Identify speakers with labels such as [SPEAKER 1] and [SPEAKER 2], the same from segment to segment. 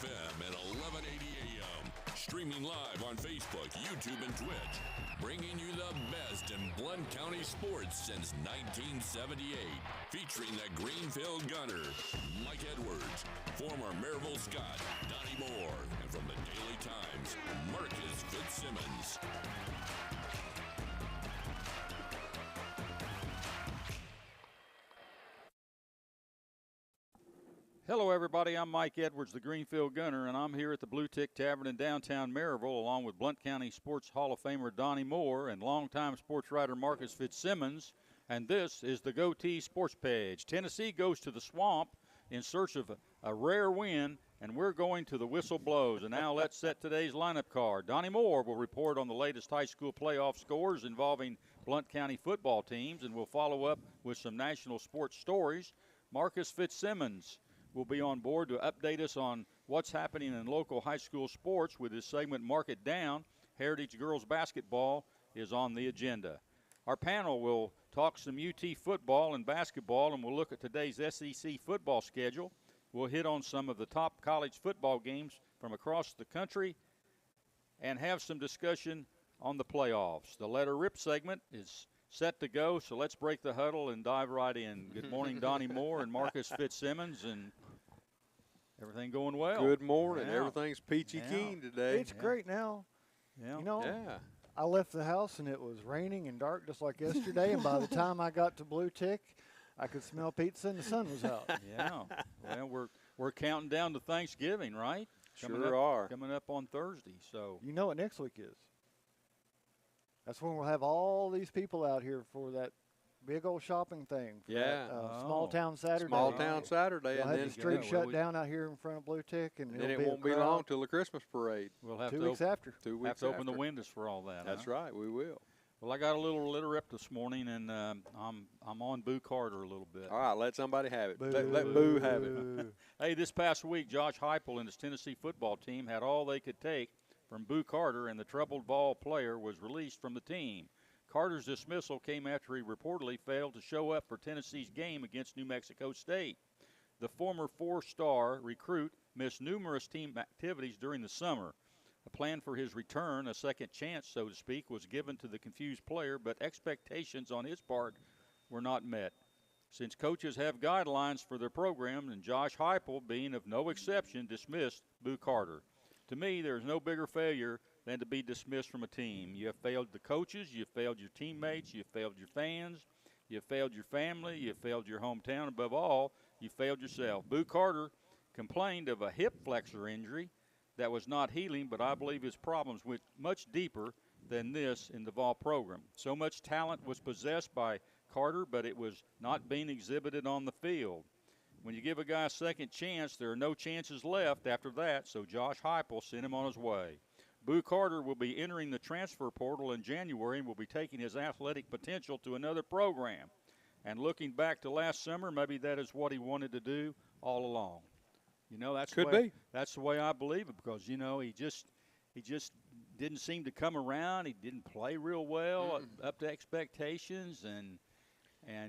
[SPEAKER 1] FM and 1180 AM. Streaming live on Facebook, YouTube, and Twitch. Bringing you the best in Blount County sports since 1978. Featuring the Greenfield Gunner, Mike Edwards, former Maryville Scott, Donnie Moore, and from the Daily Times, Marcus Fitzsimmons.
[SPEAKER 2] Hello, everybody. I'm Mike Edwards, the Greenfield Gunner, and I'm here at the Bluetick Tavern in downtown Maryville, along with Blount County Sports Hall of Famer Donnie Moore and longtime sports writer Marcus Fitzsimmons. And this is the GoTeez Sports Page. Tennessee goes to the Swamp in search of a rare win, and we're going to the whistle blows. And now let's set today's lineup card. Donnie Moore will report on the latest high school playoff scores involving Blount County football teams, and we'll follow up with some national sports stories. Marcus Fitzsimmons will be on board to update us on what's happening in local high school sports with his segment Mark It Down. Heritage Girls Basketball is on the agenda. Our panel will talk some UT football and basketball, and we'll look at today's SEC football schedule. We'll hit on some of the top college football games from across the country and have some discussion on the playoffs. The Let Her Rip segment is set to go, so let's break the huddle and dive right in. Good morning, Donnie Moore and Marcus Fitzsimmons, and everything going well?
[SPEAKER 3] Good morning. Yeah. Everything's peachy keen today.
[SPEAKER 4] It's great now.
[SPEAKER 2] Yeah.
[SPEAKER 4] You know, I left the house and it was raining and dark just like yesterday, and by the time I got to Bluetick, I could smell pizza and the sun was out.
[SPEAKER 2] Yeah. Well, we're counting down to Thanksgiving, right? Coming up on Thursday. So
[SPEAKER 4] you know what next week is? That's when we'll have all these people out here for that big old shopping thing.
[SPEAKER 3] Yeah.
[SPEAKER 4] Small Town Saturday.
[SPEAKER 3] Small Town Saturday.
[SPEAKER 4] They'll have the street shut down out here in front of Bluetick. And
[SPEAKER 3] then it won't be long till the Christmas parade.
[SPEAKER 2] We'll have
[SPEAKER 4] 2 weeks after.
[SPEAKER 3] 2 weeks
[SPEAKER 2] have to open the windows for all that.
[SPEAKER 3] That's right. We will.
[SPEAKER 2] Well, I got a little litter up this morning, and I'm on Boo Carter a little bit.
[SPEAKER 3] All right, let somebody have it.
[SPEAKER 4] Boo.
[SPEAKER 3] Let Boo have it.
[SPEAKER 2] Hey, this past week, Josh Heupel and his Tennessee football team had all they could take from Boo Carter, and the troubled ball player was released from the team. Carter's dismissal came after he reportedly failed to show up for Tennessee's game against New Mexico State. The former four-star recruit missed numerous team activities during the summer. A plan for his return, a second chance, so to speak, was given to the confused player, but expectations on his part were not met. Since coaches have guidelines for their program, and Josh Heupel, being of no exception, dismissed Boo Carter. To me, there's no bigger failure than to be dismissed from a team. You have failed the coaches, you have failed your teammates, you have failed your fans, you have failed your family, you have failed your hometown. Above all, you failed yourself. Boo Carter complained of a hip flexor injury that was not healing, but I believe his problems went much deeper than this in the Vol program. So much talent was possessed by Carter, but it was not being exhibited on the field. When you give a guy a second chance, there are no chances left after that, so Josh Heupel sent him on his way. Boo Carter will be entering the transfer portal in January and will be taking his athletic potential to another program. And looking back to last summer, maybe that is what he wanted to do all along. You know, that's the way I believe it, because, you know, he just didn't seem to come around. He didn't play real well up to expectations, and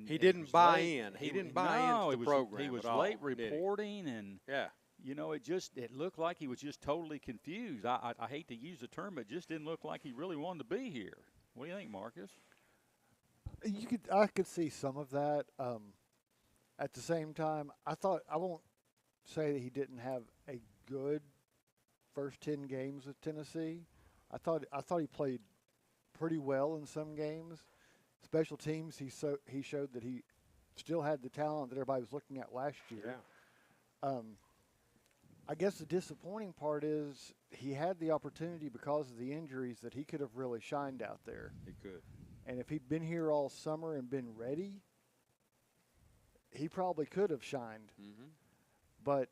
[SPEAKER 3] he didn't buy in. He didn't buy into the program.
[SPEAKER 2] He was late reporting, and
[SPEAKER 3] yeah.
[SPEAKER 2] You know, it looked like he was just totally confused. I hate to use the term, but it just didn't look like he really wanted to be here. What do you think, Marcus?
[SPEAKER 4] I could see some of that. At the same time, I won't say that he didn't have a good first 10 games with Tennessee. I thought he played pretty well in some games. Special teams, he showed that he still had the talent that everybody was looking at last year.
[SPEAKER 3] Yeah.
[SPEAKER 4] I guess the disappointing part is he had the opportunity because of the injuries that he could have really shined out there.
[SPEAKER 3] He could.
[SPEAKER 4] And if he'd been here all summer and been ready, he probably could have shined.
[SPEAKER 3] Mm-hmm.
[SPEAKER 4] But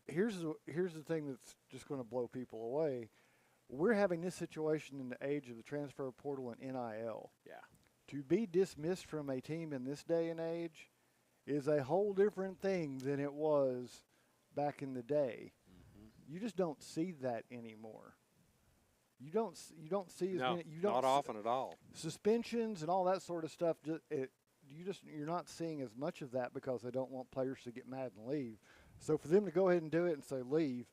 [SPEAKER 4] here's the thing that's just going to blow people away. We're having this situation in the age of the transfer portal and NIL.
[SPEAKER 3] Yeah.
[SPEAKER 4] To be dismissed from a team in this day and age is a whole different thing than it was back in the day. Mm-hmm. You just don't see that anymore. You don't see as many. You don't
[SPEAKER 3] not often at all.
[SPEAKER 4] Suspensions and all that sort of stuff. You're not seeing as much of that because they don't want players to get mad and leave. So for them to go ahead and do it and say leave,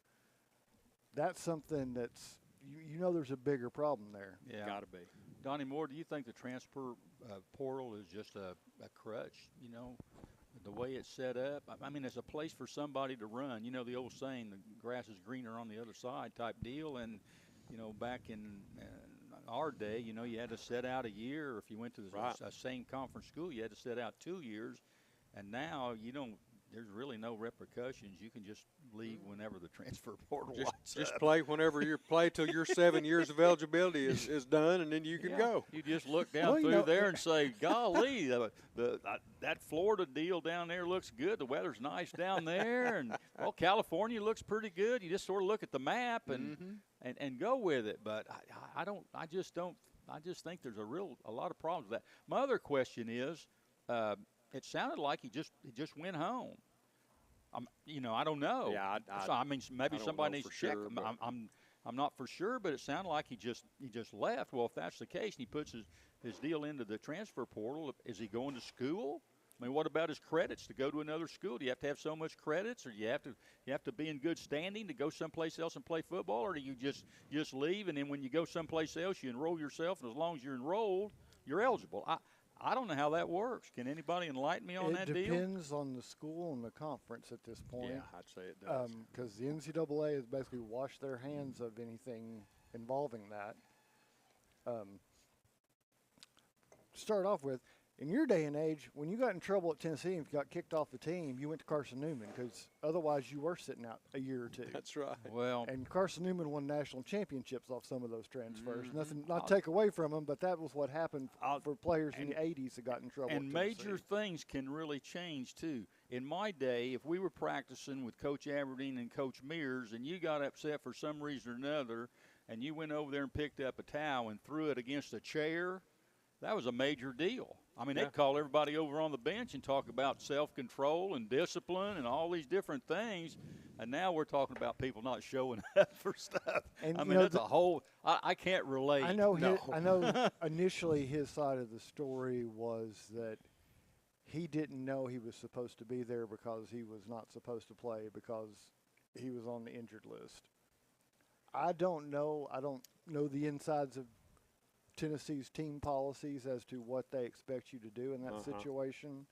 [SPEAKER 4] that's something that's you know there's a bigger problem there.
[SPEAKER 2] Yeah,
[SPEAKER 3] Got to be.
[SPEAKER 2] Donnie Moore, do you think the transfer portal is just a crutch? You know, the way it's set up. I mean, it's a place for somebody to run. You know, the old saying, "The grass is greener on the other side," type deal. And you know, back in our day, you know, you had to sit out a year. Or if you went to a same conference school, you had to sit out 2 years. And now you don't. There's really no repercussions. You can just leave whenever the transfer portal lights
[SPEAKER 3] Just
[SPEAKER 2] up.
[SPEAKER 3] play whenever you play till your 7 years of eligibility is done, and then you can go.
[SPEAKER 2] You just look down through there and say, golly, that Florida deal down there looks good. The weather's nice down there. And, well, California looks pretty good. You just sort of look at the map and go with it. But I just think there's a lot of problems with that. My other question is, it sounded like he just went home. I don't know.
[SPEAKER 3] Yeah,
[SPEAKER 2] I mean, maybe somebody needs to check.
[SPEAKER 3] Sure,
[SPEAKER 2] I'm not for sure, but it sounded like he just left. Well, if that's the case, and he puts his deal into the transfer portal, is he going to school? I mean, what about his credits to go to another school? Do you have to have so much credits, or you have to be in good standing to go someplace else and play football, or do you just leave and then when you go someplace else you enroll yourself, and as long as you're enrolled, you're eligible? I don't know how that works. Can anybody enlighten me on that deal?
[SPEAKER 4] It depends on the school and the conference at this point.
[SPEAKER 3] Yeah, I'd say it does.
[SPEAKER 4] Because the NCAA has basically washed their hands of anything involving that. To start off with, in your day and age, when you got in trouble at Tennessee and got kicked off the team, you went to Carson Newman because otherwise you were sitting out a year or two.
[SPEAKER 3] That's right.
[SPEAKER 2] Well,
[SPEAKER 4] and Carson Newman won national championships off some of those transfers.
[SPEAKER 2] Mm-hmm.
[SPEAKER 4] Not take away from him, but that was what happened for players in the 80s that got in trouble.
[SPEAKER 2] And major things can really change, too. In my day, if we were practicing with Coach Aberdeen and Coach Mears and you got upset for some reason or another and you went over there and picked up a towel and threw it against a chair, that was a major deal. I mean, they'd call everybody over on the bench and talk about self-control and discipline and all these different things. And now we're talking about people not showing up for stuff.
[SPEAKER 4] And,
[SPEAKER 2] I mean, that's a whole – I can't relate.
[SPEAKER 4] I know initially his side of the story was that he didn't know he was supposed to be there because he was not supposed to play because he was on the injured list. I don't know. I don't know the insides of Tennessee's team policies as to what they expect you to do in that situation.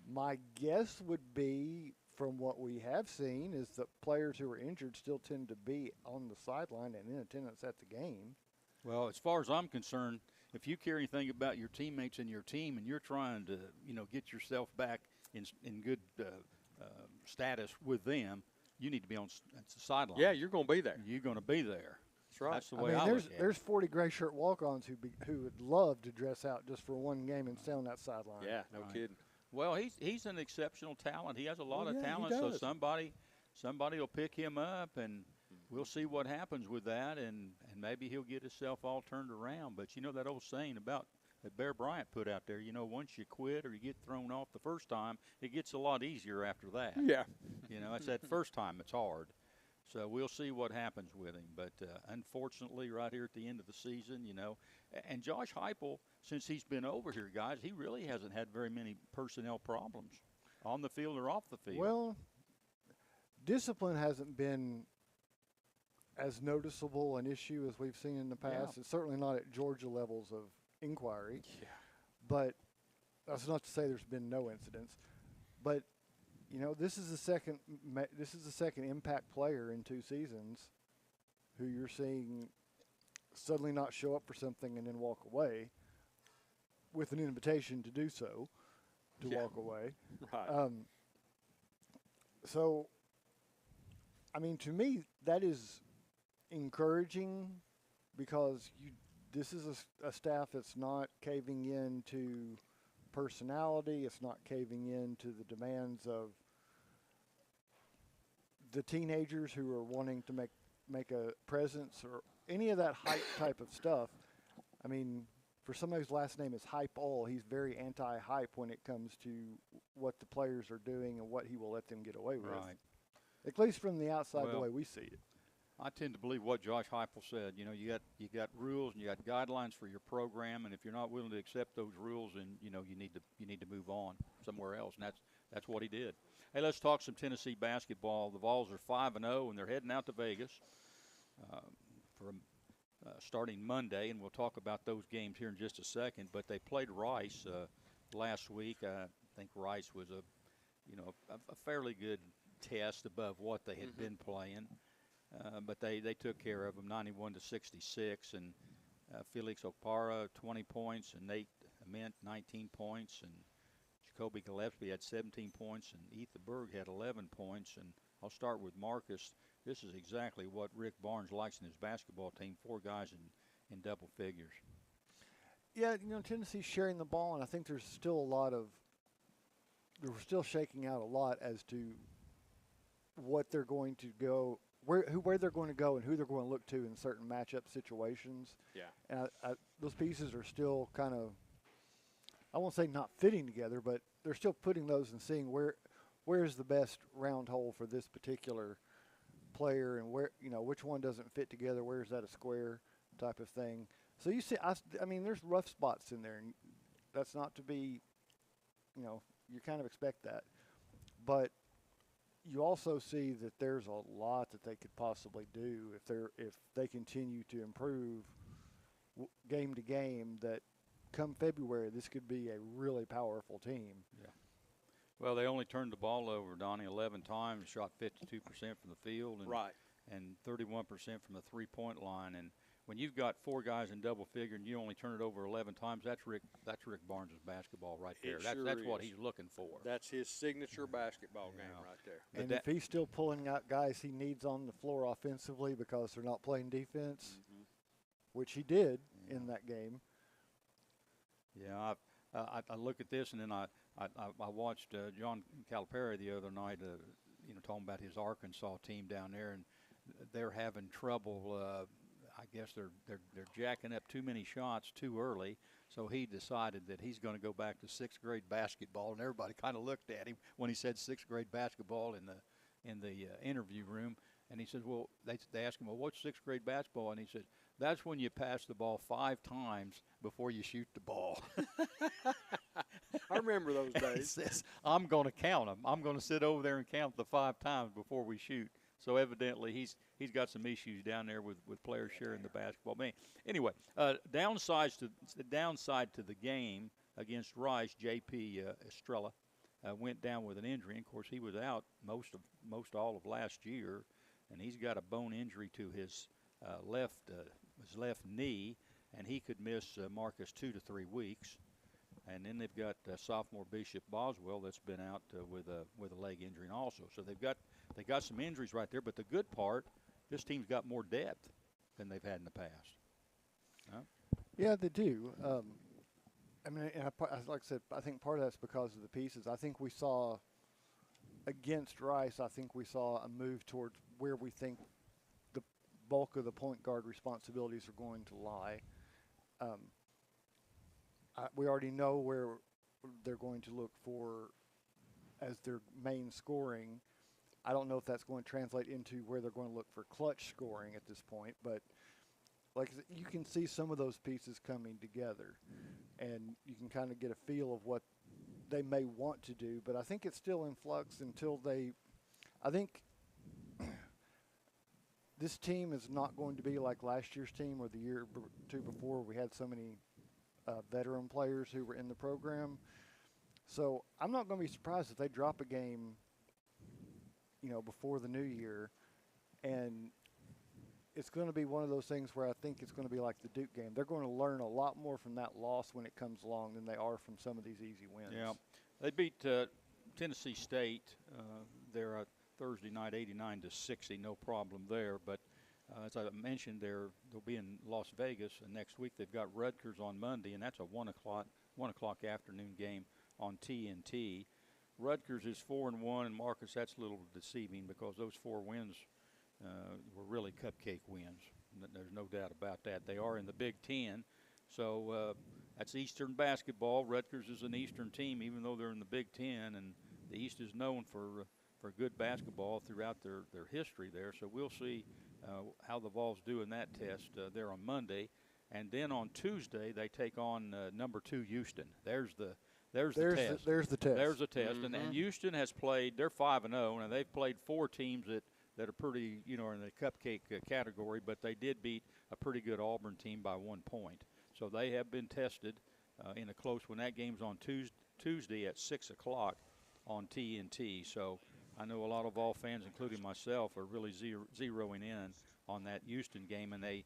[SPEAKER 4] My guess would be, from what we have seen, is that players who are injured still tend to be on the sideline and in attendance at the game.
[SPEAKER 2] Well, as far as I'm concerned, if you care anything about your teammates and your team and you're trying to, get yourself back in good status with them, you need to be on the sideline.
[SPEAKER 3] Yeah, you're going to be there.
[SPEAKER 2] You're going to be there.
[SPEAKER 3] That's right.
[SPEAKER 2] That's the way I look at it.
[SPEAKER 4] There's 40 gray shirt walk-ons who would love to dress out just for one game and stay on that sideline.
[SPEAKER 3] Yeah, no kidding.
[SPEAKER 2] Well, he's an exceptional talent. He has a lot of talent, so somebody will pick him up, and we'll see what happens with that, and maybe he'll get himself all turned around. But you know that old saying about that Bear Bryant put out there, once you quit or you get thrown off the first time, it gets a lot easier after that.
[SPEAKER 3] Yeah.
[SPEAKER 2] It's that first time it's hard. So we'll see what happens with him. But unfortunately, right here at the end of the season, and Josh Heupel, since he's been over here, guys, he really hasn't had very many personnel problems on the field or off the field.
[SPEAKER 4] Well, discipline hasn't been as noticeable an issue as we've seen in the past.
[SPEAKER 2] Yeah.
[SPEAKER 4] It's certainly not at Georgia levels of inquiry.
[SPEAKER 3] Yeah.
[SPEAKER 4] But that's not to say there's been no incidents. But this is the second impact player in 2 seasons who you're seeing suddenly not show up for something and then walk away with an invitation to do so, to walk away.
[SPEAKER 3] Right.
[SPEAKER 4] So, I mean, to me, that is encouraging because this is a staff that's not caving in to personality. It's not caving in to the demands of the teenagers who are wanting to make a presence or any of that hype type of stuff. I mean, for somebody whose last name is Hype-all, he's very anti-hype when it comes to what the players are doing and what he will let them get away with.
[SPEAKER 2] Right.
[SPEAKER 4] At least from the outside, the way we see it.
[SPEAKER 2] I tend to believe what Josh Heupel said. You got rules and you got guidelines for your program, and if you're not willing to accept those rules, then you need to move on somewhere else. And that's what he did. Hey, let's talk some Tennessee basketball. The Vols are 5-0, and they're heading out to Vegas for starting Monday, and we'll talk about those games here in just a second. But they played Rice last week. I think Rice was a fairly good test above what they had been playing, but they took care of them 91-66, and Felix Okpara 20 points, and Nate Ament 19 points, and Jacoby Gillespie had 17 points, and Ethan Berg had 11 points. And I'll start with Marcus. This is exactly what Rick Barnes likes in his basketball team, 4 guys in double figures.
[SPEAKER 4] Yeah, Tennessee's sharing the ball, and I think there's still we're still shaking out a lot as to what they're going to go, where they're going to go and who they're going to look to in certain matchup situations.
[SPEAKER 3] Yeah.
[SPEAKER 4] And those pieces are still kind of, I won't say not fitting together, but they're still putting those and seeing where's the best round hole for this particular player, and which one doesn't fit together, where's that a square type of thing. So you see, I mean, there's rough spots in there, and that's not to be, you kind of expect that. But you also see that there's a lot that they could possibly do if they continue to improve game to game, that come February this could be a really powerful team.
[SPEAKER 2] Yeah. Well, they only turned the ball over, Donnie, 11 times, shot 52% from the field, and 31% from the three-point line. And when you've got 4 guys in double figure and you only turn it over 11 times, that's Rick Barnes' basketball right there. That's what he's looking for.
[SPEAKER 3] That's his signature basketball game right there.
[SPEAKER 4] And if he's still pulling out guys he needs on the floor offensively because they're not playing defense, which he did in that game.
[SPEAKER 2] Yeah, I look at this, and then I watched John Calipari the other night, talking about his Arkansas team down there, and they're having trouble. I guess they're jacking up too many shots too early, so he decided that he's going to go back to 6th grade basketball, and everybody kind of looked at him when he said 6th grade basketball in the interview room. And he says, well, they asked him, well, what's 6th grade basketball? And he said, that's when you pass the ball 5 times before you shoot the ball.
[SPEAKER 3] I remember those days.
[SPEAKER 2] He says, I'm going to count them. I'm going to sit over there and count the 5 times before we shoot. So evidently he's got some issues down there with players sharing the basketball. Man, anyway, downside to the game against Rice, J.P. Estrella went down with an injury. And of course, he was out most all of last year, and he's got a bone injury to his left knee, and he could miss Marcus 2 to 3 weeks. And then they've got sophomore Bishop Boswell that's been out with a leg injury, and also. So they got some injuries right there. But the good part, this team's got more depth than they've had in the past. Huh?
[SPEAKER 4] Yeah, they do. I mean, like I said, I think part of that's because of the pieces. I think we saw against Rice, I think we saw a move towards where we think the bulk of the point guard responsibilities are going to lie. We already know where they're going to look for as their main scoring. I don't know if that's going to translate into where they're going to look for clutch scoring at this point, but like you can see some of those pieces coming together, and you can kind of get a feel of what they may want to do. But I think it's still in flux until I think this team is not going to be like last year's team or the year or two before. We had so many veteran players who were in the program. So I'm not going to be surprised if they drop a game, before the new year. And it's going to be one of those things where I think it's going to be like the Duke game. They're going to learn a lot more from that loss when it comes along than they are from some of these easy wins.
[SPEAKER 2] Yeah. They beat Tennessee State there Thursday night 89-60, no problem there. But as I mentioned, they'll be in Las Vegas, and next week they've got Rutgers on Monday, and that's a 1 o'clock afternoon game on TNT. Rutgers is 4-1, and Marcus, that's a little deceiving because those 4 wins were really cupcake wins. There's no doubt about that. They are in the Big Ten, so that's Eastern basketball. Rutgers is an Eastern team, even though they're in the Big Ten, and the East is known for good basketball throughout their history there. So we'll see how the Vols do in that test there on Monday. And then on Tuesday, they take on number 2 Houston. There's there's the test.
[SPEAKER 4] There's the test.
[SPEAKER 2] There's a test. And Houston has played. They're 5-0, and they've played 4 teams that are pretty, are in the cupcake category. But they did beat a pretty good Auburn team by 1 point. So they have been tested in a close one. That game's on Tuesday at 6 o'clock on TNT. So I know a lot of Vol fans, including myself, are really zeroing in on that Houston game, and they've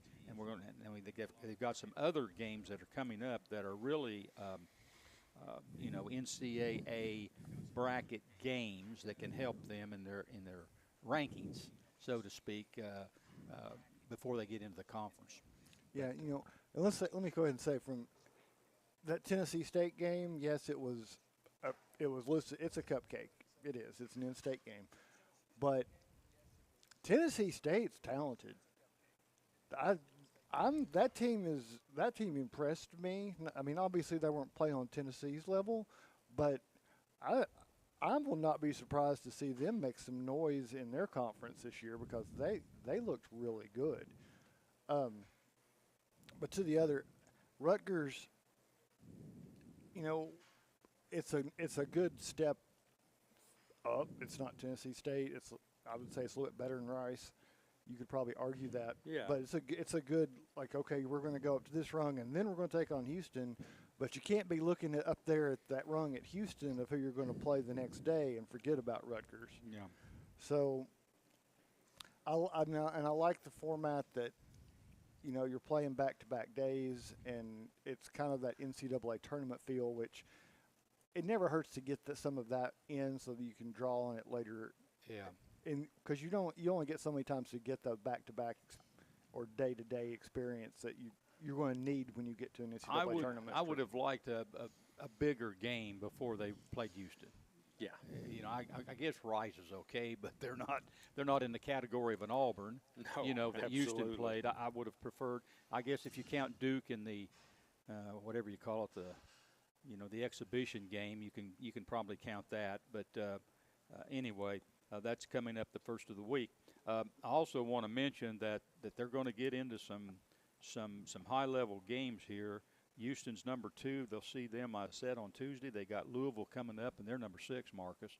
[SPEAKER 2] got some other games that are coming up that are really NCAA bracket games that can help them in their rankings, so to speak, before they get into the conference.
[SPEAKER 4] Yeah, and let me go ahead and say, from that Tennessee State game, yes, it was listed. It's a cupcake. It is. It's an in-state game, but Tennessee State's talented. That team impressed me. I mean, obviously they weren't playing on Tennessee's level, but I will not be surprised to see them make some noise in their conference this year, because they looked really good. But to the other, Rutgers, it's a good step up. It's not Tennessee State. I would say it's a little bit better than Rice. You could probably argue that.
[SPEAKER 3] Yeah.
[SPEAKER 4] But it's a good, like, okay, we're going to go up to this rung, and then we're going to take on Houston. But you can't be looking up there at that rung at Houston of who you're going to play the next day and forget about Rutgers.
[SPEAKER 2] Yeah.
[SPEAKER 4] So I like the format that, you're playing back-to-back days, and it's kind of that NCAA tournament feel, which it never hurts to get some of that in so that you can draw on it later.
[SPEAKER 2] Yeah.
[SPEAKER 4] Because you only get so many times to get the back-to-back or day-to-day experience that you're going to need when you get to an NCAA tournament.
[SPEAKER 2] I would have liked a bigger game before they played Houston.
[SPEAKER 3] Yeah.
[SPEAKER 2] I guess Rice is okay, but they're not in the category of an Auburn.
[SPEAKER 3] No,
[SPEAKER 2] that Houston played. I would have preferred. I guess if you count Duke in the whatever you call it, the exhibition game, you can probably count that. But anyway, that's coming up the first of the week. I also want to mention that they're going to get into some high-level games here. Houston's number 2. They'll see them, I said, on Tuesday. They got Louisville coming up, and they're number 6, Marcus.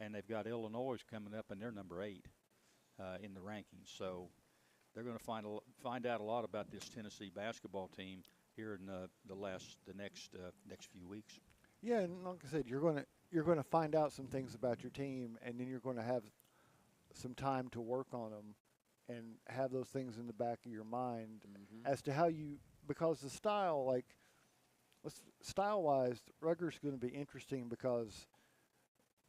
[SPEAKER 2] And they've got Illinois coming up, and they're number 8 in the rankings. So they're going to find out a lot about this Tennessee basketball team here in the next few weeks.
[SPEAKER 4] Yeah, and like I said, you're going to find out some things about your team, and then you're going to have some time to work on them and have those things in the back of your mind as to how you, because the style, style-wise, Rutgers is going to be interesting because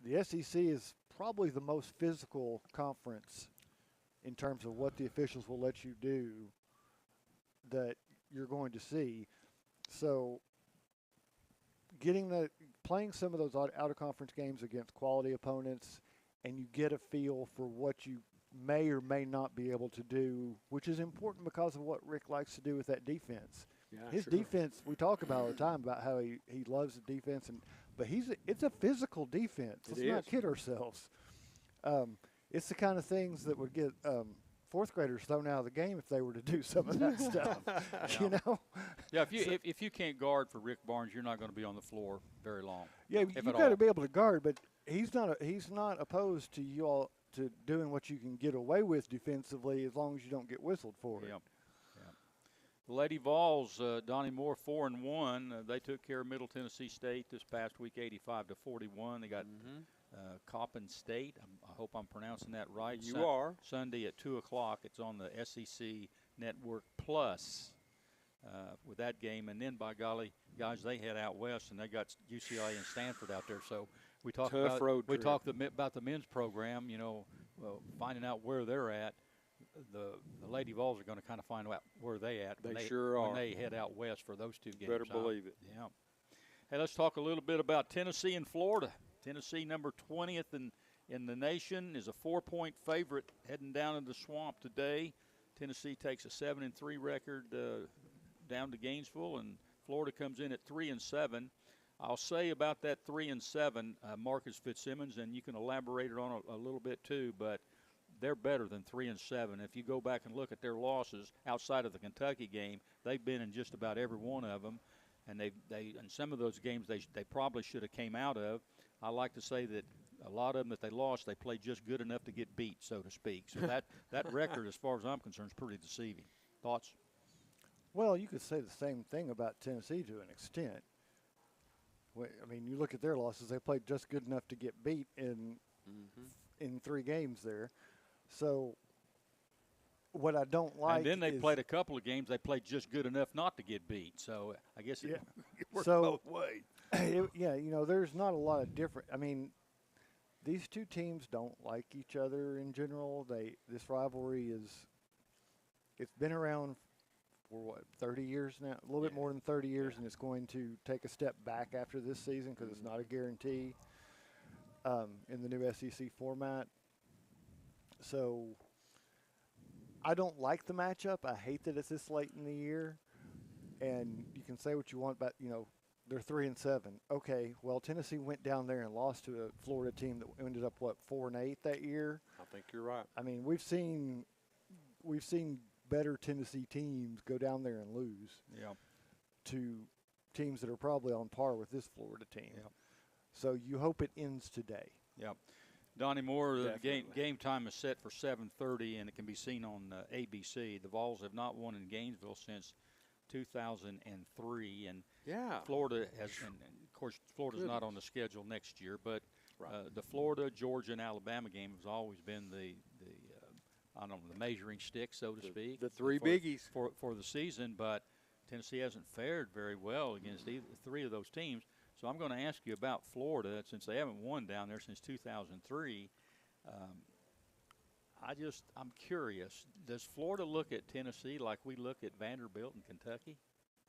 [SPEAKER 4] the SEC is probably the most physical conference in terms of what the officials will let you do that you're going to see. So playing some of those out-of-conference games against quality opponents, and you get a feel for what you may or may not be able to do, which is important because of what Rick likes to do with that defense.
[SPEAKER 3] Yeah,
[SPEAKER 4] his defense, we talk about all the time about how he loves the defense, but it's a physical defense. Let's not kid ourselves. It's the kind of things that would get fourth graders thrown out of the game if they were to do some of that stuff.
[SPEAKER 2] Yeah, if you can't guard for Rick Barnes, you're not going to be on the floor very long.
[SPEAKER 4] Yeah, you got to be able to guard, but he's not opposed to you all to doing what you can get away with defensively as long as you don't get whistled for it.
[SPEAKER 2] Yep. The Lady Vols, Donnie Moore 4-1. They took care of Middle Tennessee State this past week, 85-41. They got Coppin State. I hope I'm pronouncing that right.
[SPEAKER 3] You are.
[SPEAKER 2] Sunday at 2 o'clock. It's on the SEC Network Plus with that game. And then, by golly, guys, they head out west, and they got UCLA and Stanford out there. So we talked about the men's program, finding out where they're at. The Lady Vols are going to kind of find out where they at.
[SPEAKER 3] They sure are.
[SPEAKER 2] When they head out west for those two games.
[SPEAKER 3] Better believe it.
[SPEAKER 2] Yeah. Hey, let's talk a little bit about Tennessee and Florida. Tennessee, number 20th in the nation, is a 4-point favorite heading down in the swamp today. Tennessee takes a 7-3 record down to Gainesville, and Florida comes in at 3-7. I'll say about that 3-7, Marcus Fitzsimmons, and you can elaborate on it a little bit too, but they're better than 3-7. If you go back and look at their losses outside of the Kentucky game, they've been in just about every one of them. and they in some of those games they probably should have came out of. I like to say that a lot of them that they lost, they played just good enough to get beat, so to speak. So that record, as far as I'm concerned, is pretty deceiving. Thoughts?
[SPEAKER 4] Well, you could say the same thing about Tennessee to an extent. I mean, you look at their losses; they played just good enough to get beat in 3 games there. So, what I don't like,
[SPEAKER 2] and then they played a couple of games. They played just good enough not to get beat. So I guess it worked both ways.
[SPEAKER 4] There's not a lot of different. I mean, these two teams don't like each other in general. This rivalry it's been around for 30 years now, a little bit more than 30 years, and it's going to take a step back after this season because it's not a guarantee in the new SEC format. So I don't like the matchup. I hate that it's this late in the year, and you can say what you want about, they're 3-7. Okay, well, Tennessee went down there and lost to a Florida team that ended up 4-8 that year.
[SPEAKER 3] I think you're right.
[SPEAKER 4] I mean, we've seen better Tennessee teams go down there and lose to teams that are probably on par with this Florida team.
[SPEAKER 2] Yep.
[SPEAKER 4] So you hope it ends today.
[SPEAKER 2] Yep. Donnie Moore, the game time is set for 7:30, and it can be seen on ABC. The Vols have not won in Gainesville since 2003, and Florida has, and of course, Florida's not on the schedule next year, but the Florida, Georgia, and Alabama game has always been the measuring stick, so to speak.
[SPEAKER 3] The 3 biggies
[SPEAKER 2] for the season, but Tennessee hasn't fared very well against either 3 of those teams. So I'm going to ask you about Florida, since they haven't won down there since 2003. I'm curious. Does Florida look at Tennessee like we look at Vanderbilt and Kentucky?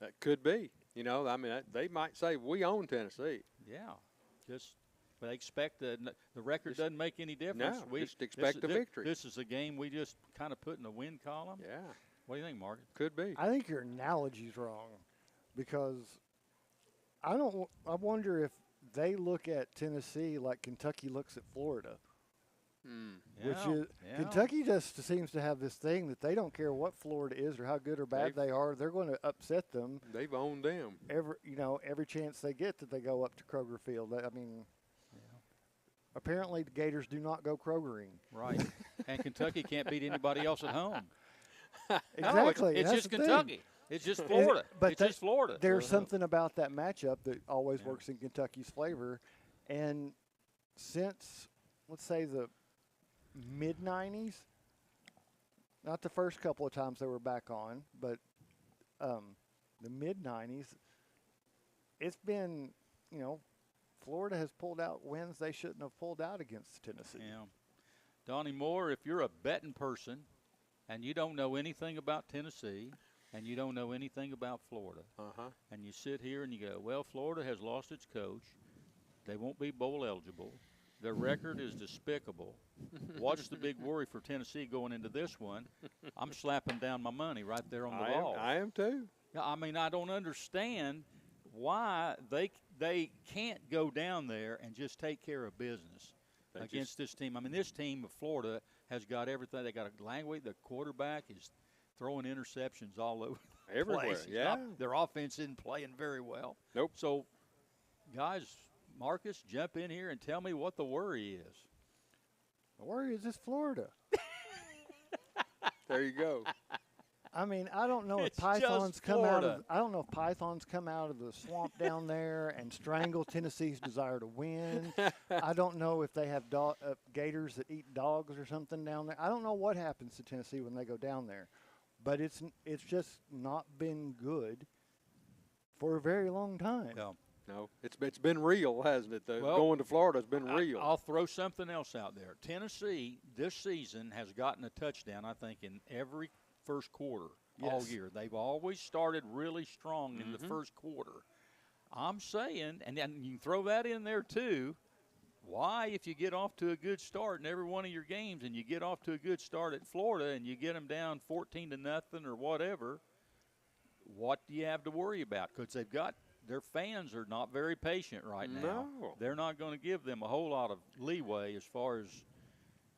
[SPEAKER 3] That could be. They might say we own Tennessee.
[SPEAKER 2] Yeah, but they expect the record doesn't make any difference.
[SPEAKER 3] No, just expect a victory.
[SPEAKER 2] This is a game we just kind of put in the win column.
[SPEAKER 3] Yeah.
[SPEAKER 2] What do you think, Mark?
[SPEAKER 3] Could be.
[SPEAKER 4] I think your analogy's wrong, because I wonder if they look at Tennessee like Kentucky looks at Florida. Kentucky just seems to have this thing that they don't care what Florida is or how good or bad they are. They're going to upset them.
[SPEAKER 3] They've owned them
[SPEAKER 4] every chance they get that they go up to Kroger Field. Apparently the Gators do not go Krogering.
[SPEAKER 2] Right, and Kentucky can't beat anybody else at home.
[SPEAKER 4] Exactly,
[SPEAKER 2] it's just Kentucky. It's just Florida. It's just Florida.
[SPEAKER 4] There's something about that matchup that always works in Kentucky's favor, and since let's say the mid-'90s, not the first couple of times they were back on, but the mid-'90s, it's been, Florida has pulled out wins they shouldn't have pulled out against Tennessee.
[SPEAKER 2] Yeah. Donnie Moore, if you're a betting person and you don't know anything about Tennessee and you don't know anything about Florida, and you sit here and you go, well, Florida has lost its coach. They won't be bowl eligible. Their record is despicable. What's the big worry for Tennessee going into this one? I'm slapping down my money right there on the ball.
[SPEAKER 3] I am too.
[SPEAKER 2] I mean, I don't understand why they can't go down there and just take care of business against this team. I mean, this team of Florida has got everything. They got a language. The quarterback is throwing interceptions all over the
[SPEAKER 3] everywhere.
[SPEAKER 2] place. Their offense isn't playing very well.
[SPEAKER 3] Nope.
[SPEAKER 2] So, guys, Marcus, jump in here and tell me what the worry is.
[SPEAKER 4] The worry is this Florida.
[SPEAKER 3] There you go.
[SPEAKER 4] I mean, I don't know if pythons come out of the swamp down there and strangle Tennessee's desire to win. I don't know if they have gators that eat dogs or something down there. I don't know what happens to Tennessee when they go down there, but it's just not been good for a very long time.
[SPEAKER 3] No, it's been real, hasn't it?
[SPEAKER 2] Well,
[SPEAKER 3] going to Florida has been real.
[SPEAKER 2] I'll throw something else out there. Tennessee this season has gotten a touchdown, I think, in every first quarter all year. They've always started really strong in the first quarter. I'm saying, and then you can throw that in there too, why, if you get off to a good start in every one of your games and you get off to a good start at Florida and you get them down 14-0 or whatever, what do you have to worry about? Because their fans are not very patient right now.
[SPEAKER 3] No.
[SPEAKER 2] They're not going to give them a whole lot of leeway as far as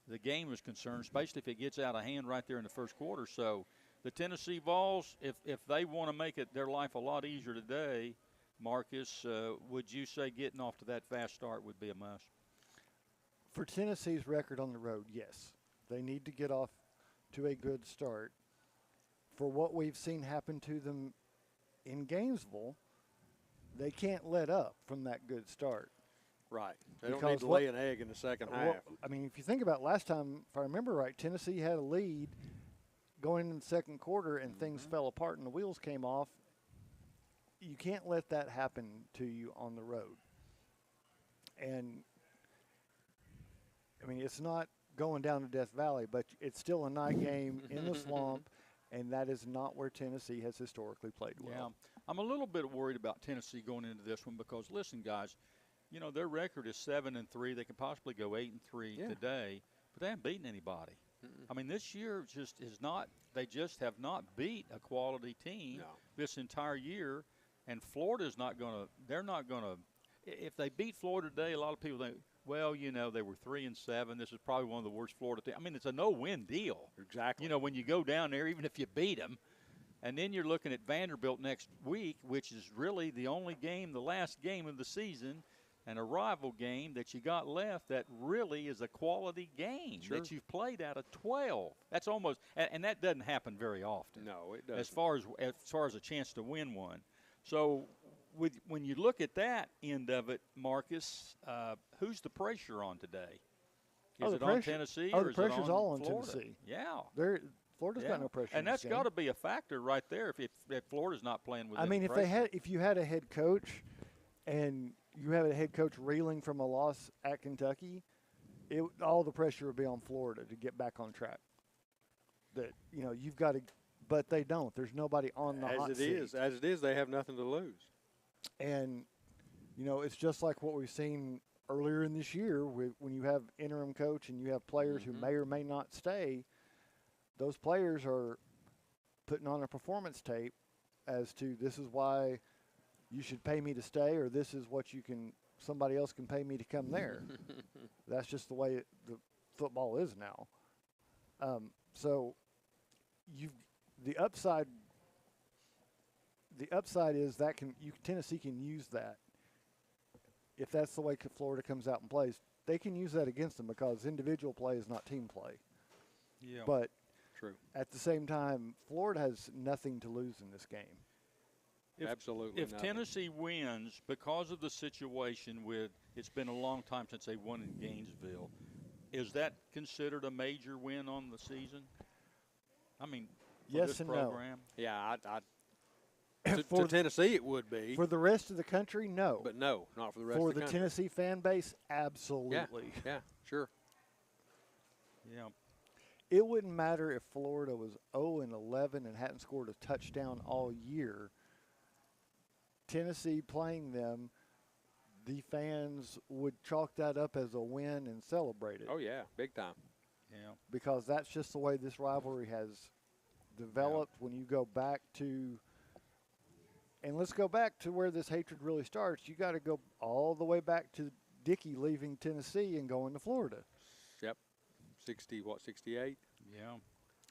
[SPEAKER 2] the game is concerned, especially if it gets out of hand right there in the first quarter. So the Tennessee Vols, if they want to make their life a lot easier today, Marcus, would you say getting off to that fast start would be a must?
[SPEAKER 4] For Tennessee's record on the road, yes. They need to get off to a good start. For what we've seen happen to them in Gainesville, they can't let up from that good start.
[SPEAKER 3] Right. They don't need to lay an egg in the second half.
[SPEAKER 4] I mean, if you think about last time, if I remember right, Tennessee had a lead going in the second quarter and things fell apart and the wheels came off. You can't let that happen to you on the road. And, I mean, it's not going down to Death Valley, but it's still a night game in the swamp, and that is not where Tennessee has historically played well.
[SPEAKER 2] Yeah. I'm a little bit worried about Tennessee going into this one because, listen, guys, you know, their record is 7-3. They can possibly go 8-3 today, but they haven't beaten anybody. I mean, this year just is not – they just have not beat a quality team this entire year, and Florida's not going to – they're not going to – if they beat Florida today, a lot of people think, well, you know, they were 3-7. This is probably one of the worst Florida teams. I mean, it's a no-win deal.
[SPEAKER 3] Exactly.
[SPEAKER 2] You know, when you go down there, even if you beat them, and then you're looking at Vanderbilt next week, which is really the only game, the last game of the season, and a rival game that you got left that really is a quality game that you've played out of 12. That's almost – and that doesn't happen very often.
[SPEAKER 3] No, it doesn't.
[SPEAKER 2] As far as a chance to win one. So when you look at that end of it, Marcus, who's the pressure on today? Is it on Tennessee or is it on Florida?
[SPEAKER 4] The pressure's all on Tennessee.
[SPEAKER 2] Yeah.
[SPEAKER 4] Florida's got no pressure.
[SPEAKER 2] And that's got to be a factor right there if Florida's not playing with.
[SPEAKER 4] I mean, if you had a head coach and you have a head coach reeling from a loss at Kentucky, all the pressure would be on Florida to get back on track. That, you know, you've got to, but they don't. There's nobody on the hot seat.
[SPEAKER 3] As it is, they have nothing to lose.
[SPEAKER 4] And, you know, it's just like what we've seen earlier in this year when you have interim coach and you have players who may or may not stay. Those players are putting on a performance tape as to this is why you should pay me to stay, or this is what somebody else can pay me to come there. That's just the way the football is now. So the upside is that Tennessee can use that. If that's the way Florida comes out and plays, they can use that against them because individual play is not team play.
[SPEAKER 2] Yeah.
[SPEAKER 4] But
[SPEAKER 3] true.
[SPEAKER 4] At the same time, Florida has nothing to lose in this game.
[SPEAKER 3] Absolutely.
[SPEAKER 2] If Tennessee wins because of the situation with it's been a long time since they won in Gainesville, is that considered a major win on the season? I mean, for
[SPEAKER 4] yes
[SPEAKER 2] this
[SPEAKER 4] and
[SPEAKER 2] program?
[SPEAKER 4] no.
[SPEAKER 3] Yeah, to Tennessee it would be.
[SPEAKER 4] For the rest of the country, no.
[SPEAKER 3] But no, not for the rest of the country.
[SPEAKER 4] For the Tennessee fan base, absolutely.
[SPEAKER 3] Yeah, sure.
[SPEAKER 2] Yeah.
[SPEAKER 4] It wouldn't matter if Florida was 0-11 and hadn't scored a touchdown all year. Tennessee playing them, the fans would chalk that up as a win and celebrate it.
[SPEAKER 3] Oh, yeah, big time.
[SPEAKER 2] Yeah.
[SPEAKER 4] Because that's just the way this rivalry has developed when you go back to – and let's go back to where this hatred really starts. You got to go all the way back to Dickey leaving Tennessee and going to Florida.
[SPEAKER 3] Yep. 68?
[SPEAKER 2] Yeah.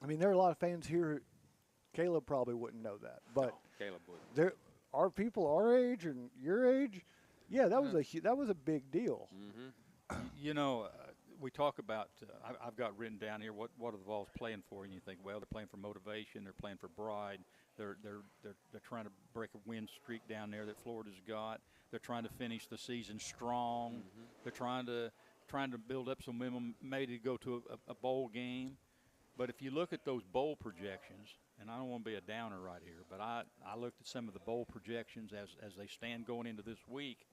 [SPEAKER 4] I mean, there are a lot of fans here. Caleb probably wouldn't know that. But
[SPEAKER 3] Caleb would.
[SPEAKER 4] There are people our age and your age. Yeah, that was a big deal.
[SPEAKER 3] Mm-hmm.
[SPEAKER 2] You know, we talk about I've got written down here what are the Vols playing for, and you think, well, they're playing for motivation, they're playing for pride, they're trying to break a win streak down there that Florida's got. They're trying to finish the season strong.
[SPEAKER 3] Mm-hmm.
[SPEAKER 2] They're trying to build up some momentum, maybe to go to a bowl game. But if you look at those bowl projections, and I don't want to be a downer right here, but I looked at some of the bowl projections as they stand going into this week,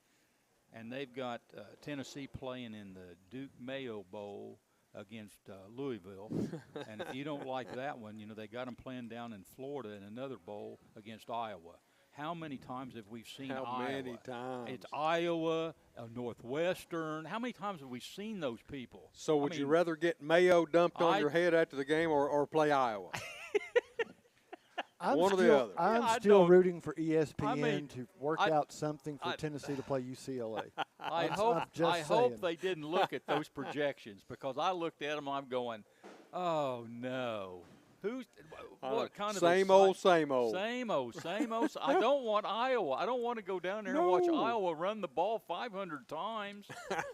[SPEAKER 2] and they've got Tennessee playing in the Duke Mayo Bowl against Louisville. And if you don't like that one, you know, they got them playing down in Florida in another bowl against Iowa. How many times have we seen Iowa?
[SPEAKER 3] How many times?
[SPEAKER 2] It's Iowa, Northwestern. How many times have we seen those people?
[SPEAKER 3] So would you rather get Mayo dumped on your head after the game or play Iowa? One or the other.
[SPEAKER 4] I'm still rooting for ESPN to work out something for Tennessee to play UCLA.
[SPEAKER 2] I hope they didn't look at those projections because I looked at them and I'm going, oh, no. Who's what kind of
[SPEAKER 3] same old, same old.
[SPEAKER 2] Same old, same old. I don't want Iowa. I don't want to go down there and watch Iowa run the ball 500 times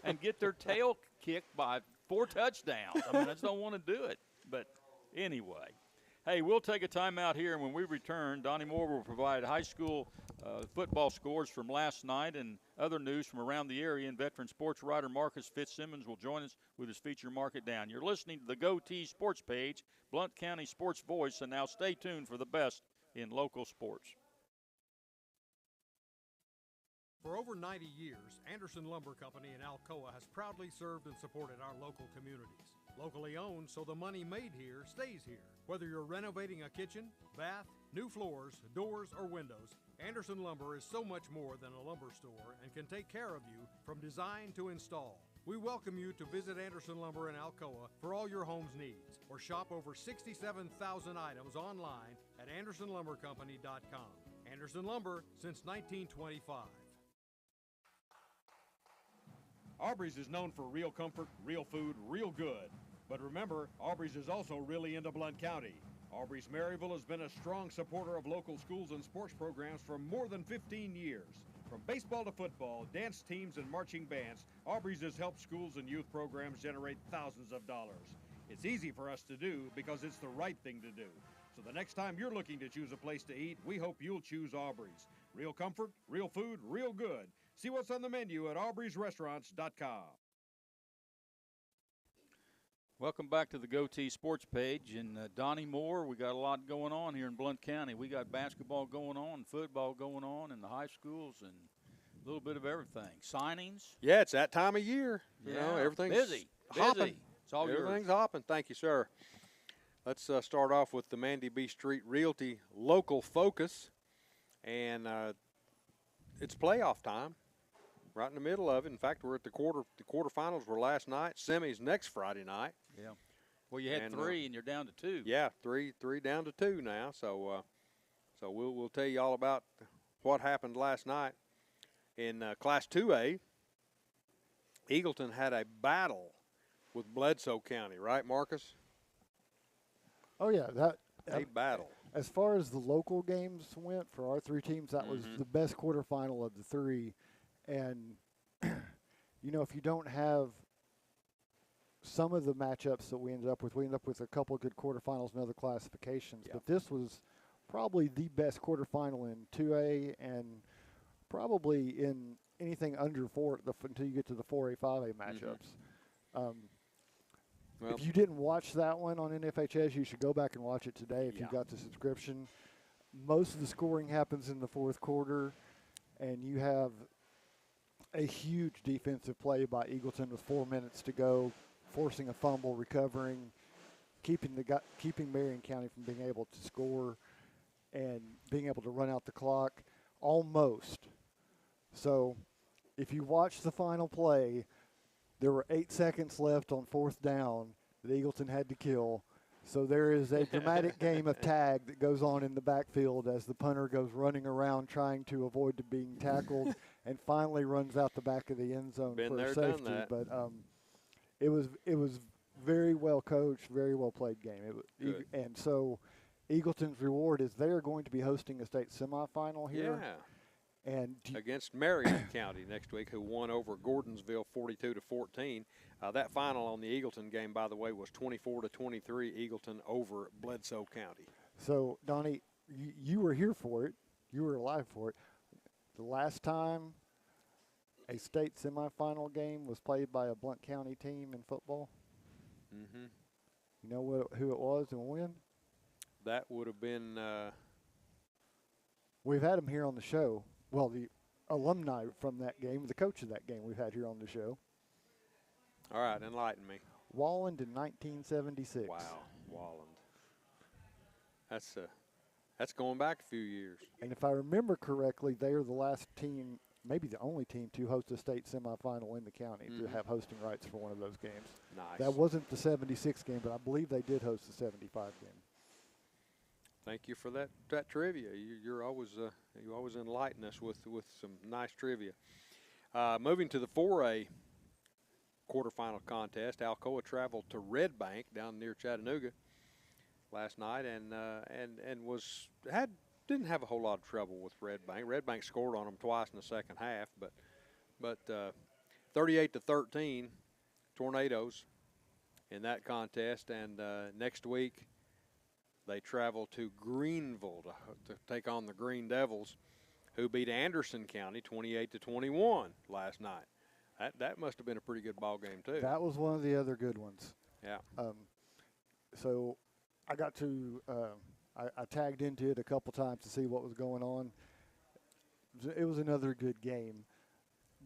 [SPEAKER 2] and get their tail kicked by 4 touchdowns. I mean, I just don't want to do it. But anyway, hey, we'll take a timeout here, and when we return, Donnie Moore will provide high school football scores from last night and other news from around the area, and veteran sports writer Marcus Fitzsimmons will join us with his feature Mark It Down. You're listening to the GoTeez Sports Page, Blount County Sports Voice, and now stay tuned for the best in local sports.
[SPEAKER 5] For over 90 years, Anderson Lumber Company in Alcoa has proudly served and supported our local communities. Locally owned, so the money made here stays here. Whether you're renovating a kitchen, bath, new floors, doors, or windows, Anderson Lumber is so much more than a lumber store and can take care of you from design to install. We welcome you to visit Anderson Lumber in Alcoa for all your home's needs, or shop over 67,000 items online at AndersonLumberCompany.com. Anderson Lumber since 1925. Aubrey's is known for real comfort, real food, real good. But remember, Aubrey's is also really into Blount County. Aubrey's Maryville has been a strong supporter of local schools and sports programs for more than 15 years. From baseball to football, dance teams, and marching bands, Aubrey's has helped schools and youth programs generate thousands of dollars. It's easy for us to do because it's the right thing to do. So the next time you're looking to choose a place to eat, we hope you'll choose Aubrey's. Real comfort, real food, real good. See what's on the menu at aubreysrestaurants.com.
[SPEAKER 2] Welcome back to the GoTeez Sports Page. And Donnie Moore, we got a lot going on here in Blount County. We got basketball going on, football going on in the high schools, and a little bit of everything. Signings.
[SPEAKER 3] Yeah, it's that time of year. You know, everything's
[SPEAKER 2] busy.
[SPEAKER 3] hopping.
[SPEAKER 2] It's all
[SPEAKER 3] Everything's
[SPEAKER 2] yours.
[SPEAKER 3] hopping. Thank you, sir. Let's start off with the Mandy B. Street Realty Local Focus. And it's playoff time. Right in the middle of it. In fact, we're at the quarterfinals were last night. Semis next Friday night.
[SPEAKER 2] Yeah. Well, you had 3 and you're down to 2.
[SPEAKER 3] Yeah, three down to 2 now. So we'll tell you all about what happened last night in Class 2A. Eagleton had a battle with Bledsoe County, right, Marcus?
[SPEAKER 4] Oh yeah,
[SPEAKER 3] A battle.
[SPEAKER 4] As far as the local games went for our 3 teams, that was the best quarterfinal of the 3. And, you know, if you don't have some of the matchups that we ended up with a couple of good quarterfinals and other classifications.
[SPEAKER 3] Yeah.
[SPEAKER 4] But this was probably the best quarterfinal in 2A and probably in anything under 4 until you get to the 4A, 5A matchups.
[SPEAKER 3] Well,
[SPEAKER 4] if you didn't watch that one on NFHS, you should go back and watch it today if you got the subscription. Most of the scoring happens in the fourth quarter, and you have a huge defensive play by Eagleton with 4 minutes to go, forcing a fumble, recovering, keeping Marion County from being able to score and being able to run out the clock almost. So if you watch the final play, there were 8 seconds left on 4th down that Eagleton had to kill. So there is a dramatic game of tag that goes on in the backfield as the punter goes running around trying to avoid being tackled and finally runs out the back of the end zone for a safety. But it was very well coached, very well played game. And so Eagleton's reward is they're going to be hosting a state semifinal here.
[SPEAKER 3] Yeah.
[SPEAKER 4] And
[SPEAKER 3] against Marion County next week, who won over Gordonsville 42-14. That final on the Eagleton game, by the way, was 24-23. Eagleton over Bledsoe County.
[SPEAKER 4] So, Donnie, you were here for it. You were alive for it. The last time a state semifinal game was played by a Blount County team in football.
[SPEAKER 3] Mm-hmm.
[SPEAKER 4] You know who it was and when?
[SPEAKER 3] That would have been.
[SPEAKER 4] We've had him here on the show. Well, the alumni from that game, the coach of that game we've had here on the show.
[SPEAKER 3] All right, enlighten me.
[SPEAKER 4] Walland in 1976.
[SPEAKER 3] Wow, Walland. That's going back a few years.
[SPEAKER 4] And if I remember correctly, they are the last team, maybe the only team, to host a state semifinal in the county, to have hosting rights for one of those games.
[SPEAKER 3] Nice.
[SPEAKER 4] That wasn't the 76 game, but I believe they did host the 75 game.
[SPEAKER 3] Thank you for that trivia. You always enlighten us with some nice trivia. Moving to the 4A quarterfinal contest, Alcoa traveled to Red Bank down near Chattanooga. last night, and didn't have a whole lot of trouble with Red Bank. Red Bank scored on them twice in the second half, but 38-13, Tornadoes in that contest. And next week they travel to Greenville to take on the Green Devils, who beat Anderson County 28-21 last night. That must have been a pretty good ball game too.
[SPEAKER 4] That was one of the other good ones.
[SPEAKER 3] Yeah.
[SPEAKER 4] So I got to I tagged into it a couple times to see what was going on. It was another good game.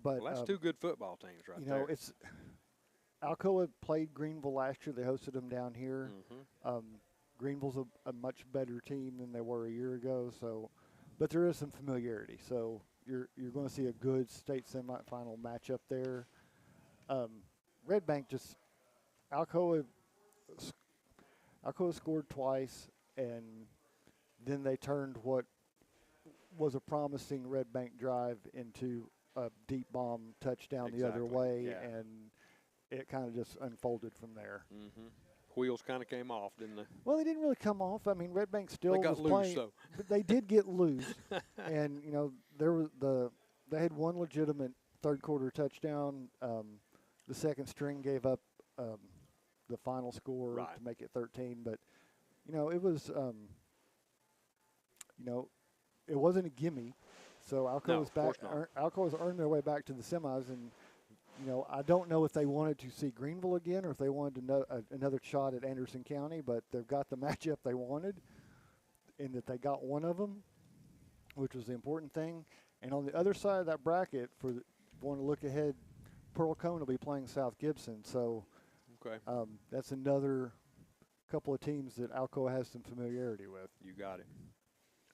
[SPEAKER 4] But
[SPEAKER 3] Well, that's two good football teams right
[SPEAKER 4] you
[SPEAKER 3] there.
[SPEAKER 4] know, it's Alcoa played Greenville last year. They hosted them down here.
[SPEAKER 3] Mm-hmm.
[SPEAKER 4] Greenville's a much better team than they were a year ago. So, but there is some familiarity. So you're going to see a good state semifinal matchup there. Red Bank Alcoa scored twice, and then they turned what was a promising Red Bank drive into a deep bomb touchdown the other way,
[SPEAKER 3] yeah.
[SPEAKER 4] and it kind of just unfolded from there.
[SPEAKER 3] Mm-hmm. Wheels kind of came off, didn't they?
[SPEAKER 4] Well, they didn't really come off. I mean, Red Bank still
[SPEAKER 3] They got
[SPEAKER 4] was
[SPEAKER 3] loose,
[SPEAKER 4] playing,
[SPEAKER 3] though.
[SPEAKER 4] but they did get loose. And you know, they had one legitimate third quarter touchdown. The second string gave up the final score to make it 13. But you know, it was it wasn't a gimme. So Alcoa was back. Alcoa has earned their way back to the semis, and you know, I don't know if they wanted to see Greenville again or if they wanted to another shot at Anderson County, but they've got the matchup they wanted, in that they got one of them, which was the important thing. And on the other side of that bracket, if you want to look ahead, Pearl Cone will be playing South Gibson. So that's another couple of teams that Alcoa has some familiarity with.
[SPEAKER 3] You got it.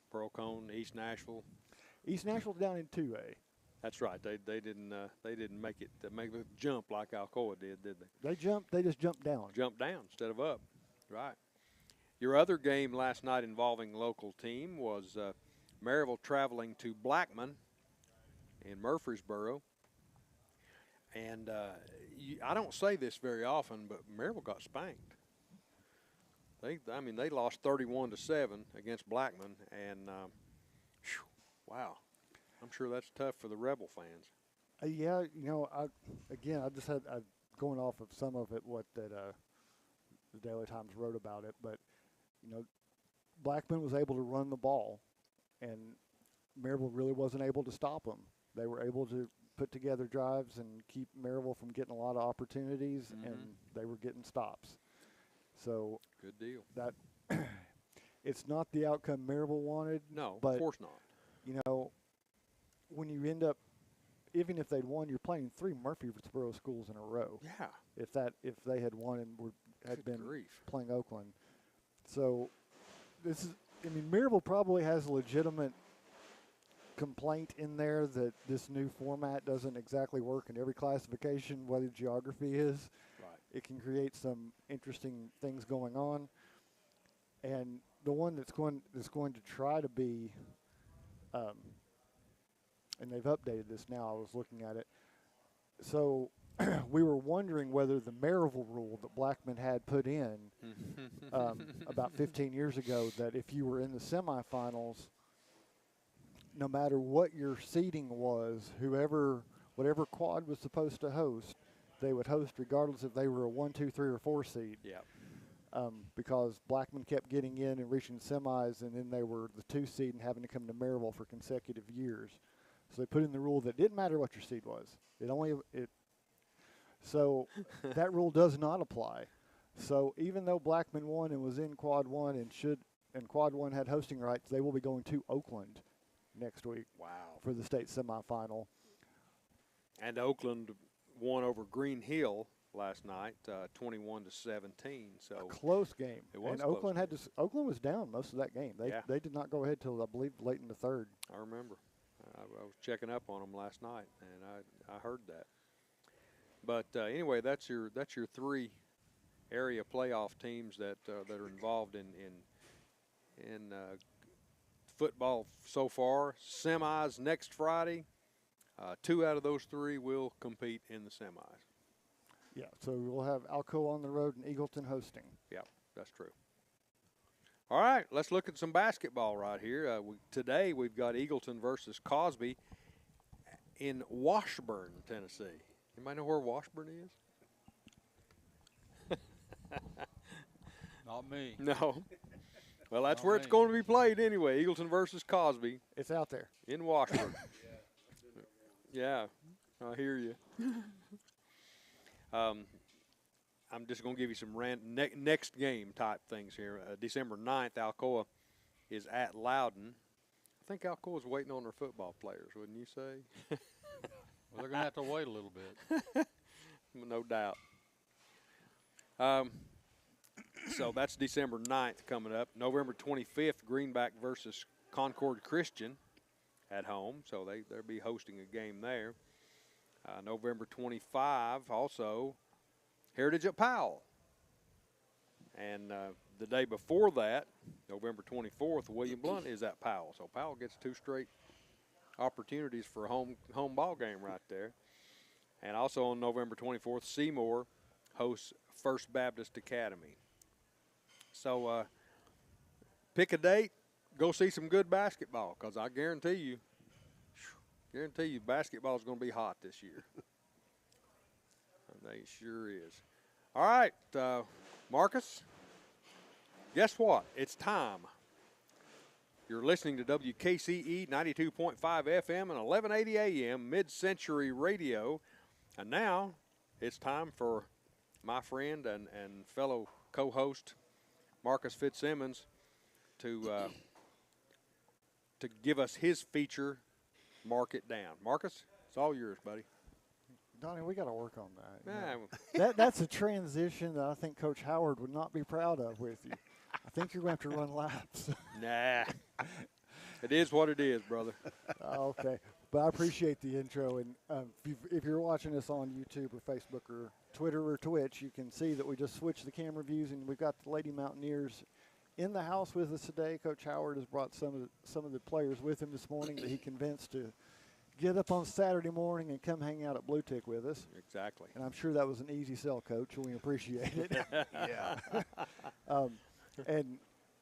[SPEAKER 3] Pearl Cone, East Nashville.
[SPEAKER 4] East Nashville's down in 2A.
[SPEAKER 3] That's right. They didn't make the jump like Alcoa did they?
[SPEAKER 4] They just jumped down.
[SPEAKER 3] Jumped down instead of up. Right. Your other game last night involving local team was Maryville traveling to Blackman in Murfreesboro. And I don't say this very often, but Maryville got spanked. They lost 31-7 against Blackman, and wow, I'm sure that's tough for the Rebel fans.
[SPEAKER 4] Yeah, you know, I just had going off of some of it what that the Daily Times wrote about it, but you know, Blackman was able to run the ball, and Maryville really wasn't able to stop them. They were able to put together drives and keep Maryville from getting a lot of opportunities, and they were getting stops. So
[SPEAKER 3] good deal.
[SPEAKER 4] That it's not the outcome Maryville wanted.
[SPEAKER 3] No,
[SPEAKER 4] but,
[SPEAKER 3] of course not.
[SPEAKER 4] You know, when you end up, even if they'd won, you're playing 3 Murfreesboro schools in a row.
[SPEAKER 3] Yeah.
[SPEAKER 4] If they had won and had been playing Oakland, so Maryville probably has a legitimate complaint in there that this new format doesn't exactly work in every classification, whether geography is.
[SPEAKER 3] Right. It
[SPEAKER 4] can create some interesting things going on. And the one that's going to try to be, and they've updated this now, I was looking at it. So we were wondering whether the Maryville rule that Blackman had put in about 15 years ago, that if you were in the semifinals, no matter what your seeding was, whatever quad was supposed to host, they would host regardless if they were a 1, 2, 3, or 4 seed.
[SPEAKER 3] Yeah.
[SPEAKER 4] Because Blackman kept getting in and reaching semis, and then they were the 2 seed and having to come to Maryville for consecutive years. So they put in the rule that it didn't matter what your seed was. So that rule does not apply. So even though Blackman won and was in quad 1 and quad 1 had hosting rights, they will be going to Oakland next week.
[SPEAKER 3] Wow.
[SPEAKER 4] For the state semifinal. And
[SPEAKER 3] Oakland won over Green Hill last night, 21-17. So
[SPEAKER 4] a close game.
[SPEAKER 3] It was.
[SPEAKER 4] And Oakland Oakland was down most of that game. They did not go ahead till I believe late in the third.
[SPEAKER 3] I remember. I was checking up on them last night, and I heard that. But anyway, that's your 3 area playoff teams that are involved in football so far. Semis next Friday. 2 out of those 3 will compete in the semis.
[SPEAKER 4] Yeah, so we'll have Alcoa on the road and Eagleton hosting.
[SPEAKER 3] Yeah, that's true. All right, let's look at some basketball right here. Today we've got Eagleton versus Cosby in Washburn, Tennessee. Anybody know where Washburn is?
[SPEAKER 2] Not me.
[SPEAKER 3] No. Well, that's
[SPEAKER 2] Not
[SPEAKER 3] where it's
[SPEAKER 2] me.
[SPEAKER 3] going to be played anyway. Eagleton versus Cosby
[SPEAKER 4] It's out there.
[SPEAKER 3] in Washburn. Yeah, I hear you. I'm just going to give you some next game type things here. December 9th, Alcoa is at Loudon. I think Alcoa's waiting on their football players, wouldn't you say?
[SPEAKER 2] Well, they're going to have to wait a little bit.
[SPEAKER 3] No doubt. So that's December 9th coming up. November 25th, Greenback versus Concord Christian at home. So they'll be hosting a game there. November 25 also, Heritage at Powell. And the day before that, November 24th, William Blount is at Powell. So Powell gets 2 straight opportunities for a home ball game right there. And also on November 24th, Seymour hosts First Baptist Academy. So pick a date, go see some good basketball, because I guarantee you basketball is going to be hot this year. It sure is. All right, Marcus, guess what? It's time. You're listening to WKCE 92.5 FM and 1180 AM, Mid-Century Radio. And now it's time for my friend and fellow co-host Marcus Fitzsimmons to give us his feature, Mark It Down. Marcus, it's all yours, buddy.
[SPEAKER 4] Donnie, we got to work on that.
[SPEAKER 3] Yeah.
[SPEAKER 4] That's a transition that I think Coach Howard would not be proud of with you. I think you're going to have to run laps.
[SPEAKER 3] Nah. It is what it is, brother.
[SPEAKER 4] Okay. But I appreciate the intro. And if you're watching us on YouTube or Facebook or Twitter or Twitch, you can see that we just switched the camera views, and we've got the Lady Mountaineers in the house with us today. Coach Howard has brought some of the players with him this morning that he convinced to get up on Saturday morning and come hang out at Bluetick with us.
[SPEAKER 3] Exactly.
[SPEAKER 4] And I'm sure that was an easy sell, Coach. We appreciate it.
[SPEAKER 3] Yeah.
[SPEAKER 4] And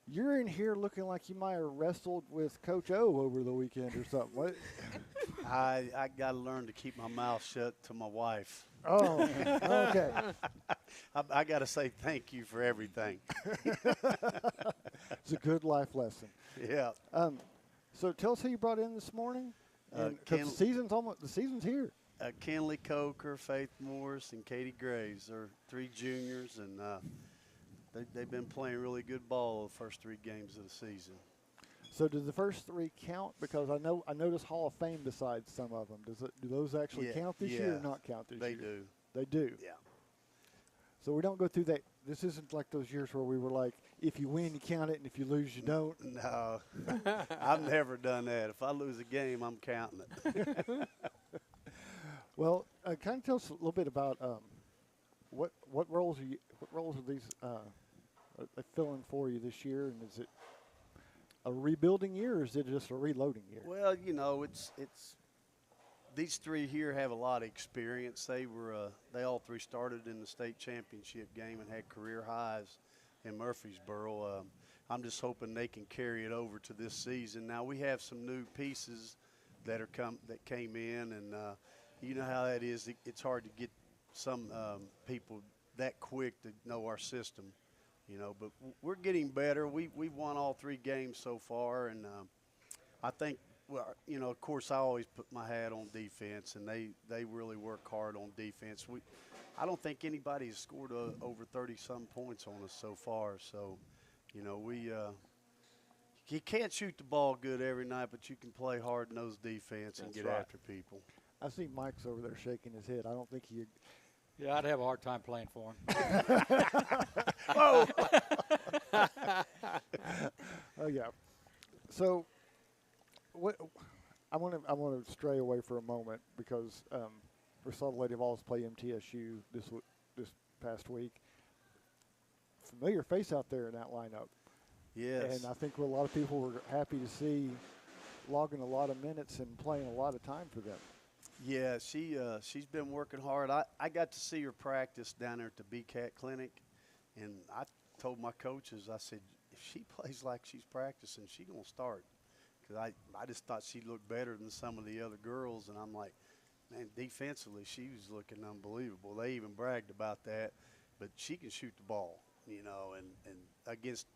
[SPEAKER 4] you're in here looking like you might have wrestled with Coach O over the weekend or something. What?
[SPEAKER 6] I got to learn to keep my mouth shut to my wife.
[SPEAKER 4] Oh, okay.
[SPEAKER 6] I got to say thank you for everything.
[SPEAKER 4] It's a good life lesson.
[SPEAKER 6] Yeah.
[SPEAKER 4] So tell us who you brought in this morning. Because the season's here.
[SPEAKER 6] Kenley Coker, Faith Morris, and Katie Graves are 3 juniors, and they've been playing really good ball the first 3 games of the season.
[SPEAKER 4] So do the first 3 count? Because I noticed Hall of Fame besides some of them. Do those actually count this year or not count this year?
[SPEAKER 6] They do.
[SPEAKER 4] They do?
[SPEAKER 6] Yeah.
[SPEAKER 4] So we don't go through that. This isn't like those years where we were like, if you win, you count it, and if you lose, you don't.
[SPEAKER 6] No. I've never done that. If I lose a game, I'm counting it.
[SPEAKER 4] Well, kind of tell us a little bit about what roles are these filling for you this year, and is it a rebuilding year or is it just a reloading year?
[SPEAKER 6] Well, it's these 3 here have a lot of experience. They all 3 started in the state championship game and had career highs in Murfreesboro. I'm just hoping they can carry it over to this season. Now we have some new pieces that came in, and you know how that is. It's hard to get some people that quick to know our system, But we're getting better. We won all 3 games so far, and I think. Well, of course, I always put my hat on defense, and they really work hard on defense. I don't think anybody has scored over 30-some points on us so far. So, you can't shoot the ball good every night, but you can play hard-nosed defense and get after people.
[SPEAKER 4] I see Mike's over there shaking his head. I don't think he.
[SPEAKER 2] Yeah, I'd have a hard time playing for him.
[SPEAKER 4] Oh. Oh yeah. So. What I want to stray away for a moment because we saw the Lady Vols play MTSU this past week. Familiar face out there in that lineup.
[SPEAKER 6] Yes.
[SPEAKER 4] And I think a lot of people were happy to see logging a lot of minutes and playing a lot of time for them.
[SPEAKER 6] Yeah, she's been working hard. I got to see her practice down there at the BCAT clinic, and I told my coaches, I said, if she plays like she's practicing, she gonna start. Because I just thought she looked better than some of the other girls, and I'm like, man, defensively she was looking unbelievable. They even bragged about that, but she can shoot the ball, you know. And against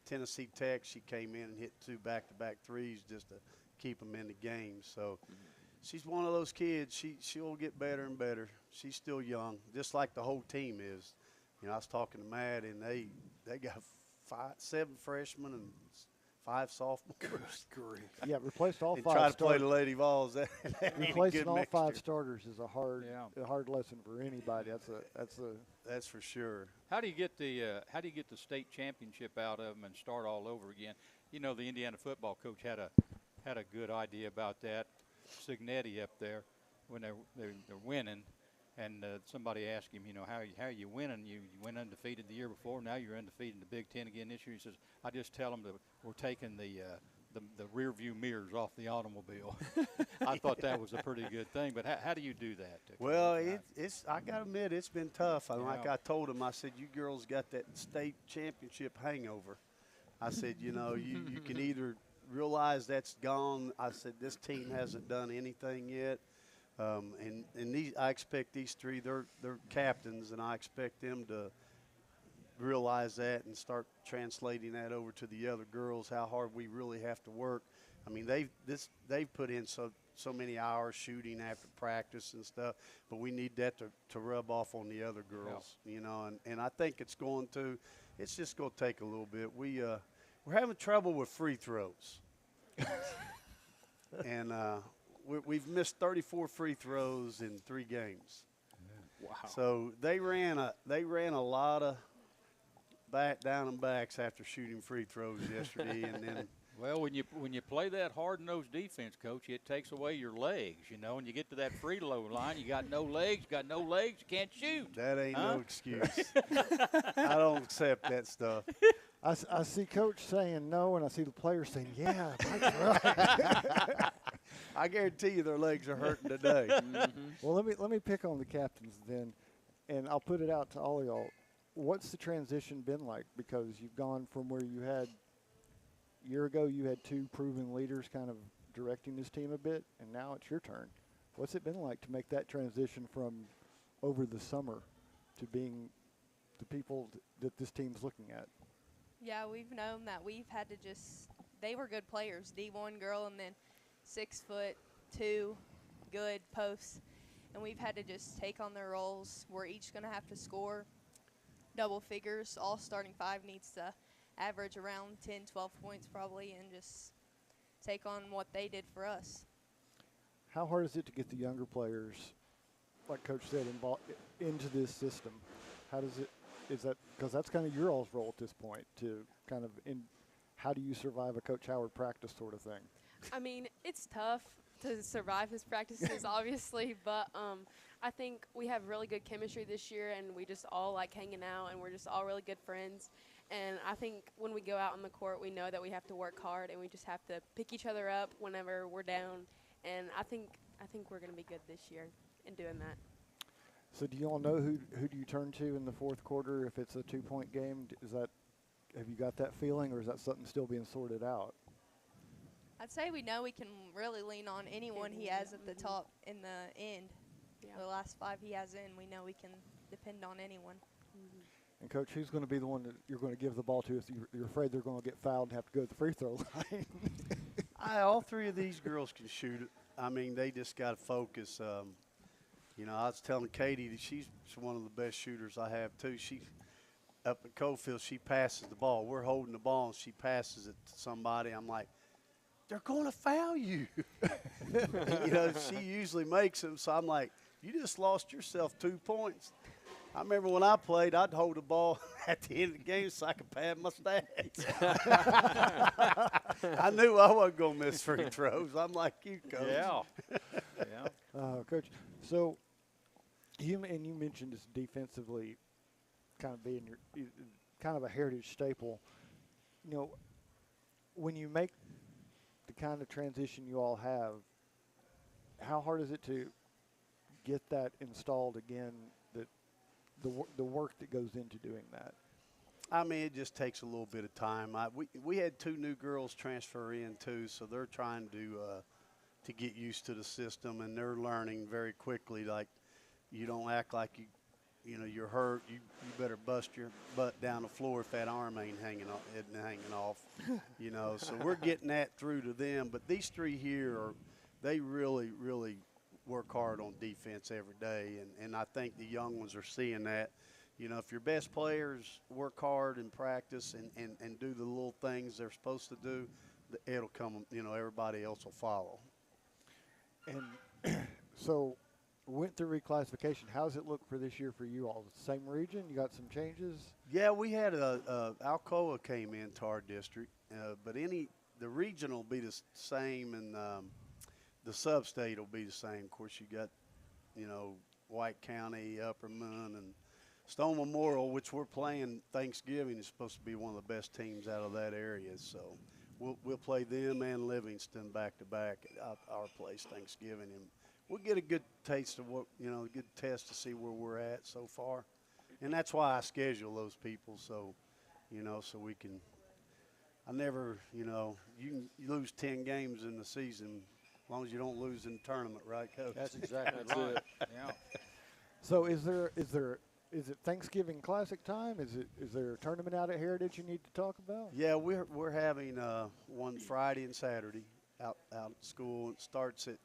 [SPEAKER 6] Tennessee Tech, she came in and hit 2 back-to-back threes just to keep them in the game. So she's one of those kids. She'll get better and better. She's still young, just like the whole team is. You know, I was talking to Matt, and they got 7 freshmen and 5 sophomores.
[SPEAKER 4] Yeah, replaced all
[SPEAKER 6] and
[SPEAKER 4] 5
[SPEAKER 6] try to play
[SPEAKER 4] starters.
[SPEAKER 6] the Lady Vols. That ain't a
[SPEAKER 4] Replacing
[SPEAKER 6] good
[SPEAKER 4] all 5
[SPEAKER 6] mixture.
[SPEAKER 4] starters is a hard lesson for anybody.
[SPEAKER 6] That's for sure.
[SPEAKER 2] How do you get the state championship out of them and start all over again? You know, the Indiana football coach had a good idea about that. Signetti up there when they're winning, and somebody asked him, you know, how are you winning? You went undefeated the year before. Now you're undefeated in the Big Ten again this year. He says, I just tell them that we're taking the rear view mirrors off the automobile. I thought that was a pretty good thing. But how do you do that?
[SPEAKER 6] Well, it's I got to admit, it's been tough. Like I told him, I said, you girls got that state championship hangover. I said, you know, you can either realize that's gone. I said, this team hasn't done anything yet. And I expect these 3, they're captains, and I expect them to realize that and start translating that over to the other girls, how hard we really have to work. I mean, they've put in so many hours shooting after practice and stuff, but we need that to rub off on the other girls, you know, and I think it's just going to take a little bit. We're having trouble with free throws. And we've missed 34 free throws in 3 games.
[SPEAKER 2] Wow.
[SPEAKER 6] So they ran a lot of down and backs after shooting free throws yesterday, and then.
[SPEAKER 2] Well, when you play that hard-nosed defense, Coach, it takes away your legs, you know. And you get to that free throw line, you got no legs, you can't shoot.
[SPEAKER 6] That ain't no excuse. I don't accept that stuff.
[SPEAKER 4] I see Coach saying no, and I see the players saying, yeah, that's right.
[SPEAKER 6] I guarantee you their legs are hurting today.
[SPEAKER 4] Well, let me pick on the captains then, and I'll put it out to all of y'all. What's the transition been like? Because you've gone from where you had – a year ago you had 2 proven leaders kind of directing this team a bit, and now it's your turn. What's it been like to make that transition from over the summer to being the people that this team's looking at?
[SPEAKER 7] Yeah, we've known that we've had to they were good players, D1 girl and then 6'2", good posts, and we've had to just take on their roles. We're each going to have to score double figures. All starting 5 needs to average around 10, 12 points probably, and just take on what they did for us.
[SPEAKER 4] How hard is it to get the younger players, like Coach said, involved into this system? How does it – is that – because that's kind of your all's role at this point to kind of how do you survive a Coach Howard practice sort of thing?
[SPEAKER 8] I mean, it's tough to survive his practices, obviously, but I think we have really good chemistry this year, and we just all like hanging out, and we're just all really good friends. And I think when we go out on the court, we know that we have to work hard, and we just have to pick each other up whenever we're down. And I think we're going to be good this year in doing that.
[SPEAKER 4] So do you all know who do you turn to in the fourth quarter if it's a 2-point game? Have you got that feeling, or is that something still being sorted out?
[SPEAKER 7] I'd say we know we can really lean on anyone he has at the top in the end.
[SPEAKER 8] Yeah.
[SPEAKER 7] The last 5 he has in, we know we can depend on anyone.
[SPEAKER 4] And, Coach, who's going to be the one that you're going to give the ball to if you're afraid they're going to get fouled and have to go to the free throw line?
[SPEAKER 6] All 3 of these girls can shoot it. I mean, they just got to focus. You know, I was telling Katie that she's one of the best shooters I have, too. She up at Cofield, she passes the ball. We're holding the ball, and she passes it to somebody. I'm like, they're going to foul you. You know, she usually makes them, so I'm like, you just lost yourself 2 points. I remember when I played, I'd hold the ball at the end of the game so I could pad my stats. I knew I wasn't going to miss free throws. I'm like you, Coach.
[SPEAKER 2] Yeah.
[SPEAKER 4] Coach, so you mentioned this defensively kind of being your kind of a heritage staple. You know, when you make the kind of transition you all have, how hard is it to get that installed again, the work that goes into doing that?
[SPEAKER 6] I mean, it just takes a little bit of time. We had 2 new girls transfer in too, so they're trying to get used to the system, and they're learning very quickly. Like, you don't act like you're hurt. You better bust your butt down the floor if that arm ain't hanging off. So we're getting that through to them. But these 3 here they really, really work hard on defense every day, and I think the young ones are seeing that. If your best players work hard in practice and do the little things they're supposed to do, it'll come, everybody else will follow.
[SPEAKER 4] And so went through reclassification. How does it look for this year for you all? The same region? You got some changes?
[SPEAKER 6] Yeah, we had Alcoa came into our district, but the region will be the same, and the sub-state will be the same. Of course, you got, White County, Upper Moon, and Stone Memorial, which we're playing Thanksgiving, is supposed to be one of the best teams out of that area. So we'll play them and Livingston back-to-back at our place Thanksgiving. And we'll get a good taste of a good test to see where we're at so far. And that's why I schedule those people, so we can – I never, you can lose 10 games in the season as long as you don't lose in the tournament, right, Coach?
[SPEAKER 2] That's exactly right. Yeah.
[SPEAKER 4] So is it Thanksgiving Classic time? Is there a tournament out at Heritage you need to talk about?
[SPEAKER 6] Yeah, we're having one Friday and Saturday out at school. It starts at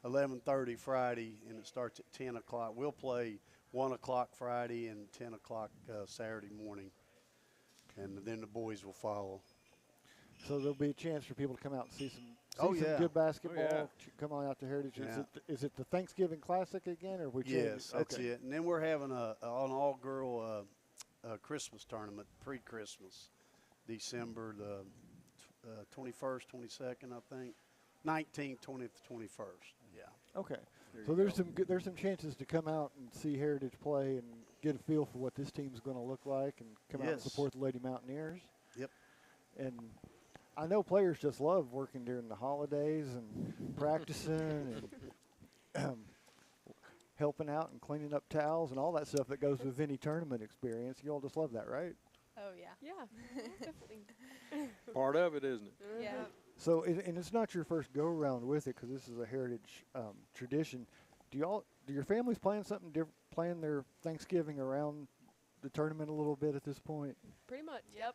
[SPEAKER 6] 11:30 Friday, and it starts at 10 o'clock. We'll play 1 o'clock Friday and 10 o'clock Saturday morning, and then the boys will follow.
[SPEAKER 4] So there'll be a chance for people to come out and see some good basketball.
[SPEAKER 3] Oh, yeah.
[SPEAKER 4] Come on out to Heritage.
[SPEAKER 6] Yeah.
[SPEAKER 4] Is it the Thanksgiving Classic again, or we?
[SPEAKER 6] Yes, that's
[SPEAKER 4] okay.
[SPEAKER 6] it. And then we're having an all-girl Christmas tournament, pre-Christmas, December the 21st, 22nd, I think, 19th, 20th, 21st. Yeah.
[SPEAKER 4] Okay. So there's some chances to come out and see Heritage play and get a feel for what this team's going to look like, and come out and support the Lady Mountaineers.
[SPEAKER 6] Yep.
[SPEAKER 4] And I know players just love working during the holidays and practicing and helping out and cleaning up towels and all that stuff that goes with any tournament experience. You all just love that, right?
[SPEAKER 7] Oh, yeah.
[SPEAKER 8] Yeah, definitely.
[SPEAKER 3] Part of it, isn't it?
[SPEAKER 7] Yeah.
[SPEAKER 4] So, and it's not your first go-around with it, because this is a Heritage tradition. Do your families plan something different, plan their Thanksgiving around the tournament a little bit at this point?
[SPEAKER 8] Pretty much, yep.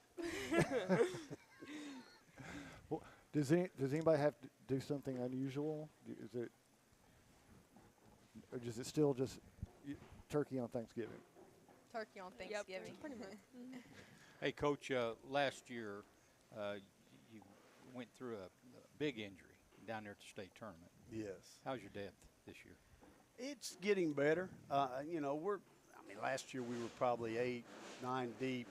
[SPEAKER 4] Well, does anybody have to do something unusual? Or is it still just turkey on Thanksgiving?
[SPEAKER 7] Turkey on Thanksgiving.
[SPEAKER 8] Yep, pretty much.
[SPEAKER 2] Hey, Coach, last year you went through a big injury down there at the state tournament.
[SPEAKER 6] Yes.
[SPEAKER 2] How's your depth this year?
[SPEAKER 6] It's getting better. Last year we were probably 8, 9 deep.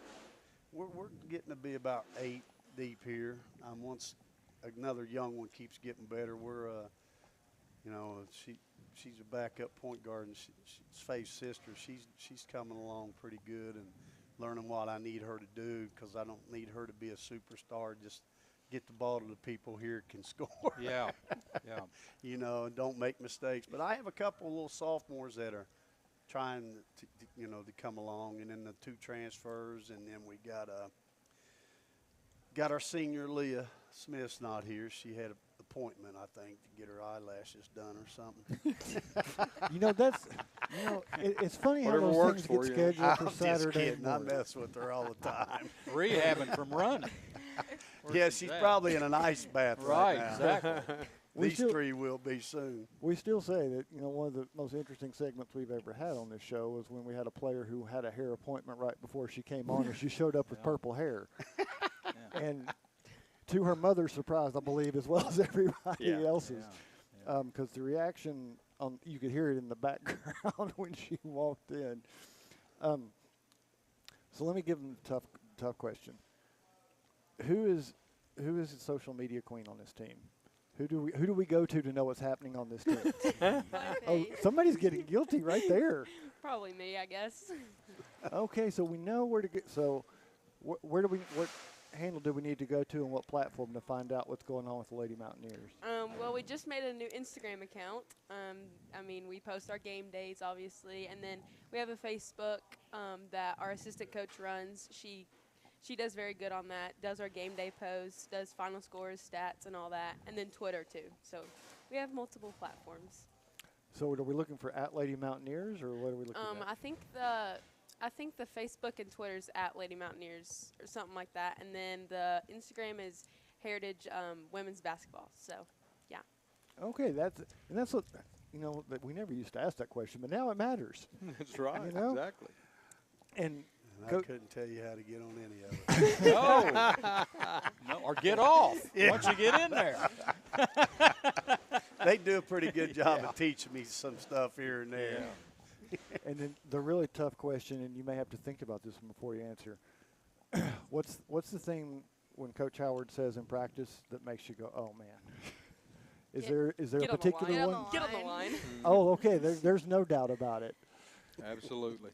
[SPEAKER 6] We're getting to be about 8 deep here. Once another young one keeps getting better, we're, she's a backup point guard, and she's Faith's sister. She's coming along pretty good and learning what I need her to do, because I don't need her to be a superstar. Just get the ball to the people here can score.
[SPEAKER 2] Yeah, yeah.
[SPEAKER 6] And don't make mistakes. But I have a couple of little sophomores that are trying to come along, and then the 2 transfers, and then we got our senior Leah Smith's not here. She had an appointment, I think, to get her eyelashes done or something.
[SPEAKER 4] It's funny how
[SPEAKER 3] Whatever
[SPEAKER 4] those
[SPEAKER 3] works
[SPEAKER 4] things get
[SPEAKER 3] for you.
[SPEAKER 4] scheduled for
[SPEAKER 6] I'm
[SPEAKER 4] Saturday
[SPEAKER 6] just kidding. I
[SPEAKER 4] morning.
[SPEAKER 6] mess with her all the time.
[SPEAKER 2] Rehabbing from running. Where's
[SPEAKER 6] Yeah,
[SPEAKER 2] she
[SPEAKER 6] she's
[SPEAKER 2] at?
[SPEAKER 6] probably in an ice bath right now.
[SPEAKER 2] Exactly.
[SPEAKER 6] These 3 will be soon.
[SPEAKER 4] We still say that, one of the most interesting segments we've ever had on this show was when we had a player who had a hair appointment right before she came on, and she showed up with purple hair.
[SPEAKER 2] Yeah.
[SPEAKER 4] And to her mother's surprise, I believe, as well as everybody else's.
[SPEAKER 2] Yeah.
[SPEAKER 4] Because the reaction, you could hear it in the background when she walked in. So let me give them a tough question. Who is the social media queen on this team? Who do we go to know what's happening on this team? Oh, somebody's getting guilty right there.
[SPEAKER 8] Probably me, I guess.
[SPEAKER 4] Okay, so we know where to get. So where do we? handle do we need to go to and what platform to find out what's going on with the Lady Mountaineers?
[SPEAKER 8] Well, we just made a new Instagram account. I mean, we post our game days, obviously, and then we have a Facebook that our assistant coach runs. She does very good on that, does our game day posts, does final scores, stats, and all that, and then Twitter, too. So we have multiple platforms.
[SPEAKER 4] So are we looking for at Lady Mountaineers, or what are we looking at?
[SPEAKER 8] I think the Facebook and Twitter's at Lady Mountaineers or something like that, and then the Instagram is Heritage Women's Basketball. So, yeah.
[SPEAKER 4] Okay, that's what, that we never used to ask that question, but now it matters.
[SPEAKER 3] That's right. Exactly.
[SPEAKER 4] And
[SPEAKER 6] I couldn't tell you how to get on any of it.
[SPEAKER 2] No, or get off once you get in there.
[SPEAKER 6] They do a pretty good job of teaching me some stuff here and there.
[SPEAKER 4] And then the really tough question, and you may have to think about this one before you answer. What's the thing when Coach Howard says in practice that makes you go, oh man? Is there a particular one?
[SPEAKER 8] Get on the line.
[SPEAKER 4] Oh, okay. There's no doubt about it.
[SPEAKER 3] Absolutely.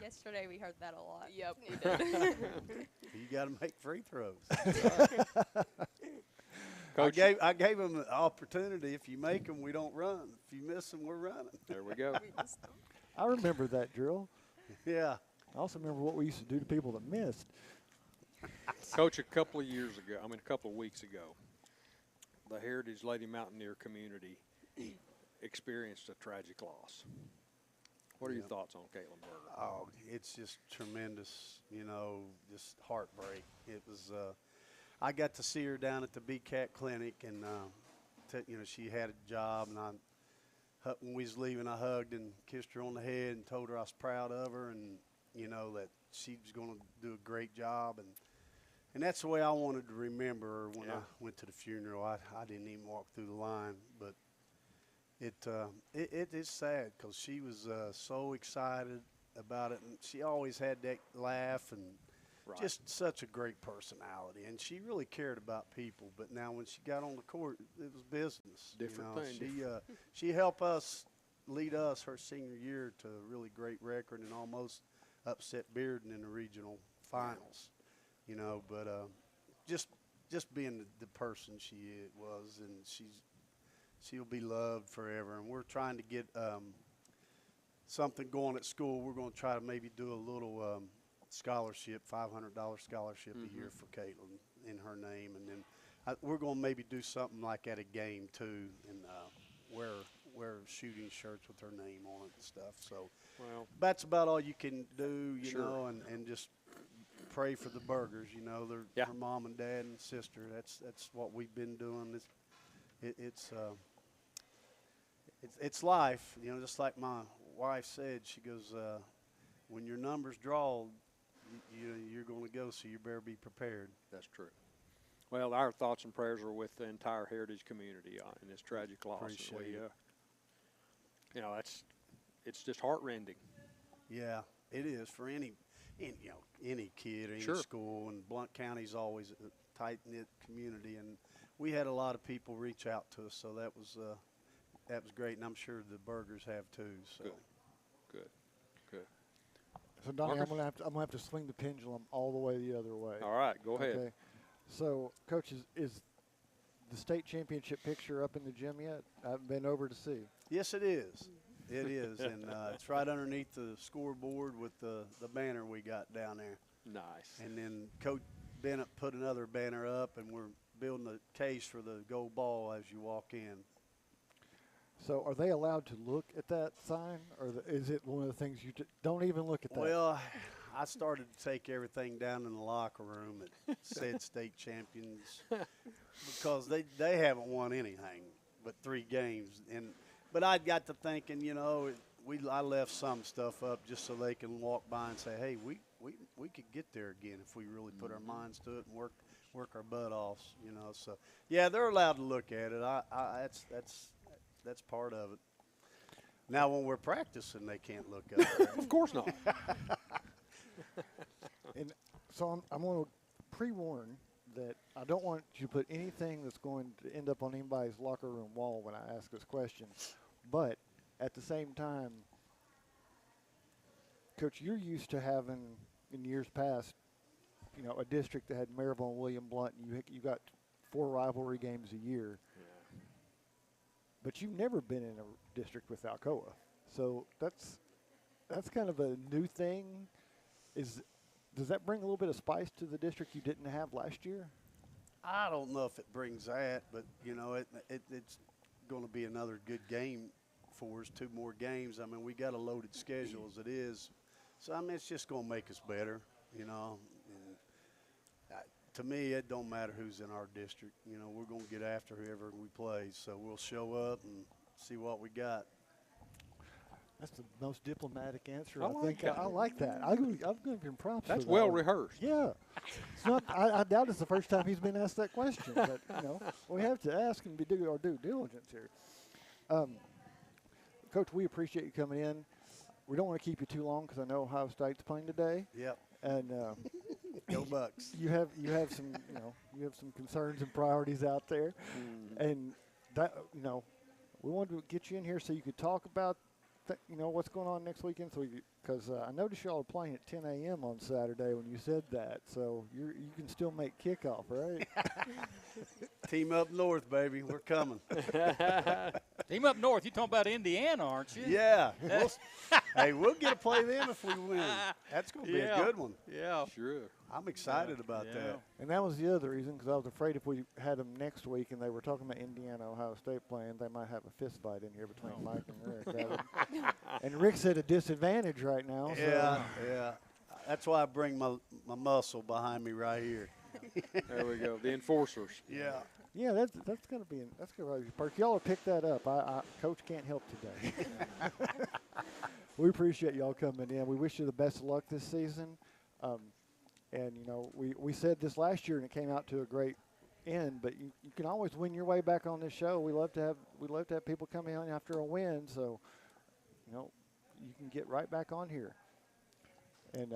[SPEAKER 7] Yesterday we heard that a lot.
[SPEAKER 8] Yep, we did.
[SPEAKER 6] You got to make free throws.
[SPEAKER 3] Coach,
[SPEAKER 6] I gave them the opportunity. If you make them, we don't run. If you miss them, we're running.
[SPEAKER 3] there we go.
[SPEAKER 4] I remember that drill.
[SPEAKER 6] Yeah.
[SPEAKER 4] I also remember what we used to do to people that missed.
[SPEAKER 3] Coach, a couple of weeks ago, the Heritage Lady Mountaineer community experienced a tragic loss. What are your thoughts on Caitlin Berger?
[SPEAKER 6] Oh, it's just tremendous, just heartbreak. It was, I got to see her down at the BCAT clinic, and, she had a job, and when we was leaving, I hugged and kissed her on the head and told her I was proud of her and, that she was going to do a great job. And that's the way I wanted to remember her when I went to the funeral. I didn't even walk through the line, but it is sad because she was so excited about it, and she always had that laugh and just such a great personality, and she really cared about people. But now when she got on the court, it was business.
[SPEAKER 3] Different thing.
[SPEAKER 6] She helped us lead us her senior year to a really great record and almost upset Bearden in the regional finals. But just being the person she was, and she'll be loved forever. And we're trying to get something going at school. We're going to try to maybe do a little scholarship, $500 scholarship a year for Caitlin in her name. And then we're going to maybe do something like at a game too, and wear shooting shirts with her name on it and stuff. So that's about all you can do, you know, and just pray for the Burgers. Their her mom and dad and sister. That's what we've been doing. It's life, just like my wife said. She goes, when your numbers draw, you're going to go, so you better be prepared.
[SPEAKER 3] That's true. Well, our thoughts and prayers are with the entire Heritage community in this tragic loss.
[SPEAKER 6] Appreciate it.
[SPEAKER 3] It's just heartrending.
[SPEAKER 6] Yeah, it is for any kid, any school, and Blount County's always a tight-knit community, and we had a lot of people reach out to us, so that was great, and I'm sure the Burgers have too. So
[SPEAKER 3] Good.
[SPEAKER 4] So Donnie, I'm gonna have to swing the pendulum all the way the other way.
[SPEAKER 3] All right, go ahead.
[SPEAKER 4] Okay. So, Coach, is the state championship picture up in the gym yet? I haven't been over to see.
[SPEAKER 6] Yes, it is. It is, and it's right underneath the scoreboard with the banner we got down there.
[SPEAKER 3] Nice.
[SPEAKER 6] And then Coach Bennett put another banner up, and we're building a case for the gold ball as you walk in.
[SPEAKER 4] So are they allowed to look at that sign, or is it one of the things you don't even look at that?
[SPEAKER 6] Well, I started to take everything down in the locker room that said state champions because they haven't won anything but 3 games. But I got to thinking, I left some stuff up just so they can walk by and say, hey, we could get there again if we really put our minds to it and work our butt off, So, yeah, they're allowed to look at it. That's part of it. Now, when we're practicing, they can't look up there.
[SPEAKER 3] Of course not.
[SPEAKER 4] And so I'm going to pre-warn that I don't want you to put anything that's going to end up on anybody's locker room wall when I ask this question. But at the same time, Coach, you're used to having, in years past, a district that had Maryville and William Blount, and you got 4 rivalry games a year.
[SPEAKER 3] Yeah.
[SPEAKER 4] But you've never been in a district with Alcoa, so that's kind of a new thing. Does that bring a little bit of spice to the district you didn't have last year?
[SPEAKER 6] I don't know if it brings that, but it's going to be another good game for us. 2 more games. I mean, we got a loaded schedule as it is, so I mean it's just going to make us better. And to me, it don't matter who's in our district. We're going to get after whoever we play, so we'll show up and see what we got.
[SPEAKER 4] That's the most diplomatic answer
[SPEAKER 3] I
[SPEAKER 4] I
[SPEAKER 3] like
[SPEAKER 4] think.
[SPEAKER 3] that.
[SPEAKER 4] I like that. I'm going to give him props.
[SPEAKER 3] That's
[SPEAKER 4] for that
[SPEAKER 3] well
[SPEAKER 4] one.
[SPEAKER 3] rehearsed.
[SPEAKER 4] Yeah, it's not. I doubt it's the first time he's been asked that question, but we have to ask and do our due diligence here. Coach, we appreciate you coming in. We don't want to keep you too long because I know Ohio State's playing today.
[SPEAKER 6] Yep.
[SPEAKER 4] And
[SPEAKER 6] Go Bucks.
[SPEAKER 4] you have some you have some concerns and priorities out there, and that we wanted to get you in here so you could talk about what's going on next weekend. So because I noticed y'all are playing at 10 a.m. on Saturday when you said that, so you can still make kickoff, right?
[SPEAKER 6] Team up north, baby. We're coming.
[SPEAKER 2] Team up north. You're talking about Indiana, aren't you?
[SPEAKER 6] Yeah. We'll get to play them if we win. That's going to be a good one.
[SPEAKER 2] Yeah.
[SPEAKER 3] Sure.
[SPEAKER 6] I'm excited about that.
[SPEAKER 4] And that was the other reason, because I was afraid if we had them next week and they were talking about Indiana, Ohio State playing, they might have a fist fight in here between Mike and Rick. And Rick's at a disadvantage right now.
[SPEAKER 6] Yeah, yeah. That's why I bring my muscle behind me right here.
[SPEAKER 3] There we go. The enforcers.
[SPEAKER 6] Yeah.
[SPEAKER 4] Yeah, that's gonna be a perk. Y'all have picked that up. Coach can't help today. We appreciate y'all coming in. We wish you the best of luck this season. And we said this last year and it came out to a great end. But you can always win your way back on this show. We love to have people come in after a win. So you can get right back on here. And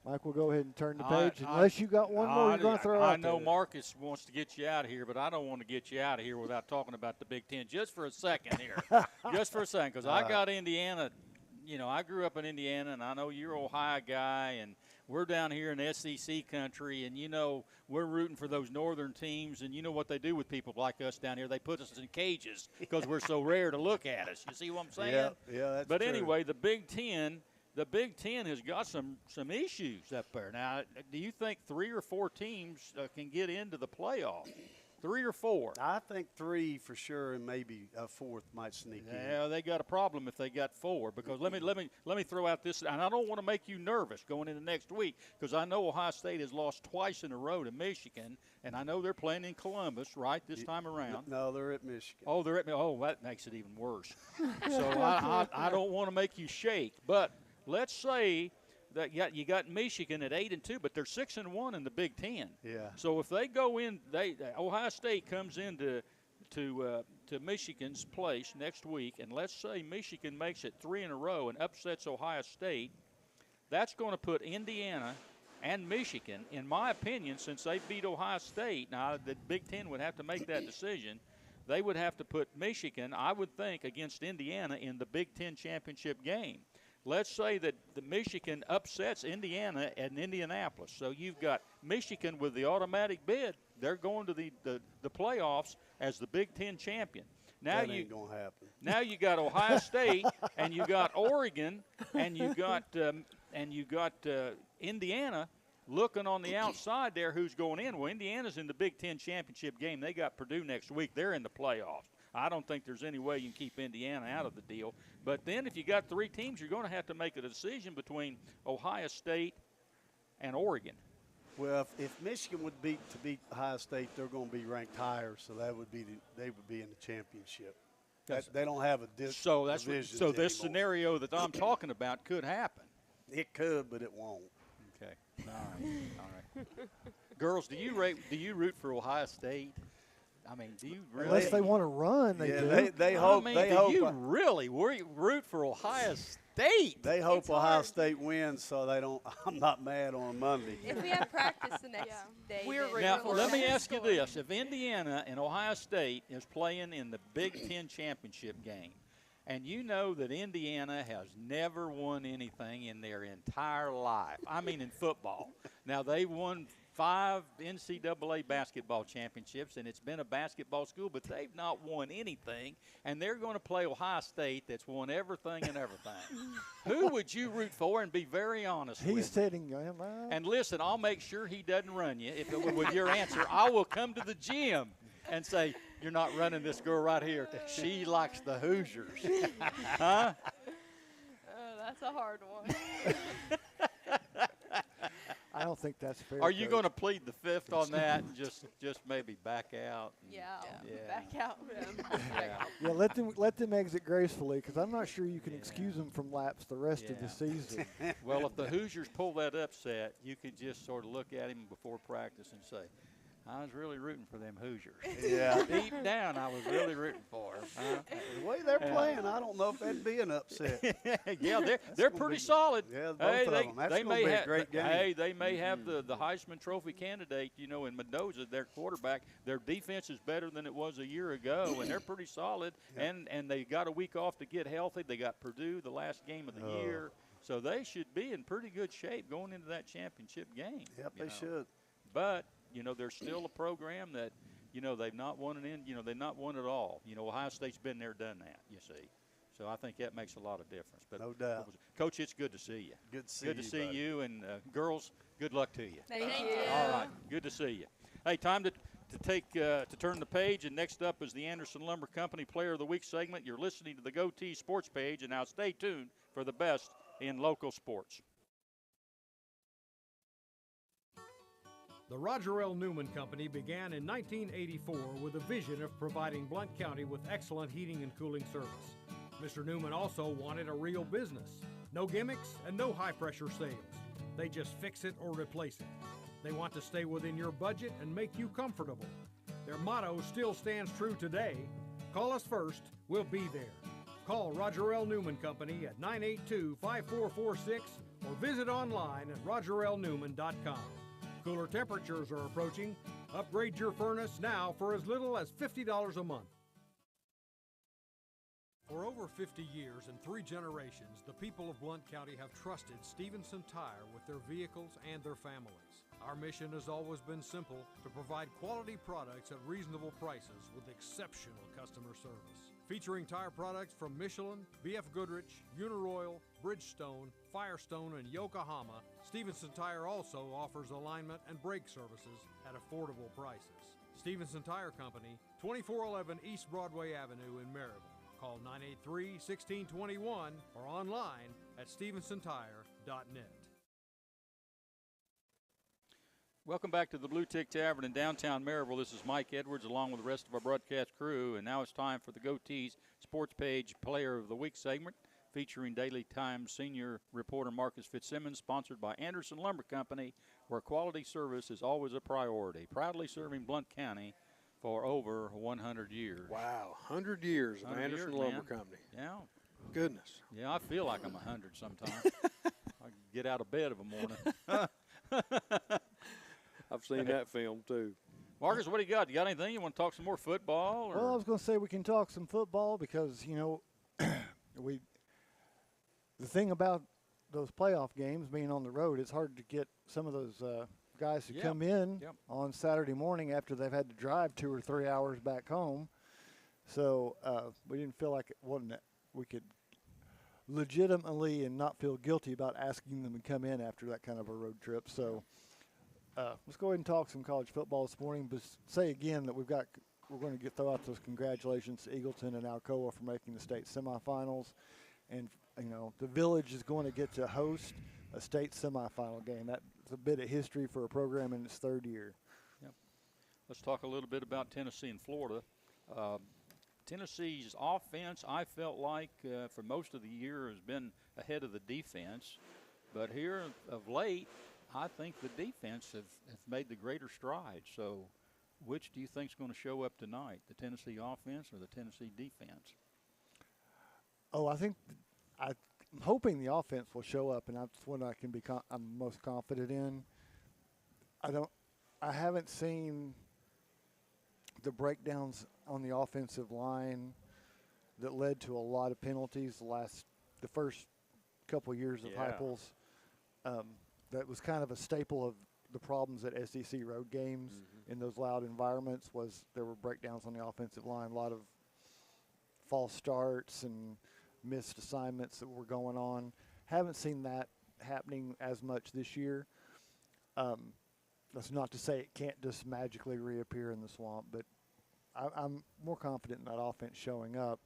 [SPEAKER 4] Mike, we'll go ahead and turn the page. Unless you got one more you're going to throw out
[SPEAKER 2] I know
[SPEAKER 4] there.
[SPEAKER 2] Marcus wants to get you out of here, but I don't want to get you out of here without talking about the Big Ten just for a second here. Just for a second, because I got Indiana. I grew up in Indiana, and I know you're an Ohio guy, and we're down here in SEC country, and we're rooting for those northern teams, and you know what they do with people like us down here. They put us in cages because we're so rare to look at us. You see what I'm saying?
[SPEAKER 6] Yeah, that's
[SPEAKER 2] But
[SPEAKER 6] true.
[SPEAKER 2] anyway, the Big Ten has got some issues up there. Now, do you think 3 or 4 teams can get into the playoff? 3 or 4?
[SPEAKER 6] I think 3 for sure, and maybe a 4th might sneak in.
[SPEAKER 2] Yeah, they got a problem if they got 4. Because let me throw out this, and I don't want to make you nervous going into next week, because I know Ohio State has lost twice in a row to Michigan, and I know they're playing in Columbus this time around.
[SPEAKER 6] No, they're at Michigan.
[SPEAKER 2] Oh, they're at that makes it even worse. So I don't want to make you shake, but let's say that you got Michigan at 8-2, but they're 6-1 in the Big Ten.
[SPEAKER 6] Yeah.
[SPEAKER 2] So if they go in, Ohio State comes into to Michigan's place next week, and let's say Michigan makes it 3 in a row and upsets Ohio State, that's going to put Indiana and Michigan, in my opinion, since they beat Ohio State. Now the Big Ten would have to make that decision. They would have to put Michigan, I would think, against Indiana in the Big Ten championship game. Let's say that the Michigan upsets Indiana in Indianapolis. So you've got Michigan with the automatic bid. They're going to the playoffs as the Big Ten champion. Now
[SPEAKER 6] that ain't gonna happen.
[SPEAKER 2] Now you got Ohio State and you got Oregon and you got Indiana looking on the outside there. Who's going in? Well, Indiana's in the Big Ten championship game. They got Purdue next week. They're in the playoffs. I don't think there's any way you can keep Indiana out of the deal. But then if you got 3 teams, you're going to have to make a decision between Ohio State and Oregon.
[SPEAKER 6] Well, if Michigan would beat Ohio State, they're going to be ranked higher, so they would be in the championship. They don't have a division.
[SPEAKER 2] So this scenario that I'm talking about could happen.
[SPEAKER 6] It could, but it won't.
[SPEAKER 2] Okay. All right. Girls, do you root for Ohio State? I mean, do you really?
[SPEAKER 4] Unless they want to run, they do.
[SPEAKER 6] They hope.
[SPEAKER 2] I mean,
[SPEAKER 6] they
[SPEAKER 2] do
[SPEAKER 6] hope.
[SPEAKER 2] you really root for Ohio State?
[SPEAKER 6] They hope
[SPEAKER 7] It's
[SPEAKER 6] Ohio
[SPEAKER 7] hard.
[SPEAKER 6] State wins, so they don't. I'm not mad on Monday.
[SPEAKER 7] If we have practice the next day,
[SPEAKER 8] We're
[SPEAKER 7] then
[SPEAKER 2] Now,
[SPEAKER 7] we'll
[SPEAKER 2] let me
[SPEAKER 7] have
[SPEAKER 2] ask you
[SPEAKER 7] score.
[SPEAKER 2] this. If Indiana and Ohio State is playing in the Big Ten championship game, And you know that Indiana has never won anything in their entire life. I mean, in football. Now, they've won 5 NCAA basketball championships, and it's been a basketball school, but they've not won anything. And they're going to play Ohio State that's won everything and everything. Who would you root for? And be very honest with me.
[SPEAKER 4] He's sitting.
[SPEAKER 2] And listen, I'll make sure he doesn't run you. If with your answer, I will come to the gym and say, you're not running this girl right here. She likes the Hoosiers. Huh?
[SPEAKER 8] Oh, that's a hard one.
[SPEAKER 4] I don't think that's fair.
[SPEAKER 2] Are you
[SPEAKER 4] Coach.
[SPEAKER 2] going to plead the fifth on that and just maybe back out?
[SPEAKER 8] Yeah, I'll
[SPEAKER 2] Yeah.
[SPEAKER 8] back out.
[SPEAKER 2] Yeah.
[SPEAKER 4] Yeah, let them exit gracefully, because I'm not sure you can excuse them from laps the rest of the season.
[SPEAKER 2] Well, if the Hoosiers pull that upset, you could just sort of look at him before practice and say, I was really rooting for them Hoosiers.
[SPEAKER 6] Yeah.
[SPEAKER 2] Deep down, I was really rooting for them. Huh?
[SPEAKER 6] The way they're playing, I don't know if that'd be an upset.
[SPEAKER 2] Yeah, they're
[SPEAKER 6] gonna
[SPEAKER 2] pretty
[SPEAKER 6] be-
[SPEAKER 2] solid.
[SPEAKER 6] Yeah, both
[SPEAKER 2] Hey,
[SPEAKER 6] of them. That's
[SPEAKER 2] they
[SPEAKER 6] gonna
[SPEAKER 2] may
[SPEAKER 6] be a
[SPEAKER 2] have
[SPEAKER 6] great game.
[SPEAKER 2] Hey, they may have the Heisman Trophy candidate, in Mendoza, their quarterback. Their defense is better than it was a year ago, and they're pretty solid.
[SPEAKER 6] Yeah.
[SPEAKER 2] And they got a week off to get healthy. They got Purdue the last game of the year, so they should be in pretty good shape going into that championship game.
[SPEAKER 6] Yep, they should.
[SPEAKER 2] But there's still a program that they've not won they've not won it all. Ohio State's been there, done that. You see. So I think that makes a lot of difference. But
[SPEAKER 6] No doubt.
[SPEAKER 2] Coach, it's good to see you.
[SPEAKER 6] Good to see
[SPEAKER 2] Good
[SPEAKER 6] you,
[SPEAKER 2] to see
[SPEAKER 6] buddy.
[SPEAKER 2] you, and girls, good luck to you.
[SPEAKER 7] Thank you.
[SPEAKER 2] All right, good to see you. Hey, time to turn the page, and next up is the Anderson Lumber Company Player of the Week segment. You're listening to the GoTeez Sports page, and now stay tuned for the best in local sports.
[SPEAKER 5] The Roger L. Newman Company began in 1984 with a vision of providing Blount County with excellent heating and cooling service. Mr. Newman also wanted a real business. No gimmicks and no high-pressure sales. They just fix it or replace it. They want to stay within your budget and make you comfortable. Their motto still stands true today. Call us first, we'll be there. Call Roger L. Newman Company at 982-5446 or visit online at rogerlnewman.com. Cooler temperatures are approaching. Upgrade your furnace now for as little as $50 a month. For over 50 years and 3 generations, the people of Blount County have trusted Stevenson Tire with their vehicles and their families. Our mission has always been simple: to provide quality products at reasonable prices with exceptional customer service. Featuring tire products from Michelin, BF Goodrich, Uniroyal, Bridgestone, Firestone, and Yokohama, Stevenson Tire also offers alignment and brake services at affordable prices. Stevenson Tire Company, 2411 East Broadway Avenue in Maryville. Call 983-1621 or online at stevensontire.net.
[SPEAKER 2] Welcome back to the Bluetick Tavern in downtown Maryville. This is Mike Edwards along with the rest of our broadcast crew, and now it's time for the GoTeez Sports Page Player of the Week segment featuring Daily Times senior reporter Marcus Fitzsimmons, sponsored by Anderson Lumber Company, where quality service is always a priority. Proudly serving Blount County for over 100 years.
[SPEAKER 3] Wow, 100 years of
[SPEAKER 2] 100
[SPEAKER 3] Anderson
[SPEAKER 2] years,
[SPEAKER 3] Lumber
[SPEAKER 2] man.
[SPEAKER 3] Company.
[SPEAKER 2] Yeah.
[SPEAKER 3] Goodness.
[SPEAKER 2] Yeah, I feel like I'm 100 sometimes. I get out of bed of a morning.
[SPEAKER 3] I've seen that film, too.
[SPEAKER 2] Marcus, what do you got? You got anything? You want to talk some more football? Or?
[SPEAKER 4] Well, I was going to say we can talk some football because, the thing about those playoff games being on the road, it's hard to get some of those guys to come in on Saturday morning after they've had to drive 2 or 3 hours back home. So we didn't feel like we could legitimately and not feel guilty about asking them to come in after that kind of a road trip. So let's go ahead and talk some college football this morning. But say again that we're going to throw out those congratulations to Eagleton and Alcoa for making the state semifinals, and the Village is going to get to host a state semifinal game. That's a bit of history for a program in its 3rd year.
[SPEAKER 2] Yep. Let's talk a little bit about Tennessee and Florida. Tennessee's offense, I felt like for most of the year, has been ahead of the defense, but here of late, I think the defense have made the greater strides. So which do you think is going to show up tonight, the Tennessee offense or the Tennessee defense?
[SPEAKER 4] Oh, I'm hoping the offense will show up, and that's what I'm most confident in. I haven't seen the breakdowns on the offensive line that led to a lot of penalties the first couple years of
[SPEAKER 3] Yeah.
[SPEAKER 4] Heupel's. That was kind of a staple of the problems at SEC road games in those loud environments. Was there were breakdowns on the offensive line, a lot of false starts and missed assignments that were going on. Haven't seen that happening as much this year. That's not to say it can't just magically reappear in the Swamp, but I'm more confident in that offense showing up.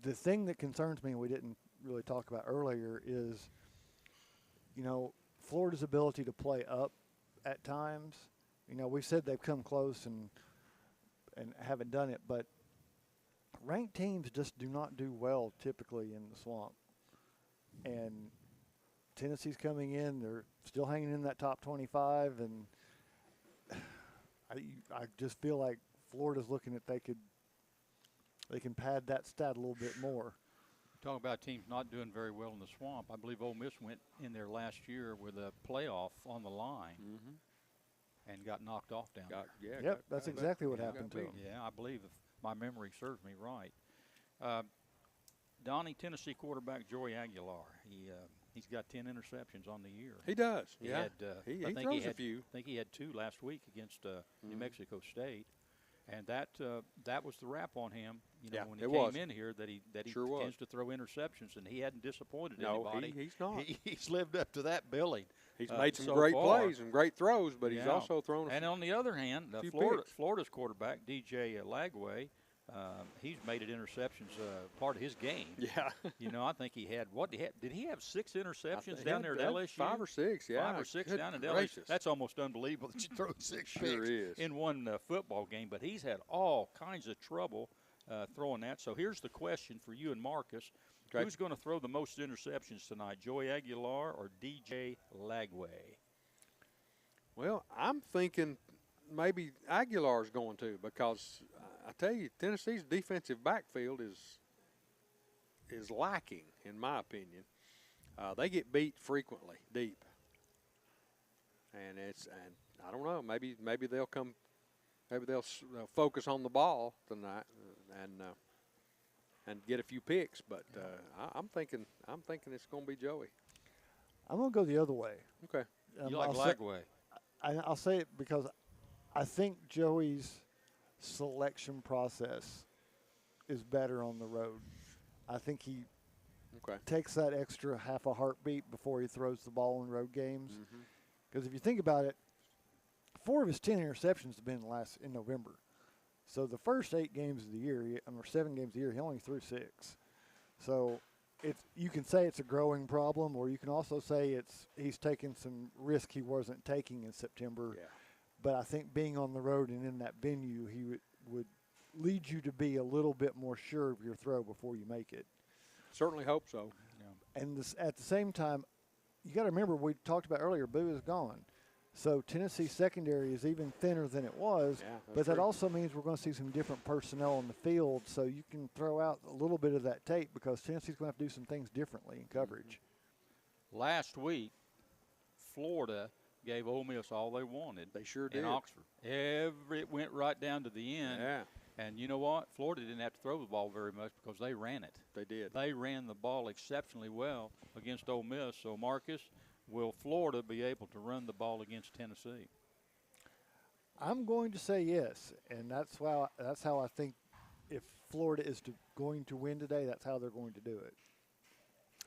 [SPEAKER 4] The thing that concerns me, and we didn't really talk about earlier, is, Florida's ability to play up at times. We've said they've come close and haven't done it, but ranked teams just do not do well typically in the Swamp. And Tennessee's coming in; they're still hanging in that top 25, and I just feel like Florida's looking at they can pad that stat a little bit more.
[SPEAKER 2] Talking about teams not doing very well in the Swamp, I believe Ole Miss went in there last year with a playoff on the line and got knocked off down there.
[SPEAKER 4] Yep, that's exactly what happened to them.
[SPEAKER 2] Yeah, I believe, if my memory serves me right. Donnie, Tennessee quarterback Joey Aguilar, he's got 10 interceptions on the year.
[SPEAKER 3] He does.
[SPEAKER 2] He
[SPEAKER 3] Yeah.
[SPEAKER 2] had,
[SPEAKER 3] He
[SPEAKER 2] I think
[SPEAKER 3] throws
[SPEAKER 2] had,
[SPEAKER 3] a few.
[SPEAKER 2] I think he had 2 last week against New Mexico State. And that was the rap on him,
[SPEAKER 3] Yeah,
[SPEAKER 2] when he
[SPEAKER 3] it
[SPEAKER 2] came
[SPEAKER 3] was.
[SPEAKER 2] in here, that he
[SPEAKER 3] Sure was.
[SPEAKER 2] tends to throw interceptions, and he hadn't disappointed
[SPEAKER 3] No,
[SPEAKER 2] anybody.
[SPEAKER 3] he's not.
[SPEAKER 2] He's lived up to that billing.
[SPEAKER 3] He's made some
[SPEAKER 2] so
[SPEAKER 3] great
[SPEAKER 2] far.
[SPEAKER 3] plays and great throws, but he's
[SPEAKER 2] Yeah.
[SPEAKER 3] also thrown
[SPEAKER 2] And on the other hand,
[SPEAKER 3] few picks.
[SPEAKER 2] Florida's quarterback, DJ Lagway, he's made it interceptions part of his game.
[SPEAKER 3] Yeah.
[SPEAKER 2] I think he had did he have 6 interceptions
[SPEAKER 3] he
[SPEAKER 2] down
[SPEAKER 3] had
[SPEAKER 2] there at LSU?
[SPEAKER 3] 5 or 6, yeah.
[SPEAKER 2] 5 or 6
[SPEAKER 3] Good
[SPEAKER 2] down at LSU.
[SPEAKER 3] gracious.
[SPEAKER 2] That's almost unbelievable that you throw 6
[SPEAKER 3] Sure
[SPEAKER 2] picks
[SPEAKER 3] is.
[SPEAKER 2] in one football game. But he's had all kinds of trouble throwing that. So here's the question for you and Marcus:
[SPEAKER 3] Okay.
[SPEAKER 2] Who's going to throw the most interceptions tonight, Joey Aguilar or DJ Lagway?
[SPEAKER 3] Well, I'm thinking maybe Aguilar's going to, because I tell you, Tennessee's defensive backfield is lacking, in my opinion. They get beat frequently deep, and I don't know. Maybe they'll come. Maybe they'll focus on the ball tonight and get a few picks. But I'm thinking it's going to be Joey.
[SPEAKER 4] I'm going to go the other way.
[SPEAKER 3] Okay.
[SPEAKER 2] You like Lagway?
[SPEAKER 4] I'll say it because I think Joey's selection process is better on the road. I think he takes that extra half a heartbeat before he throws the ball in road games. Because if you think about it, 4 of his 10 interceptions have been in November. So the first 8 games of the year, or 7 games of the year, he only threw 6. So you can say it's a growing problem, or you can also say he's taking some risk he wasn't taking in September.
[SPEAKER 3] Yeah.
[SPEAKER 4] But I think being on the road and in that venue, he would lead you to be a little bit more sure of your throw before you make it.
[SPEAKER 3] Certainly hope so.
[SPEAKER 2] Yeah.
[SPEAKER 4] And at the same time, you got to remember, we talked about earlier, Boo is gone. So Tennessee's secondary is even thinner than it was,
[SPEAKER 3] Yeah,
[SPEAKER 4] but
[SPEAKER 3] that's
[SPEAKER 4] that
[SPEAKER 3] true.
[SPEAKER 4] also means we're going to see some different personnel on the field, so you can throw out a little bit of that tape because Tennessee's going to have to do some things differently in coverage.
[SPEAKER 2] Last week, Florida gave Ole Miss all they wanted.
[SPEAKER 3] They sure
[SPEAKER 2] in
[SPEAKER 3] did.
[SPEAKER 2] Oxford. It went right down to the end.
[SPEAKER 3] Yeah,
[SPEAKER 2] And you know what? Florida didn't have to throw the ball very much because they ran it.
[SPEAKER 3] they did.
[SPEAKER 2] They ran the ball exceptionally well against Ole Miss. So, Marcus, will Florida be able to run the ball against Tennessee?
[SPEAKER 4] I'm going to say yes, and that's how I think if Florida is going to win today, that's how they're going to do it.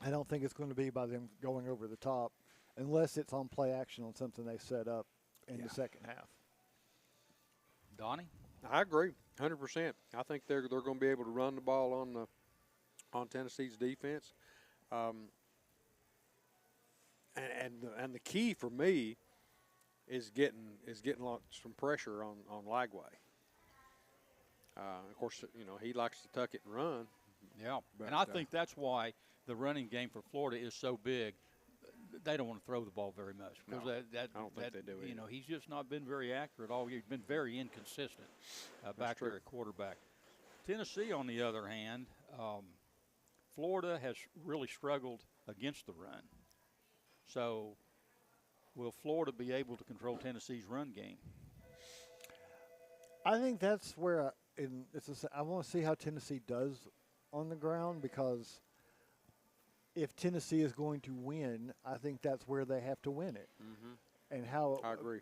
[SPEAKER 4] I don't think it's going to be by them going over the top unless it's on play action on something they set up in the second half.
[SPEAKER 2] Donnie?
[SPEAKER 3] I agree, 100%. I think they're going to be able to run the ball on Tennessee's defense, and the key for me is getting some pressure on Lagway. Of course, he likes to tuck it and run.
[SPEAKER 2] Yeah.
[SPEAKER 3] But,
[SPEAKER 2] And I think that's why the running game for Florida is so big. They don't want to throw the ball very much because
[SPEAKER 3] No, I don't think they do either.
[SPEAKER 2] He's just not been very accurate all year. He's been very inconsistent back
[SPEAKER 3] true.
[SPEAKER 2] there at quarterback. Tennessee, on the other hand, Florida has really struggled against the run. So, will Florida be able to control Tennessee's run game?
[SPEAKER 4] I think that's where and I want to see how Tennessee does on the ground, because if Tennessee is going to win, I think that's where they have to win it.
[SPEAKER 3] Mm-hmm.
[SPEAKER 4] And how
[SPEAKER 3] I agree.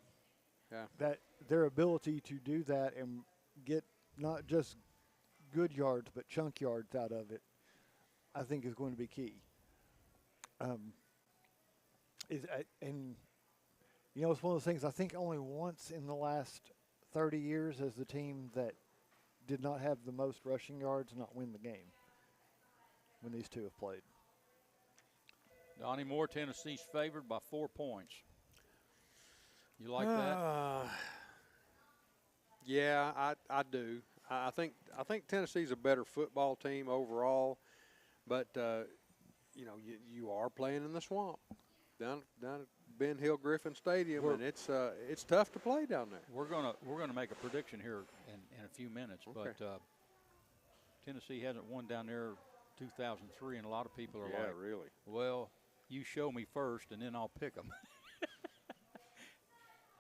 [SPEAKER 3] Yeah.
[SPEAKER 4] that their ability to do that and get not just good yards but chunk yards out of it, I think is going to be key. And you know, it's one of those things. I think only once in the last 30 years has the team that did not have the most rushing yards not win the game when these two have played.
[SPEAKER 2] Donnie Moore, Tennessee's favored by 4 points. You like that?
[SPEAKER 3] Yeah, I do. I think Tennessee's a better football team overall, but you know, you are playing in the swamp down at Ben Hill Griffin Stadium, and it's tough to play down there.
[SPEAKER 2] We're gonna make a prediction here in a few minutes,
[SPEAKER 3] Okay.
[SPEAKER 2] but Tennessee hasn't won down there 2003, and a lot of people are like,
[SPEAKER 3] really.
[SPEAKER 2] well, you show me first, and then I'll pick them.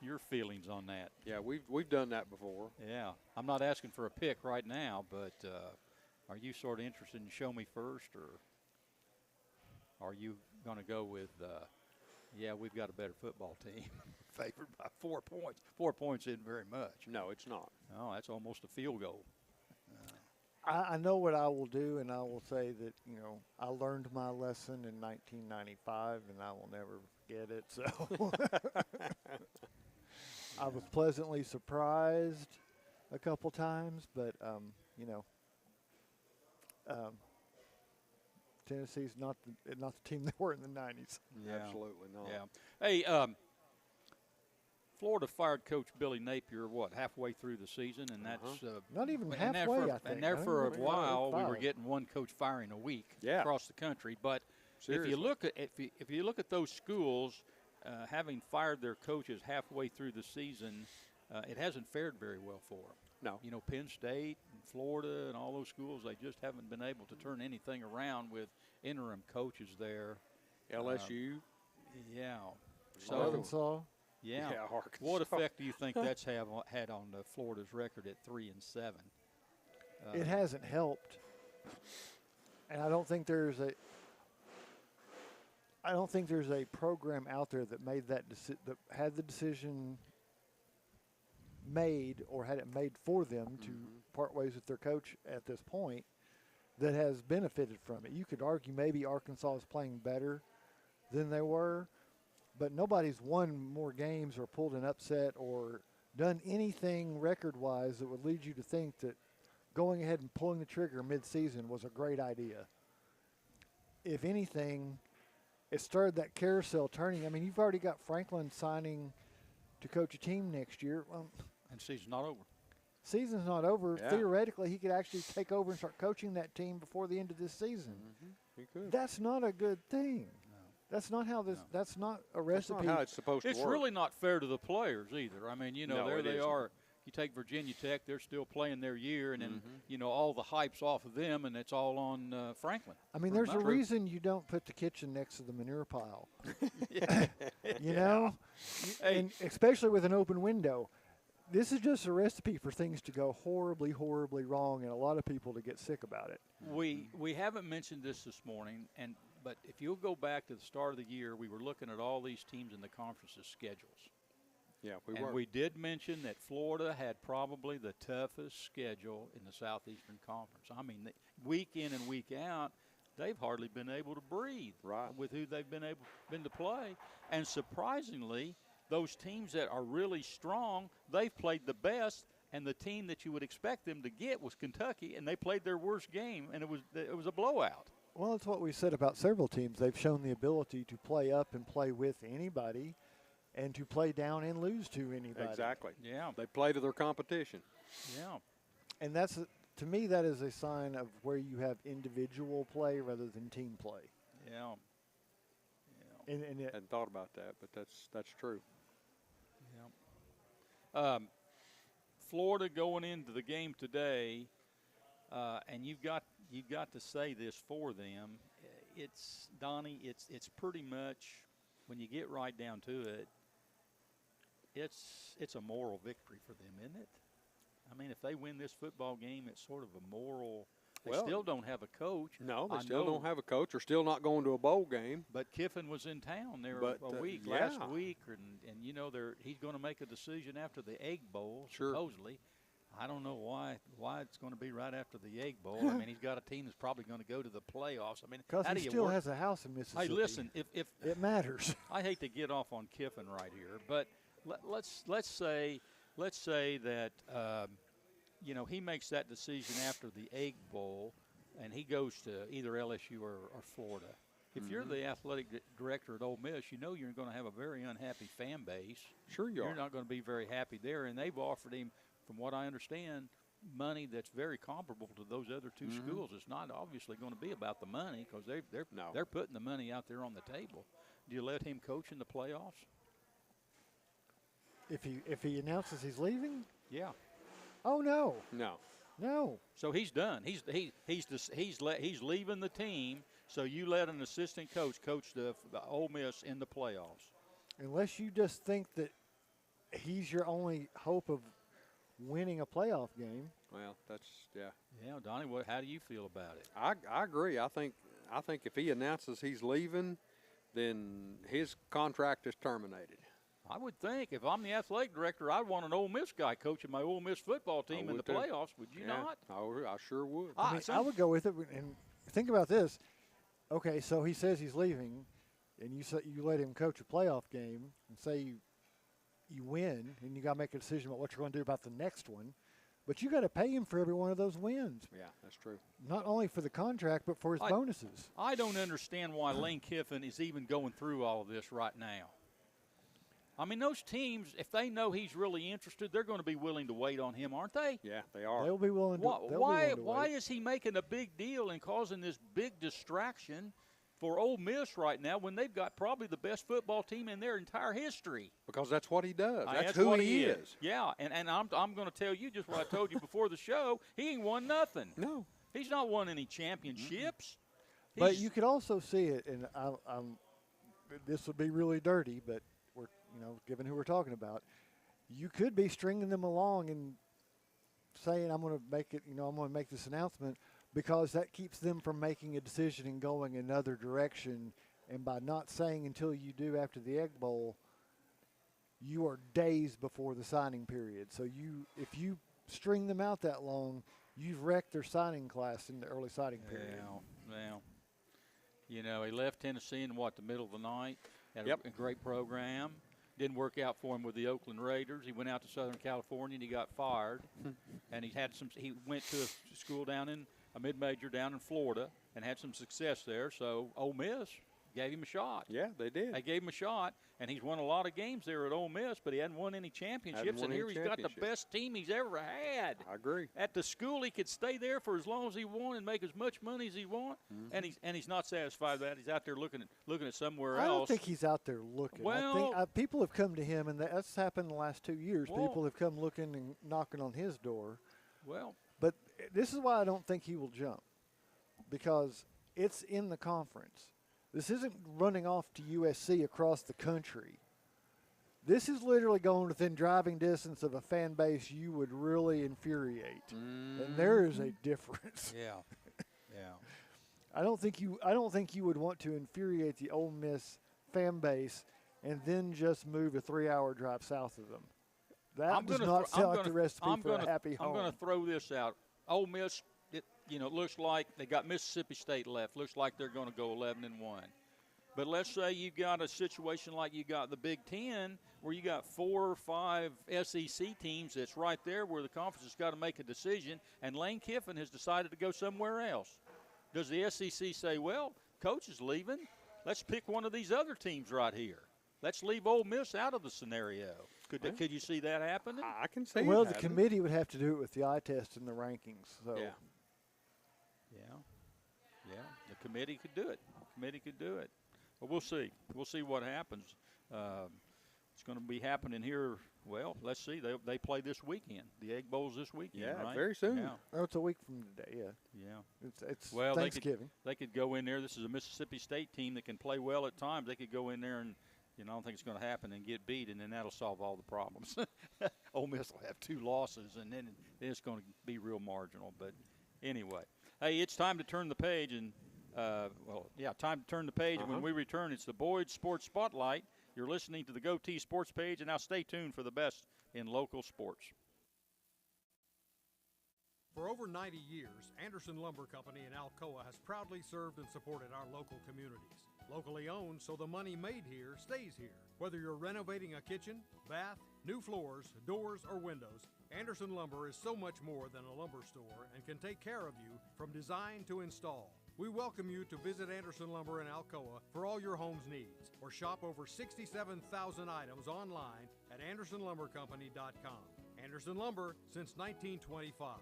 [SPEAKER 2] Your feelings on that?
[SPEAKER 3] Yeah, we've done that before.
[SPEAKER 2] Yeah, I'm not asking for a pick right now, but are you sort of interested in show me first, or are you going to go with, yeah, we've got a better football team, favored by 4 points? 4 points isn't very much.
[SPEAKER 3] No, it's not.
[SPEAKER 2] No, that's almost a field goal.
[SPEAKER 4] I know what I will do, and I will say that, you know, I learned my lesson in 1995, and I will never forget it. So I was pleasantly surprised a couple times, but, you know, Tennessee's not the team they were in the 90s.
[SPEAKER 2] Yeah.
[SPEAKER 3] Absolutely not.
[SPEAKER 2] Yeah. Hey, Florida fired Coach Billy Napier, halfway through the season, and that's
[SPEAKER 4] Not even
[SPEAKER 2] and there
[SPEAKER 4] halfway,
[SPEAKER 2] for,
[SPEAKER 4] I think.
[SPEAKER 2] And there
[SPEAKER 4] I think
[SPEAKER 2] for a
[SPEAKER 4] maybe
[SPEAKER 2] while, we were
[SPEAKER 4] 5.
[SPEAKER 2] getting one coach firing a week
[SPEAKER 3] Yeah.
[SPEAKER 2] across the country. But
[SPEAKER 3] Seriously.
[SPEAKER 2] if you look at those schools, having fired their coaches halfway through the season, it hasn't fared very well for them.
[SPEAKER 3] No.
[SPEAKER 2] You know, Penn State and Florida and all those schools, they just haven't been able to turn anything around with interim coaches there.
[SPEAKER 3] LSU.
[SPEAKER 2] Yeah.
[SPEAKER 3] So
[SPEAKER 4] Arkansas.
[SPEAKER 2] Yeah.
[SPEAKER 3] Yeah, Arkansas.
[SPEAKER 2] What effect do you think that's had on Florida's record at 3-7?
[SPEAKER 4] It hasn't helped, and I don't think there's a program out there that made that that had the decision made or had it made for them to part ways with their coach at this point that has benefited from it. You could argue maybe Arkansas is playing better than they were, but nobody's won more games or pulled an upset or done anything record-wise that would lead you to think that going ahead and pulling the trigger mid-season was a great idea. If anything, it started that carousel turning. I mean, you've already got Franklin signing to coach a team next year. Well,
[SPEAKER 2] And season's not over.
[SPEAKER 4] season's not over.
[SPEAKER 3] Yeah.
[SPEAKER 4] Theoretically, he could actually take over and start coaching that team before the end of this season.
[SPEAKER 3] He could.
[SPEAKER 4] That's not a good thing. That's not how this.
[SPEAKER 2] No.
[SPEAKER 4] That's not a
[SPEAKER 3] That's
[SPEAKER 4] recipe.
[SPEAKER 3] not how it's supposed
[SPEAKER 2] It's
[SPEAKER 3] to work.
[SPEAKER 2] really not fair to the players either. I mean, you know,
[SPEAKER 3] No,
[SPEAKER 2] there
[SPEAKER 3] it
[SPEAKER 2] they
[SPEAKER 3] isn't.
[SPEAKER 2] are. You take Virginia Tech, they're still playing their year, and then, you know, all the hype's off of them, and it's all on Franklin.
[SPEAKER 4] I mean, there's a
[SPEAKER 2] Remember?
[SPEAKER 4] reason you don't put the kitchen next to the manure pile. You know, and especially with an open window. This is just a recipe for things to go horribly, horribly wrong, and a lot of people to get sick about it.
[SPEAKER 2] We haven't mentioned this morning, but if you'll go back to the start of the year, we were looking at all these teams in the conference's schedules.
[SPEAKER 3] Yeah,
[SPEAKER 2] And we did mention that Florida had probably the toughest schedule in the Southeastern Conference. I mean, week in and week out, they've hardly been able to breathe with who they've been to play. And surprisingly, those teams that are really strong, they've played the best. And the team that you would expect them to get was Kentucky, and they played their worst game, and it was a blowout.
[SPEAKER 4] Well, it's what we said about several teams. They've shown the ability to play up and play with anybody, and to play down and lose to anybody.
[SPEAKER 3] Exactly.
[SPEAKER 2] Yeah.
[SPEAKER 3] They play to their competition.
[SPEAKER 2] Yeah.
[SPEAKER 4] And that's, to me, that is a sign of where you have individual play rather than team play.
[SPEAKER 2] Yeah.
[SPEAKER 4] And
[SPEAKER 3] I hadn't thought about that, but that's true.
[SPEAKER 2] Yeah. Florida going into the game today, and you've got to say this for them. It's Donnie. It's pretty much, when you get right down to it, it's a moral victory for them, isn't it? I mean, if they win this football game, it's sort of a moral. They
[SPEAKER 3] Well,
[SPEAKER 2] still don't have a coach.
[SPEAKER 3] No, they
[SPEAKER 2] I
[SPEAKER 3] still
[SPEAKER 2] know,
[SPEAKER 3] don't have a coach. They're still not going to a bowl game.
[SPEAKER 2] But Kiffin was in town there
[SPEAKER 3] But,
[SPEAKER 2] a week
[SPEAKER 3] yeah.
[SPEAKER 2] last week, and you know he's going to make a decision after the Egg Bowl,
[SPEAKER 3] Sure.
[SPEAKER 2] supposedly. I don't know why it's going to be right after the Egg Bowl. I mean, he's got a team that's probably going to go to the playoffs. I mean,
[SPEAKER 4] Because
[SPEAKER 2] how do
[SPEAKER 4] he
[SPEAKER 2] you
[SPEAKER 4] still
[SPEAKER 2] work?
[SPEAKER 4] has a house in Mississippi.
[SPEAKER 2] Hey, listen, if
[SPEAKER 4] it matters.
[SPEAKER 2] I hate to get off on Kiffin right here, but let's say that you know, he makes that decision after the Egg Bowl, and he goes to either LSU or Florida. If you're the athletic director at Ole Miss, you know you're going to have a very unhappy fan base.
[SPEAKER 3] Sure you are.
[SPEAKER 2] You're not going to be very happy there, and they've offered him, from what I understand, money that's very comparable to those other two schools. It's not obviously going to be about the money because they're putting the money out there on the table. Do you let him coach in the playoffs?
[SPEAKER 4] If he announces he's leaving,
[SPEAKER 2] Yeah.
[SPEAKER 4] oh no,
[SPEAKER 3] No.
[SPEAKER 2] So he's done. He's leaving the team. So you let an assistant coach the Ole Miss in the playoffs.
[SPEAKER 4] unless you just think that he's your only hope of winning a playoff game.
[SPEAKER 3] Well, that's yeah.
[SPEAKER 2] Yeah, Donnie, how do you feel about it?
[SPEAKER 3] I agree. I think if he announces he's leaving, then his contract is terminated.
[SPEAKER 2] I would think if I'm the athletic director, I'd want an Ole Miss guy coaching my Ole Miss football team in the
[SPEAKER 3] would too.
[SPEAKER 2] playoffs. Would you not?
[SPEAKER 3] I sure would.
[SPEAKER 4] I would go with it. And think about this. Okay, so he says he's leaving, and you let him coach a playoff game, and say you win, and you got to make a decision about what you're going to do about the next one. But you got to pay him for every one of those wins.
[SPEAKER 3] Yeah, that's true.
[SPEAKER 4] Not only for the contract, but for his bonuses.
[SPEAKER 2] I don't understand why Lane Kiffin is even going through all of this right now. I mean, those teams, if they know he's really interested, they're going to be willing to wait on him, aren't they?
[SPEAKER 3] Yeah, they are.
[SPEAKER 4] They'll be willing to.
[SPEAKER 2] Why is he making a big deal and causing this big distraction for Ole Miss right now when they've got probably the best football team in their entire history?
[SPEAKER 3] Because that's what he does. That's
[SPEAKER 2] That's
[SPEAKER 3] who
[SPEAKER 2] what
[SPEAKER 3] he is.
[SPEAKER 2] Yeah, and I'm going to tell you just what I told you before the show. He ain't won nothing.
[SPEAKER 3] No.
[SPEAKER 2] He's not won any championships.
[SPEAKER 4] But you could also see it, and this would be really dirty, but given who we're talking about, you could be stringing them along and saying, I'm going to make it, I'm going to make this announcement, because that keeps them from making a decision and going another direction. And by not saying until you do after the Egg Bowl, you are days before the signing period. So if you string them out that long, you've wrecked their signing class in the early signing period.
[SPEAKER 2] Well, he left Tennessee in the middle of the night. Had a great program. Didn't work out for him with the Oakland Raiders. He went out to Southern California and he got fired. And he went to a school a mid-major down in Florida and had some success there. So Ole Miss gave him a shot.
[SPEAKER 3] Yeah, they did.
[SPEAKER 2] They gave him a shot, and he's won a lot of games there at Ole Miss, but he hadn't won any championships. And here he's got the best team he's ever had.
[SPEAKER 3] I agree.
[SPEAKER 2] At the school, he could stay there for as long as he wanted and make as much money as he wanted. And he's not satisfied with that. He's out there looking at somewhere else.
[SPEAKER 4] I don't think he's out there looking.
[SPEAKER 2] Well,
[SPEAKER 4] I think people have come to him, and that's happened in the last 2 years. People have come looking and knocking on his door.
[SPEAKER 2] Well,
[SPEAKER 4] but this is why I don't think he will jump, because it's in the conference. This isn't running off to USC across the country. This is literally going within driving distance of a fan base you would really infuriate. And there is a difference.
[SPEAKER 2] Yeah.
[SPEAKER 4] I don't think you would want to infuriate the Ole Miss fan base and then just move a 3-hour drive south of them. That does not sound like the recipe for a happy home.
[SPEAKER 2] I'm going to throw this out. Ole Miss, it looks like they got Mississippi State left. Looks like they're going to go 11-1. But let's say you got a situation like you got the Big Ten, where you got 4 or 5 SEC teams that's right there where the conference has got to make a decision, and Lane Kiffin has decided to go somewhere else. Does the SEC say, well, coach is leaving, let's pick one of these other teams right here? Let's leave Ole Miss out of the scenario. Could you see that happening?
[SPEAKER 3] I can see
[SPEAKER 4] Well,
[SPEAKER 3] it
[SPEAKER 4] the
[SPEAKER 3] happening.
[SPEAKER 4] committee would have to do it with the eye test and the rankings. So.
[SPEAKER 3] Yeah.
[SPEAKER 2] The committee could do it. But we'll see. We'll see what happens. It's going to be happening here. Well, let's see. They play this weekend. The Egg Bowl's this weekend,
[SPEAKER 3] Yeah,
[SPEAKER 2] right?
[SPEAKER 3] very soon.
[SPEAKER 2] Yeah.
[SPEAKER 4] Oh, it's a week from today, yeah.
[SPEAKER 2] Yeah.
[SPEAKER 4] It's
[SPEAKER 2] Well,
[SPEAKER 4] Thanksgiving.
[SPEAKER 2] They could go in there. This is a Mississippi State team that can play well at times. They could go in there and, I don't think it's going to happen and get beat, and then that'll solve all the problems. Ole Miss will have 2 losses, and then it's going to be real marginal. But anyway, hey, it's time to turn the page, and time to turn the page. And when we return, it's the Boyd Sports Spotlight. You're listening to the GoTeez Sports page, and now stay tuned for the best in local sports.
[SPEAKER 5] For over 90 years, Anderson Lumber Company in Alcoa has proudly served and supported our local communities. Locally owned, so the money made here stays here. Whether you're renovating a kitchen, bath, new floors, doors, or windows, Anderson Lumber is so much more than a lumber store and can take care of you from design to install. We welcome you to visit Anderson Lumber in Alcoa for all your home's needs, or shop over 67,000 items online at AndersonLumberCompany.com. Anderson Lumber since 1925.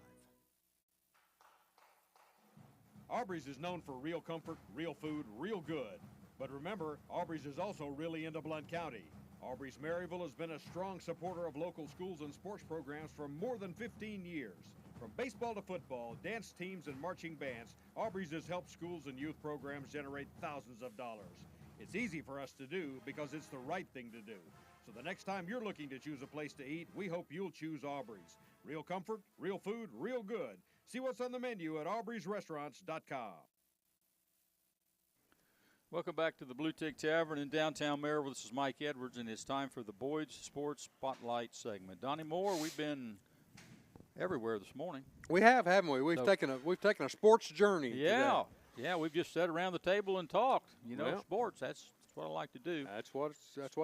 [SPEAKER 5] Aubrey's is known for real comfort, real food, real good. But remember, Aubrey's is also really into Blount County. Aubrey's Maryville has been a strong supporter of local schools and sports programs for more than 15 years. From baseball to football, dance teams, and marching bands, Aubrey's has helped schools and youth programs generate thousands of dollars. It's easy for us to do because it's the right thing to do. So the next time you're looking to choose a place to eat, we hope you'll choose Aubrey's. Real comfort, real food, real good. See what's on the menu at aubreysrestaurants.com.
[SPEAKER 2] Welcome back to the Bluetick Tavern in downtown Maryville. This is Mike Edwards, and it's time for the Boyd's Sports Spotlight segment. Donnie Moore, we've been everywhere this morning.
[SPEAKER 3] We have, haven't we? We've taken a sports journey.
[SPEAKER 2] Yeah, yeah. We've just sat around the table and talked. Sports. That's what I like to do.
[SPEAKER 3] That's what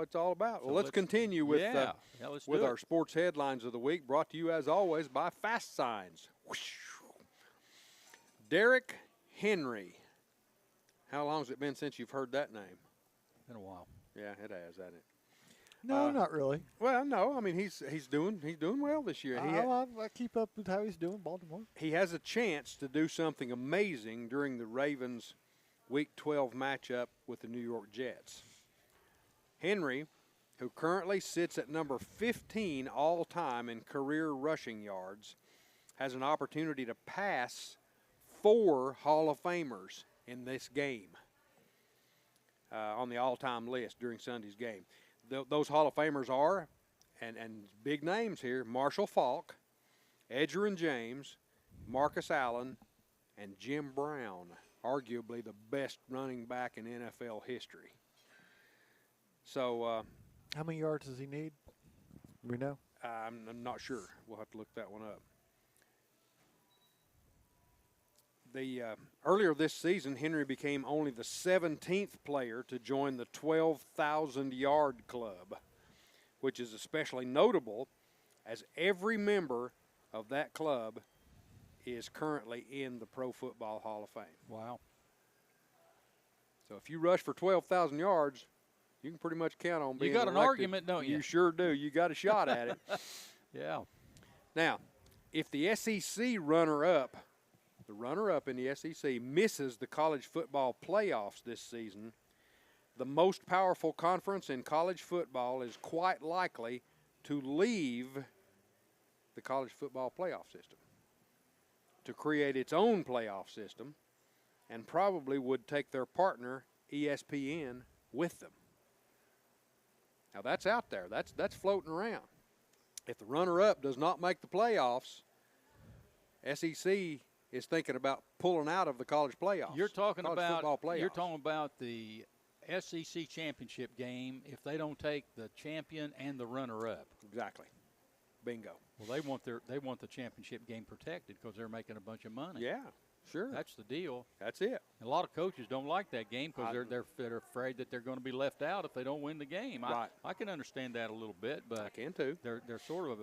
[SPEAKER 3] it's all about.
[SPEAKER 2] So
[SPEAKER 3] well, let's continue with
[SPEAKER 2] with
[SPEAKER 3] our sports headlines of the week, brought to you as always by Fast Signs. Derrick Henry. How long has it been since you've heard that name?
[SPEAKER 2] Been a while.
[SPEAKER 3] Yeah, it has, hasn't it?
[SPEAKER 4] No, not really.
[SPEAKER 3] Well, no. I mean, he's doing well this year.
[SPEAKER 4] I keep up with how he's doing, Baltimore.
[SPEAKER 3] He has a chance to do something amazing during the Ravens' Week 12 matchup with the New York Jets. Henry, who currently sits at number 15 all-time in career rushing yards, has an opportunity to pass 4 Hall of Famers in this game on the all-time list during Sunday's game. Those Hall of Famers are, and big names here, Marshall Faulk, Edgerrin James, Marcus Allen, and Jim Brown, arguably the best running back in NFL history. So,
[SPEAKER 4] how many yards does he need? We know.
[SPEAKER 3] I'm not sure. We'll have to look that one up. Earlier this season, Henry became only the 17th player to join the 12,000-yard club, which is especially notable as every member of that club is currently in the Pro Football Hall of Fame.
[SPEAKER 2] Wow.
[SPEAKER 3] So if you rush for 12,000 yards, you can pretty much count on being
[SPEAKER 2] You got
[SPEAKER 3] elected.
[SPEAKER 2] an argument, don't you?
[SPEAKER 3] You sure do. You got a shot at it.
[SPEAKER 2] Yeah.
[SPEAKER 3] Now, if the SEC runner-up, the runner-up in the SEC, misses the college football playoffs this season, the most powerful conference in college football is quite likely to leave the college football playoff system to create its own playoff system, and probably would take their partner, ESPN, with them. Now, that's out there. That's floating around. If the runner-up does not make the playoffs, SEC is thinking about pulling out of the college playoffs.
[SPEAKER 2] You're talking
[SPEAKER 3] football playoffs.
[SPEAKER 2] You're talking about the SEC championship game if they don't take the champion and the runner-up.
[SPEAKER 3] Exactly. Bingo.
[SPEAKER 2] Well, they want the championship game protected because they're making a bunch of money.
[SPEAKER 3] Yeah, sure.
[SPEAKER 2] That's the deal.
[SPEAKER 3] That's it.
[SPEAKER 2] A lot of coaches don't like that game because they're afraid that they're going to be left out if they don't win the game.
[SPEAKER 3] Right.
[SPEAKER 2] I can understand that a little bit, but
[SPEAKER 3] I can too.
[SPEAKER 2] They're sort of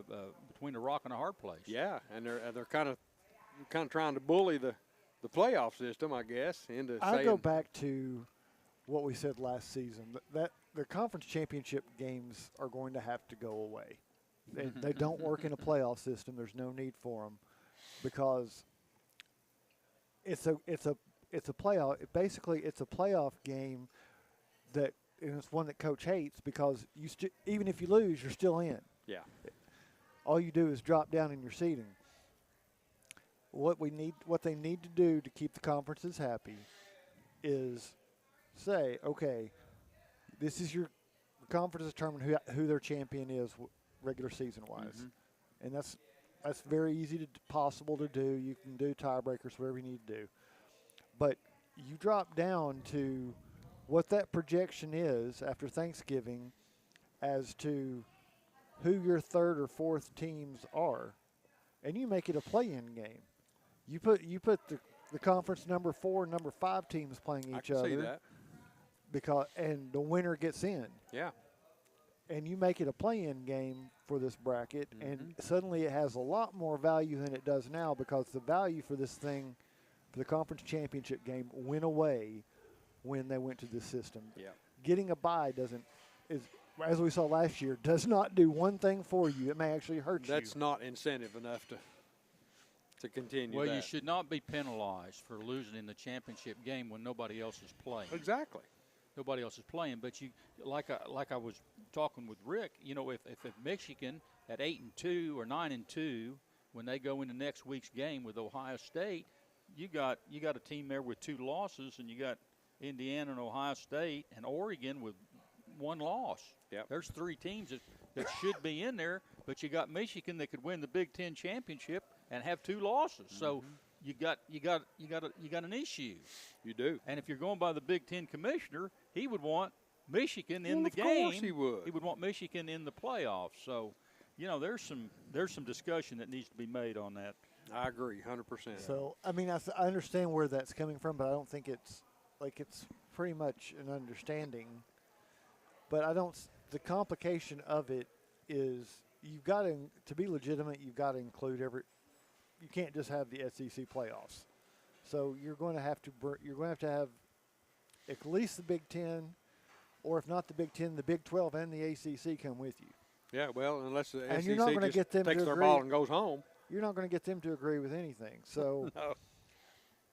[SPEAKER 2] between a rock and a hard place.
[SPEAKER 3] Yeah, and they're kind of trying to bully the playoff system, I guess, into saying.
[SPEAKER 4] I go back to what we said last season, that the conference championship games are going to have to go away. They don't work in a playoff system. There's no need for them because it's a playoff. Basically, it's a playoff game and it's one that coach hates because even if you lose, you're still in.
[SPEAKER 3] Yeah.
[SPEAKER 4] All you do is drop down in your seating. What they need to do to keep the conferences happy is say, okay, this is your conference determine who their champion is regular season wise, and that's very easy possible to do. You can do tiebreakers, whatever you need to do, but you drop down to what that projection is after Thanksgiving as to who your third or fourth teams are, and you make it a play-in game. You put the conference number 4 and number 5 teams playing each other.
[SPEAKER 3] I can see that.
[SPEAKER 4] And the winner gets in.
[SPEAKER 3] Yeah.
[SPEAKER 4] And you make it a play-in game for this bracket, and suddenly it has a lot more value than it does now, because the value for this thing, for the conference championship game, went away when they went to this system.
[SPEAKER 3] Yeah.
[SPEAKER 4] Getting a bye as we saw last year, does not do one thing for you. It may actually hurt you.
[SPEAKER 3] That's not incentive enough to continue.
[SPEAKER 2] Well,
[SPEAKER 3] that.
[SPEAKER 2] you should not be penalized for losing in the championship game when nobody else is playing.
[SPEAKER 3] Exactly.
[SPEAKER 2] Nobody else is playing, but you, like I was talking with Rick, if Michigan at 8-2 or 9-2, when they go into next week's game with Ohio State, you got a team there with 2 losses, and you got Indiana and Ohio State and Oregon with 1 loss.
[SPEAKER 3] Yep.
[SPEAKER 2] There's 3 teams that should be in there, but you got Michigan that could win the Big Ten championship and have 2 losses. So you got an issue.
[SPEAKER 3] You do.
[SPEAKER 2] And if you're going by the Big Ten commissioner, he would want Michigan in the game.
[SPEAKER 3] Of course he would.
[SPEAKER 2] He would want Michigan in the playoffs. So, there's some discussion that needs to be made on that.
[SPEAKER 3] I agree, 100%.
[SPEAKER 4] So, I mean, I understand where that's coming from, but I don't think it's pretty much an understanding. But the complication of it is you've got to be legitimate, you've got to include you can't just have the SEC playoffs. So you're going to have to have at least the Big Ten, or if not the Big Ten, the Big 12 and the ACC come with you.
[SPEAKER 3] Yeah, well, unless the
[SPEAKER 4] and
[SPEAKER 3] SEC
[SPEAKER 4] you're not going to get them
[SPEAKER 3] takes
[SPEAKER 4] to
[SPEAKER 3] their
[SPEAKER 4] agree.
[SPEAKER 3] ball and goes home.
[SPEAKER 4] You're not going to get them to agree with anything. So
[SPEAKER 3] No.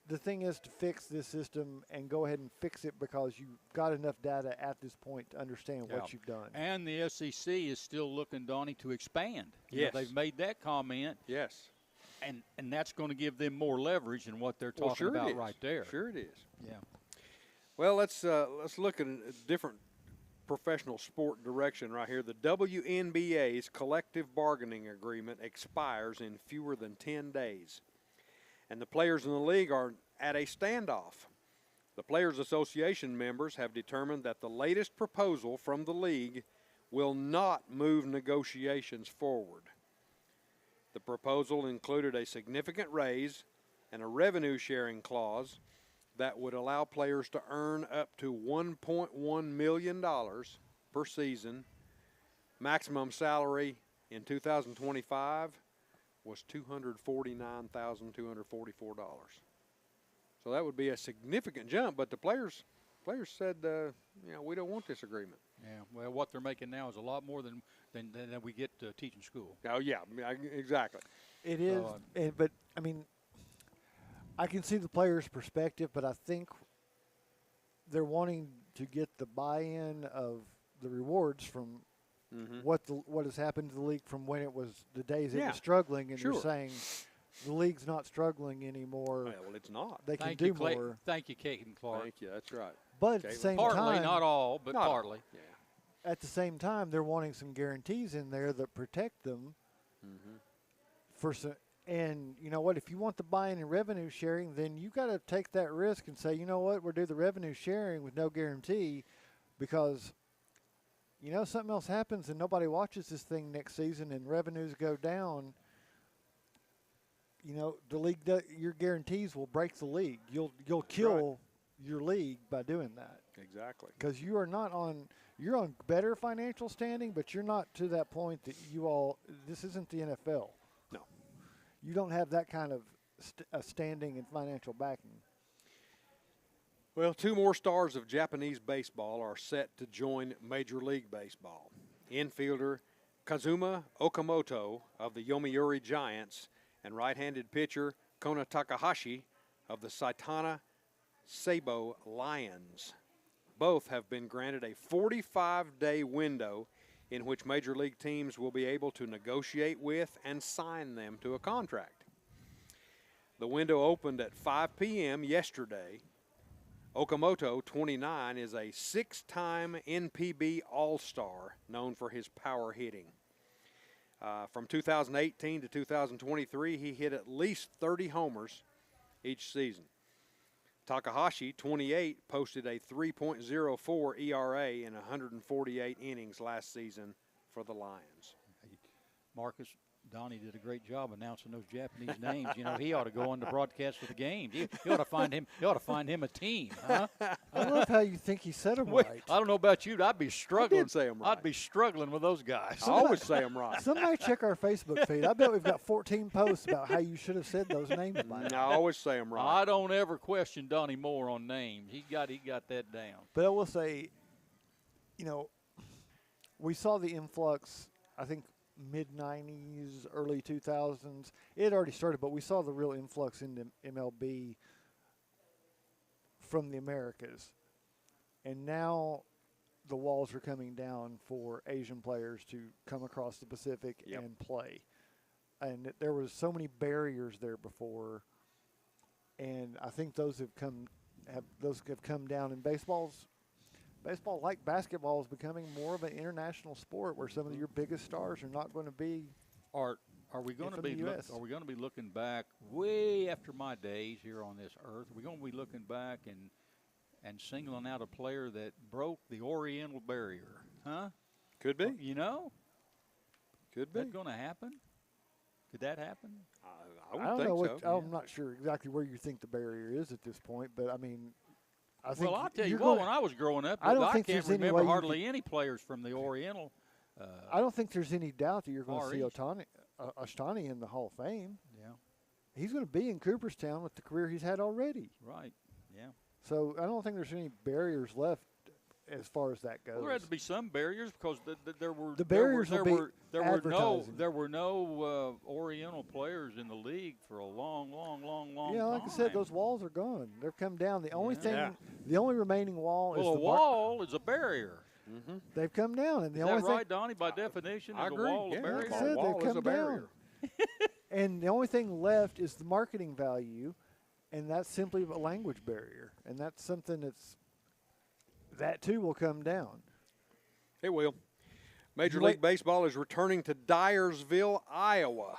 [SPEAKER 4] the thing is to fix this system and go ahead and fix it, because you've got enough data at this point to understand what you've done.
[SPEAKER 2] And the SEC is still looking, Donnie, to expand.
[SPEAKER 3] Yes.
[SPEAKER 2] They've made that comment.
[SPEAKER 3] Yes.
[SPEAKER 2] And that's going to give them more leverage than what they're talking
[SPEAKER 3] sure
[SPEAKER 2] about
[SPEAKER 3] it is.
[SPEAKER 2] right there.
[SPEAKER 3] Sure it is.
[SPEAKER 2] Yeah.
[SPEAKER 3] Well, let's look at a different professional sport direction right here. The WNBA's collective bargaining agreement expires in fewer than 10 days. And the players in the league are at a standoff. The Players Association members have determined that the latest proposal from the league will not move negotiations forward. The proposal included a significant raise and a revenue-sharing clause that would allow players to earn up to $1.1 million per season. Maximum salary in 2025 was $249,244. So that would be a significant jump, but the players said, we don't want this agreement.
[SPEAKER 2] Yeah, well, what they're making now is a lot more than we get to teaching school.
[SPEAKER 3] Oh, yeah, exactly.
[SPEAKER 4] It is, but, I mean, I can see the players' perspective, but I think they're wanting to get the buy-in of the rewards from what has happened to the league from when it was the days it was struggling, and
[SPEAKER 3] sure.
[SPEAKER 4] you're saying the league's not struggling anymore.
[SPEAKER 3] Well, it's not.
[SPEAKER 4] They can do more.
[SPEAKER 2] Thank you, Kate and Clark.
[SPEAKER 3] Thank you, that's right.
[SPEAKER 4] But at the same
[SPEAKER 2] partly,
[SPEAKER 4] time,
[SPEAKER 2] not all, but
[SPEAKER 3] Not all.
[SPEAKER 2] partly.
[SPEAKER 3] Yeah.
[SPEAKER 4] at the same time, they're wanting some guarantees in there that protect them for some. And you know what? If you want the buy-in and revenue sharing, then you got to take that risk and say, you know what, we'll do the revenue sharing with no guarantee, because you know something else happens and nobody watches this thing next season and revenues go down. You know, the league, your guarantees will break the league. You'll kill your league by doing that.
[SPEAKER 3] Exactly.
[SPEAKER 4] Because you are not on. You're on better financial standing, but you're not to that point that you all. This isn't the NFL.
[SPEAKER 3] No.
[SPEAKER 4] You don't have that kind of standing and financial backing.
[SPEAKER 3] Well, two more stars of Japanese baseball are set to join Major League Baseball. Infielder Kazuma Okamoto of the Yomiuri Giants and right-handed pitcher Kona Takahashi of the Saitama Seibo Lions. Both have been granted a 45-day window in which Major League teams will be able to negotiate with and sign them to a contract. The window opened at 5 p.m. yesterday. Okamoto, 29, is a 6-time NPB All-Star known for his power hitting. From 2018 to 2023, he hit at least 30 homers each season. Takahashi, 28, posted a 3.04 ERA in 148 innings last season for the Lions.
[SPEAKER 2] Marcus, Donnie did a great job announcing those Japanese names. You know, he ought to go on the broadcast of the game. He ought to find him. He ought to find him a team. Huh?
[SPEAKER 4] I love how you think he said them
[SPEAKER 2] Wait,
[SPEAKER 4] right.
[SPEAKER 2] I don't know about you. I'd be struggling.
[SPEAKER 3] I did say them right.
[SPEAKER 2] I'd be struggling with those guys.
[SPEAKER 3] I always say them right.
[SPEAKER 4] Somebody check our Facebook feed. I bet we've got 14 posts about how you should have said those names by
[SPEAKER 3] I
[SPEAKER 4] now.
[SPEAKER 3] always say them right.
[SPEAKER 2] I don't ever question Donnie Moore on names. He got that down.
[SPEAKER 4] But I will say, you know, we saw the influx, I think, mid-90s, early 2000s. It had already started, but we saw the real influx into MLB from the Americas. And now the walls are coming down for Asian players to come across the Pacific and play. And there was so many barriers there before, and I think those have come down. And baseball, like basketball, is becoming more of an international sport where some of your biggest stars are not going to be.
[SPEAKER 2] Are we going to
[SPEAKER 4] from
[SPEAKER 2] be
[SPEAKER 4] the US.
[SPEAKER 2] are we going to be looking back way after my days here on this earth? Are we going to be looking back and singling out a player that broke the Oriental barrier? Huh?
[SPEAKER 3] Could be.
[SPEAKER 2] You know?
[SPEAKER 3] Could be.
[SPEAKER 2] Is that going to happen? Could that happen?
[SPEAKER 3] I would
[SPEAKER 4] I don't
[SPEAKER 3] think
[SPEAKER 4] know.
[SPEAKER 3] so.
[SPEAKER 4] I'm not sure exactly where you think the barrier is at this point, but I mean, I think.
[SPEAKER 2] Well, I'll tell you
[SPEAKER 4] you're
[SPEAKER 2] what.
[SPEAKER 4] gonna-
[SPEAKER 2] When I was growing up,
[SPEAKER 4] I don't think
[SPEAKER 2] can't
[SPEAKER 4] there's any
[SPEAKER 2] remember
[SPEAKER 4] way you
[SPEAKER 2] hardly any players from the Oriental.
[SPEAKER 4] I don't think there's any doubt that you're going
[SPEAKER 2] Far
[SPEAKER 4] to see
[SPEAKER 2] East.
[SPEAKER 4] Ohtani in the Hall of Fame.
[SPEAKER 2] Yeah.
[SPEAKER 4] He's going to be in Cooperstown with the career he's had already.
[SPEAKER 2] Right. Yeah.
[SPEAKER 4] So I don't think there's any barriers left as far as that goes.
[SPEAKER 2] Well, there had to be some barriers because there were
[SPEAKER 4] The barriers
[SPEAKER 2] there
[SPEAKER 4] will
[SPEAKER 2] were,
[SPEAKER 4] be
[SPEAKER 2] there were no
[SPEAKER 4] advertising.
[SPEAKER 2] there were no Oriental players in the league for a long
[SPEAKER 4] Yeah, like
[SPEAKER 2] time.
[SPEAKER 4] I said, those walls are gone. They've come down. The only
[SPEAKER 2] Yeah.
[SPEAKER 4] thing,
[SPEAKER 3] Yeah.
[SPEAKER 4] the only remaining wall is
[SPEAKER 2] Well, a
[SPEAKER 4] the
[SPEAKER 2] wall is a barrier.
[SPEAKER 4] They've come down, and the
[SPEAKER 2] Is
[SPEAKER 4] only
[SPEAKER 2] that
[SPEAKER 4] thing.
[SPEAKER 2] right, Donnie? By definition,
[SPEAKER 3] I
[SPEAKER 2] is
[SPEAKER 3] agree.
[SPEAKER 2] a wall
[SPEAKER 3] Yeah,
[SPEAKER 2] a barrier?
[SPEAKER 4] Like I said,
[SPEAKER 3] wall
[SPEAKER 4] they've
[SPEAKER 3] is a
[SPEAKER 4] come
[SPEAKER 3] barrier.
[SPEAKER 4] down. And the only thing left is the marketing value, and that's simply a language barrier. And that's something that too will come down.
[SPEAKER 3] It will. Major
[SPEAKER 4] You
[SPEAKER 3] League
[SPEAKER 4] wait-
[SPEAKER 3] Baseball is returning to Dyersville, Iowa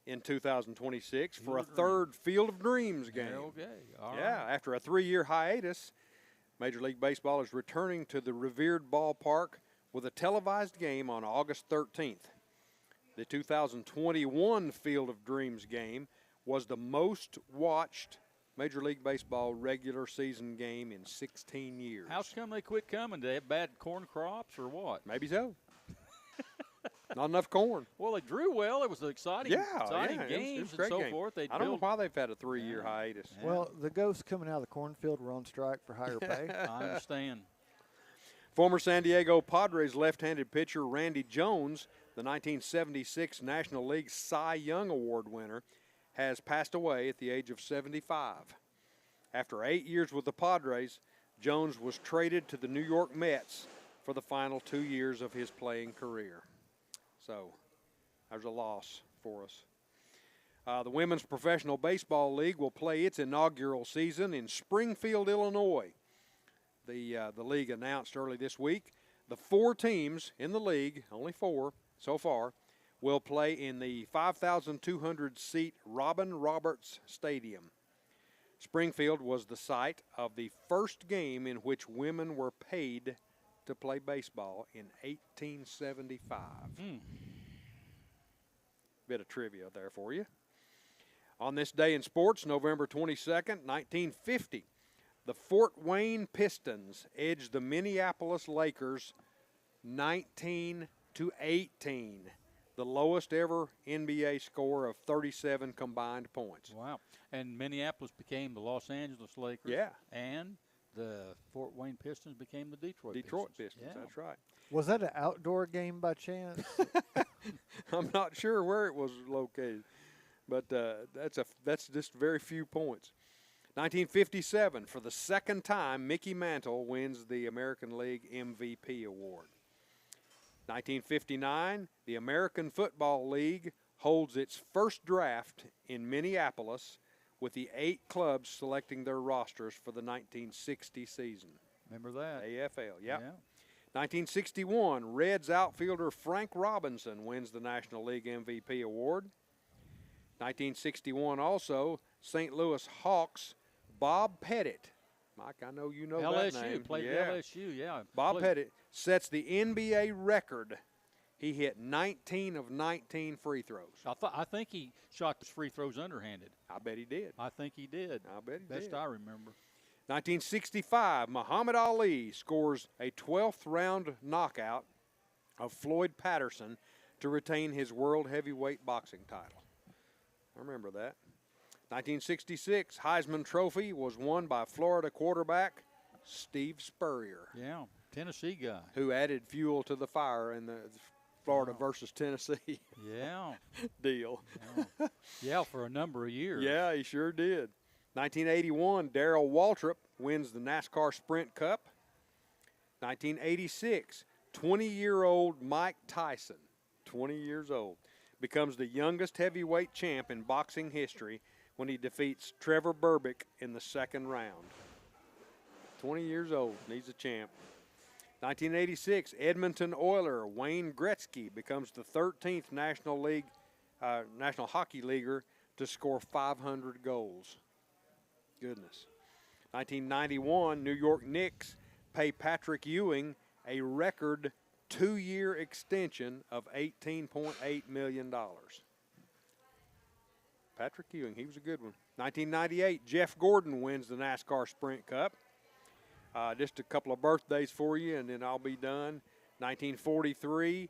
[SPEAKER 3] in 2026 for a
[SPEAKER 2] Field of
[SPEAKER 3] third Field of Dreams game.
[SPEAKER 2] Yeah, okay. All
[SPEAKER 3] Yeah,
[SPEAKER 2] right.
[SPEAKER 3] after a 3-year hiatus, Major League Baseball is returning to the revered ballpark with a televised game on August 13th. The 2021 Field of Dreams game was the most watched Major League Baseball regular season game in 16 years.
[SPEAKER 2] How come they quit coming? Do they have bad corn crops or what?
[SPEAKER 3] Maybe so. Not enough corn.
[SPEAKER 2] Well, they drew well. It was exciting, exciting
[SPEAKER 3] it was
[SPEAKER 2] games
[SPEAKER 3] a
[SPEAKER 2] and
[SPEAKER 3] great
[SPEAKER 2] so
[SPEAKER 3] game.
[SPEAKER 2] forth. They
[SPEAKER 3] I don't know
[SPEAKER 2] built-
[SPEAKER 3] why they've had a 3-year
[SPEAKER 2] Yeah.
[SPEAKER 3] hiatus.
[SPEAKER 2] Yeah.
[SPEAKER 4] Well, the ghosts coming out of the cornfield were on strike for higher pay.
[SPEAKER 2] I understand.
[SPEAKER 3] Former San Diego Padres left-handed pitcher Randy Jones, the 1976 National League Cy Young Award winner, has passed away at the age of 75. After 8 years with the Padres, Jones was traded to the New York Mets for the final 2 years of his playing career. So, there's a loss for us. The Women's Professional Baseball League will play its inaugural season in Springfield, Illinois. The league announced early this week the 4 teams in the league, only 4 so far, will play in the 5,200-seat Robin Roberts Stadium. Springfield was the site of the first game in which women were paid to play baseball in 1875. Bit of trivia there for you. On this day in sports, November 22nd, 1950, the Fort Wayne Pistons edged the Minneapolis Lakers 19-18, the lowest ever NBA score of 37 combined points.
[SPEAKER 2] Wow. And Minneapolis became the Los Angeles Lakers.
[SPEAKER 3] Yeah.
[SPEAKER 2] And the Fort Wayne Pistons became the Detroit
[SPEAKER 3] Pistons,
[SPEAKER 2] Yeah.
[SPEAKER 3] that's right.
[SPEAKER 4] Was that an outdoor game by chance?
[SPEAKER 3] I'm not sure where it was located, but that's just very few points. 1957, for the second time, Mickey Mantle wins the American League MVP award. 1959, the American Football League holds its first draft in Minneapolis, with the 8 clubs selecting their rosters for the 1960 season.
[SPEAKER 2] Remember that?
[SPEAKER 3] AFL, yeah. 1961, Reds outfielder Frank Robinson wins the National League MVP award. 1961 also, St. Louis Hawks Bob Pettit. Mike, I know you know that name.
[SPEAKER 2] Played for LSU, yeah.
[SPEAKER 3] Bob Pettit sets the NBA record. He hit 19 of 19 free throws.
[SPEAKER 2] I think he shot his free throws underhanded.
[SPEAKER 3] I bet he did.
[SPEAKER 2] I think he did.
[SPEAKER 3] I bet he did.
[SPEAKER 2] Best I remember.
[SPEAKER 3] 1965, Muhammad Ali scores a 12th round knockout of Floyd Patterson to retain his world heavyweight boxing title. I remember that. 1966, Heisman Trophy was won by Florida quarterback Steve Spurrier.
[SPEAKER 2] Yeah, Tennessee guy.
[SPEAKER 3] Who added fuel to the fire in the Florida versus Tennessee
[SPEAKER 2] yeah.
[SPEAKER 3] deal.
[SPEAKER 2] Yeah, for a number of years.
[SPEAKER 3] Yeah, he sure did. 1981, Darrell Waltrip wins the NASCAR Sprint Cup. 1986, 20-year-old Mike Tyson, 20 years old, becomes the youngest heavyweight champ in boxing history when he defeats Trevor Berbick in the second round. 20 years old, and he's a champ. 1986, Edmonton Oiler Wayne Gretzky becomes the 13th National Hockey Leaguer to score 500 goals. Goodness. 1991, New York Knicks pay Patrick Ewing a record 2-year extension of $18.8 million. Patrick Ewing, he was a good one. 1998, Jeff Gordon wins the NASCAR Sprint Cup. Just a couple of birthdays for you, and then I'll be done. 1943,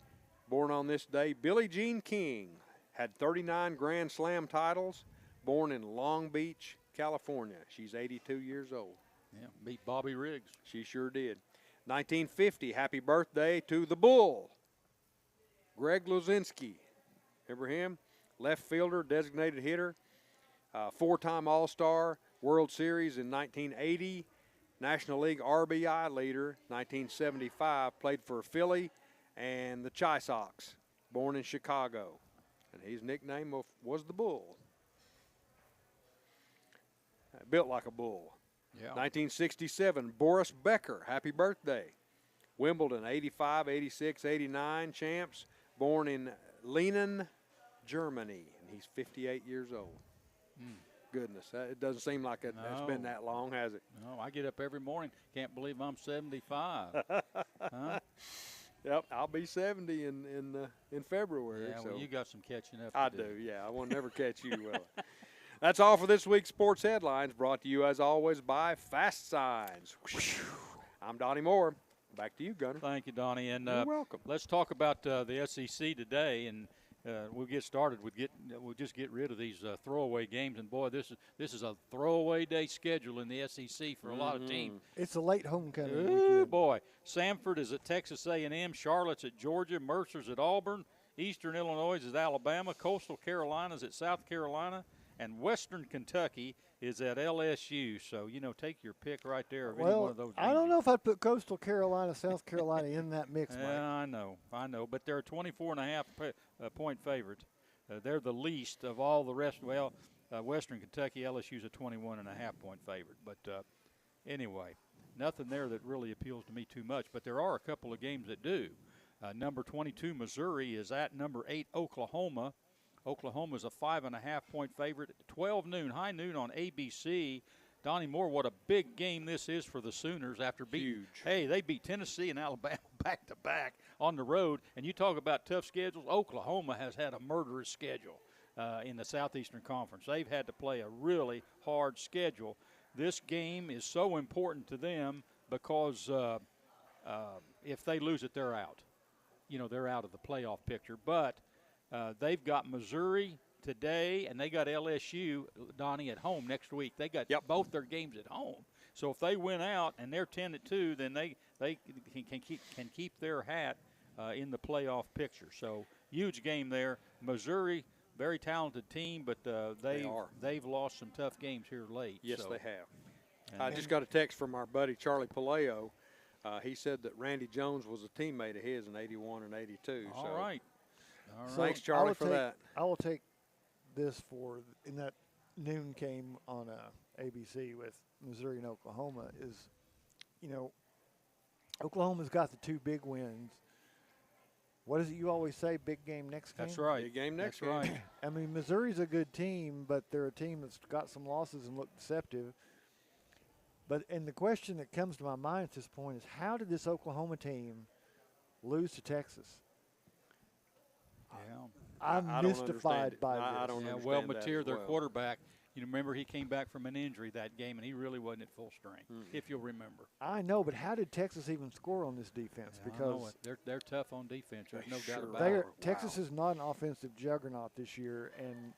[SPEAKER 3] born on this day, Billie Jean King had 39 Grand Slam titles, born in Long Beach, California. She's 82 years old.
[SPEAKER 2] Yeah, beat Bobby Riggs.
[SPEAKER 3] She sure did. 1950, happy birthday to the Bull, Greg Luzinski. Remember him? Left fielder, designated hitter, 4-time All-Star, World Series in 1980, National League RBI leader, 1975, played for Philly and the Chi Sox, born in Chicago. And his nickname was the Bull. Built like a bull.
[SPEAKER 2] Yeah.
[SPEAKER 3] 1967, Boris Becker, happy birthday. Wimbledon, 85, 86, 89 champs, born in Leenen, Germany, and he's 58 years old. Goodness, it doesn't seem like it's been that long, has it?
[SPEAKER 2] No, I get up every morning. Can't believe I'm 75. Huh?
[SPEAKER 3] Yep, I'll be 70 in February.
[SPEAKER 2] Yeah, well,
[SPEAKER 3] so.
[SPEAKER 2] you got some catching up
[SPEAKER 3] I
[SPEAKER 2] to
[SPEAKER 3] do, yeah. I will never catch you, will I? That's all for this week's Sports Headlines, brought to you, as always, by Fast Signs. I'm Donnie Moore. Back to you, Gunner.
[SPEAKER 2] Thank you, Donnie. And
[SPEAKER 3] You're welcome.
[SPEAKER 2] Let's talk about the SEC today, and we'll get started with we'll just get rid of these throwaway games. And boy, this is a throwaway day schedule in the SEC for a lot of teams.
[SPEAKER 4] It's a late homecoming
[SPEAKER 2] Ooh,
[SPEAKER 4] weekend.
[SPEAKER 2] boy, Samford is at Texas A&M, Charlotte's at Georgia, Mercer's at Auburn, Eastern Illinois is at Alabama, Coastal Carolina's at South Carolina, and Western Kentucky is at LSU. So, take your pick right there of any one of those games.
[SPEAKER 4] I don't know if I'd put Coastal Carolina, South Carolina in that mix, Mike.
[SPEAKER 2] I know. But they're 24.5 point favorites. They're the least of all the rest. Well, Western Kentucky, LSU's a 21.5 point favorite. But anyway, nothing there that really appeals to me too much. But there are a couple of games that do. Number 22, Missouri, is at number 8, Oklahoma. Oklahoma's a 5.5 point favorite. 12 noon, high noon on ABC. Donnie Moore, what a big game this is for the Sooners after beating.
[SPEAKER 3] Huge.
[SPEAKER 2] Hey, they beat Tennessee and Alabama back to back on the road. And you talk about tough schedules. Oklahoma has had a murderous schedule in the Southeastern Conference. They've had to play a really hard schedule. This game is so important to them because if they lose it, they're out. They're out of the playoff picture. But they've got Missouri today, and they got LSU, Donnie, at home next week. They got both their games at home. So if they win out and they're 10-2, then they can keep their hat in the playoff picture. So huge game there. Missouri, very talented team, but they've lost some tough games here late.
[SPEAKER 3] Yes,
[SPEAKER 2] so.
[SPEAKER 3] they have. I just got a text from our buddy Charlie Paleo. He said that Randy Jones was a teammate of his in 81 and 82.
[SPEAKER 2] All right.
[SPEAKER 3] Thanks, Charlie, for that.
[SPEAKER 4] I will take this in that noon game on ABC with Missouri and Oklahoma is, Oklahoma's got the 2 big wins. What is it you always say? Big game next game?
[SPEAKER 2] That's right.
[SPEAKER 3] Big game next
[SPEAKER 2] That's right.
[SPEAKER 3] game.
[SPEAKER 4] I mean, Missouri's a good team, but they're a team that's got some losses and look deceptive. And the question that comes to my mind at this point is, how did this Oklahoma team lose to Texas?
[SPEAKER 2] Yeah.
[SPEAKER 4] I'm
[SPEAKER 3] I don't
[SPEAKER 4] mystified
[SPEAKER 3] understand it.
[SPEAKER 4] by
[SPEAKER 3] I
[SPEAKER 4] this.
[SPEAKER 3] don't
[SPEAKER 2] Yeah,
[SPEAKER 3] understand
[SPEAKER 2] well,
[SPEAKER 3] that
[SPEAKER 2] Mateer,
[SPEAKER 3] as
[SPEAKER 2] their
[SPEAKER 3] well.
[SPEAKER 2] quarterback, you remember he came back from an injury that game, and he really wasn't at full strength, if you'll remember.
[SPEAKER 4] I know, but how did Texas even score on this defense?
[SPEAKER 2] Yeah, I know
[SPEAKER 4] Because
[SPEAKER 2] it. They're tough on defense. There's no doubt
[SPEAKER 3] Sure
[SPEAKER 2] about
[SPEAKER 4] they're,
[SPEAKER 2] it.
[SPEAKER 4] Texas is not an offensive juggernaut this year, and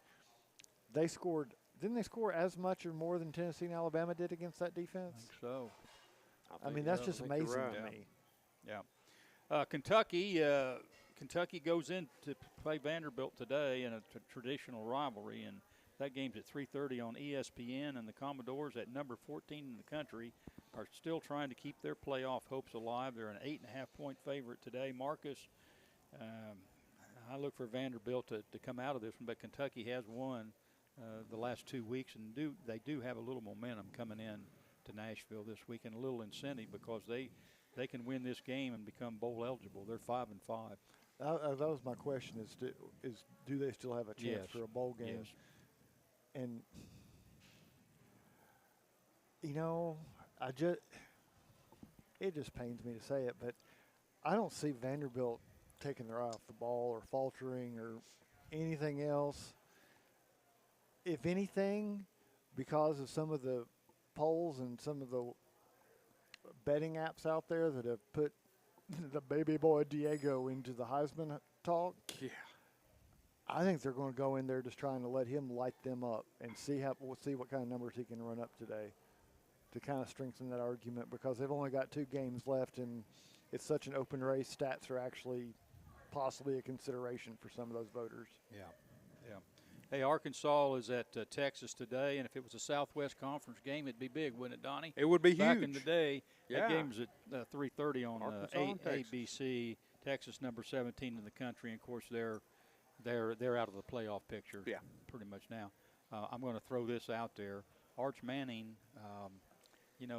[SPEAKER 4] they scored. Didn't they score as much or more than Tennessee and Alabama did against that
[SPEAKER 2] I
[SPEAKER 4] defense?
[SPEAKER 2] think so.
[SPEAKER 4] I mean, that's just
[SPEAKER 3] I think you're
[SPEAKER 4] amazing
[SPEAKER 3] right.
[SPEAKER 4] to me.
[SPEAKER 2] Yeah. Kentucky goes in to play Vanderbilt today in a traditional rivalry, and that game's at 3:30 on ESPN. And the Commodores, at number 14 in the country, are still trying to keep their playoff hopes alive. They're an 8.5-point favorite today. Marcus, I look for Vanderbilt to come out of this one, but Kentucky has won the last 2 weeks, and they do have a little momentum coming in to Nashville this week, and a little incentive because they can win this game and become bowl eligible. They're 5-5.
[SPEAKER 4] That was my question: do they still have a chance
[SPEAKER 2] Yes.
[SPEAKER 4] for a bowl game?
[SPEAKER 2] Yes.
[SPEAKER 4] And it just pains me to say it, but I don't see Vanderbilt taking their eye off the ball or faltering or anything else. If anything, because of some of the polls and some of the betting apps out there that have put the baby boy Diego into the Heisman talk,
[SPEAKER 3] Yeah.
[SPEAKER 4] I think they're going to go in there just trying to let him light them up and we'll see what kind of numbers he can run up today to kind of strengthen that argument, because they've only got 2 games left and it's such an open race. Stats are actually possibly a consideration for some of those voters.
[SPEAKER 2] Yeah. Hey, Arkansas is at Texas today, and if it was a Southwest Conference game, it'd be big, wouldn't it, Donnie?
[SPEAKER 3] It would be
[SPEAKER 2] Back
[SPEAKER 3] huge.
[SPEAKER 2] in the day,
[SPEAKER 3] Yeah.
[SPEAKER 2] that game was at 3:30 on
[SPEAKER 3] Arkansas and Texas.
[SPEAKER 2] ABC. Texas, number 17 in the country, and of course they're out of the playoff picture.
[SPEAKER 3] Yeah.
[SPEAKER 2] Pretty much now. I'm going to throw this out there. Arch Manning,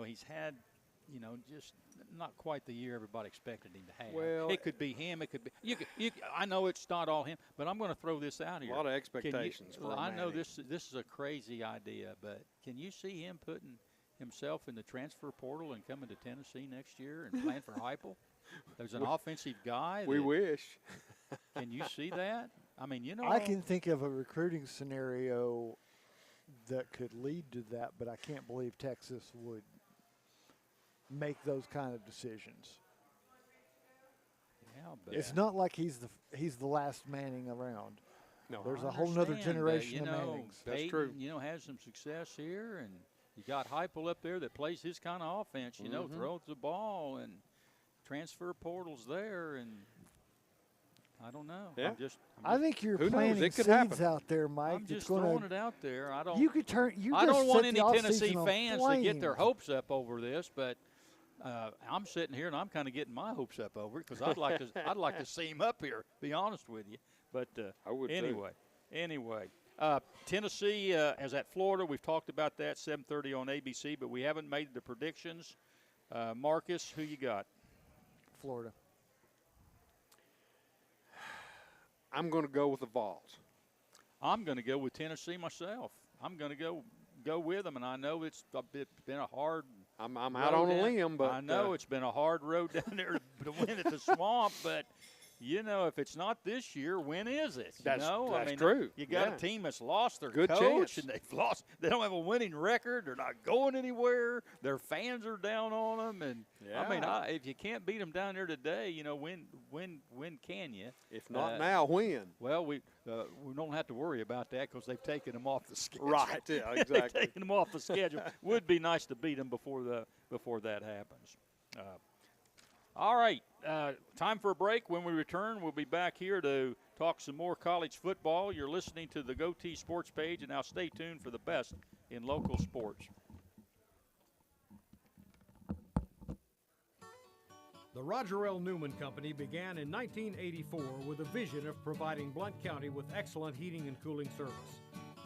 [SPEAKER 2] he's had, just not quite the year everybody expected him to have.
[SPEAKER 3] Well,
[SPEAKER 2] it could be him. It could be I know it's not all him, but I'm going to throw this out here.
[SPEAKER 3] A lot of expectations for
[SPEAKER 2] I know
[SPEAKER 3] Manning.
[SPEAKER 2] this is a crazy idea, but can you see him putting himself in the transfer portal and coming to Tennessee next year and playing for Heupel? There's an offensive guy.
[SPEAKER 3] We
[SPEAKER 2] that-
[SPEAKER 3] wish.
[SPEAKER 2] Can you see that? I mean,
[SPEAKER 4] I can think of a recruiting scenario that could lead to that, but I can't believe Texas would make those kind of decisions.
[SPEAKER 2] Yeah, but
[SPEAKER 4] It's not like he's the last Manning around.
[SPEAKER 3] No,
[SPEAKER 4] There's
[SPEAKER 2] I
[SPEAKER 4] a whole nother
[SPEAKER 2] understand,
[SPEAKER 4] generation
[SPEAKER 2] but,
[SPEAKER 4] of Mannings.
[SPEAKER 3] That's
[SPEAKER 2] Peyton,
[SPEAKER 3] true.
[SPEAKER 2] has some success here, and you got Heupel up there that plays his kind of offense. Throws the ball, and transfer portals there, and I don't know.
[SPEAKER 3] Yeah.
[SPEAKER 4] I think you're
[SPEAKER 3] Who knows?
[SPEAKER 4] planting
[SPEAKER 3] It could
[SPEAKER 4] seeds
[SPEAKER 3] happen.
[SPEAKER 4] out there, Mike.
[SPEAKER 2] I'm just
[SPEAKER 4] it's gonna,
[SPEAKER 2] throwing it out there. I don't.
[SPEAKER 4] You could turn. You
[SPEAKER 2] I
[SPEAKER 4] just
[SPEAKER 2] don't want
[SPEAKER 4] set
[SPEAKER 2] any
[SPEAKER 4] the
[SPEAKER 2] Tennessee
[SPEAKER 4] offseason on
[SPEAKER 2] fans to get their
[SPEAKER 4] flames.
[SPEAKER 2] hopes up over this, but I'm sitting here and I'm kind of getting my hopes up over it because I'd like to. I'd like to see him up here. Be honest with you, but
[SPEAKER 3] I would too.
[SPEAKER 2] anyway. Tennessee is at Florida. We've talked about that 7:30 on ABC, but we haven't made the predictions. Marcus, who you got?
[SPEAKER 4] Florida.
[SPEAKER 3] I'm going to go with the Vols.
[SPEAKER 2] I'm going to go with Tennessee myself. I'm going to go with them, and I know it's been a hard.
[SPEAKER 3] I'm out on a limb, but
[SPEAKER 2] I know it's been a hard road down there to win at the Swamp, but if it's not this year, when is it?
[SPEAKER 3] That's
[SPEAKER 2] I mean,
[SPEAKER 3] true.
[SPEAKER 2] You got
[SPEAKER 3] Yeah.
[SPEAKER 2] a team that's lost their
[SPEAKER 3] Good
[SPEAKER 2] coach,
[SPEAKER 3] chance.
[SPEAKER 2] and they've lost. They don't have a winning record. They're not going anywhere. Their fans are down on them, and I mean,
[SPEAKER 3] Yeah.
[SPEAKER 2] if you can't beat them down there today, when can you?
[SPEAKER 3] if not now, when?
[SPEAKER 2] Well, we don't have to worry about that because they've taken them off the schedule.
[SPEAKER 3] Right, yeah,
[SPEAKER 2] They've
[SPEAKER 3] exactly.
[SPEAKER 2] taken them off the schedule. Would be nice to beat them before that happens. All right, time for a break. When we return, we'll be back here to talk some more college football. You're listening to the GoTeez Sports page, and now stay tuned for the best in local sports.
[SPEAKER 5] The Roger L. Newman Company began in 1984 with a vision of providing Blount County with excellent heating and cooling service.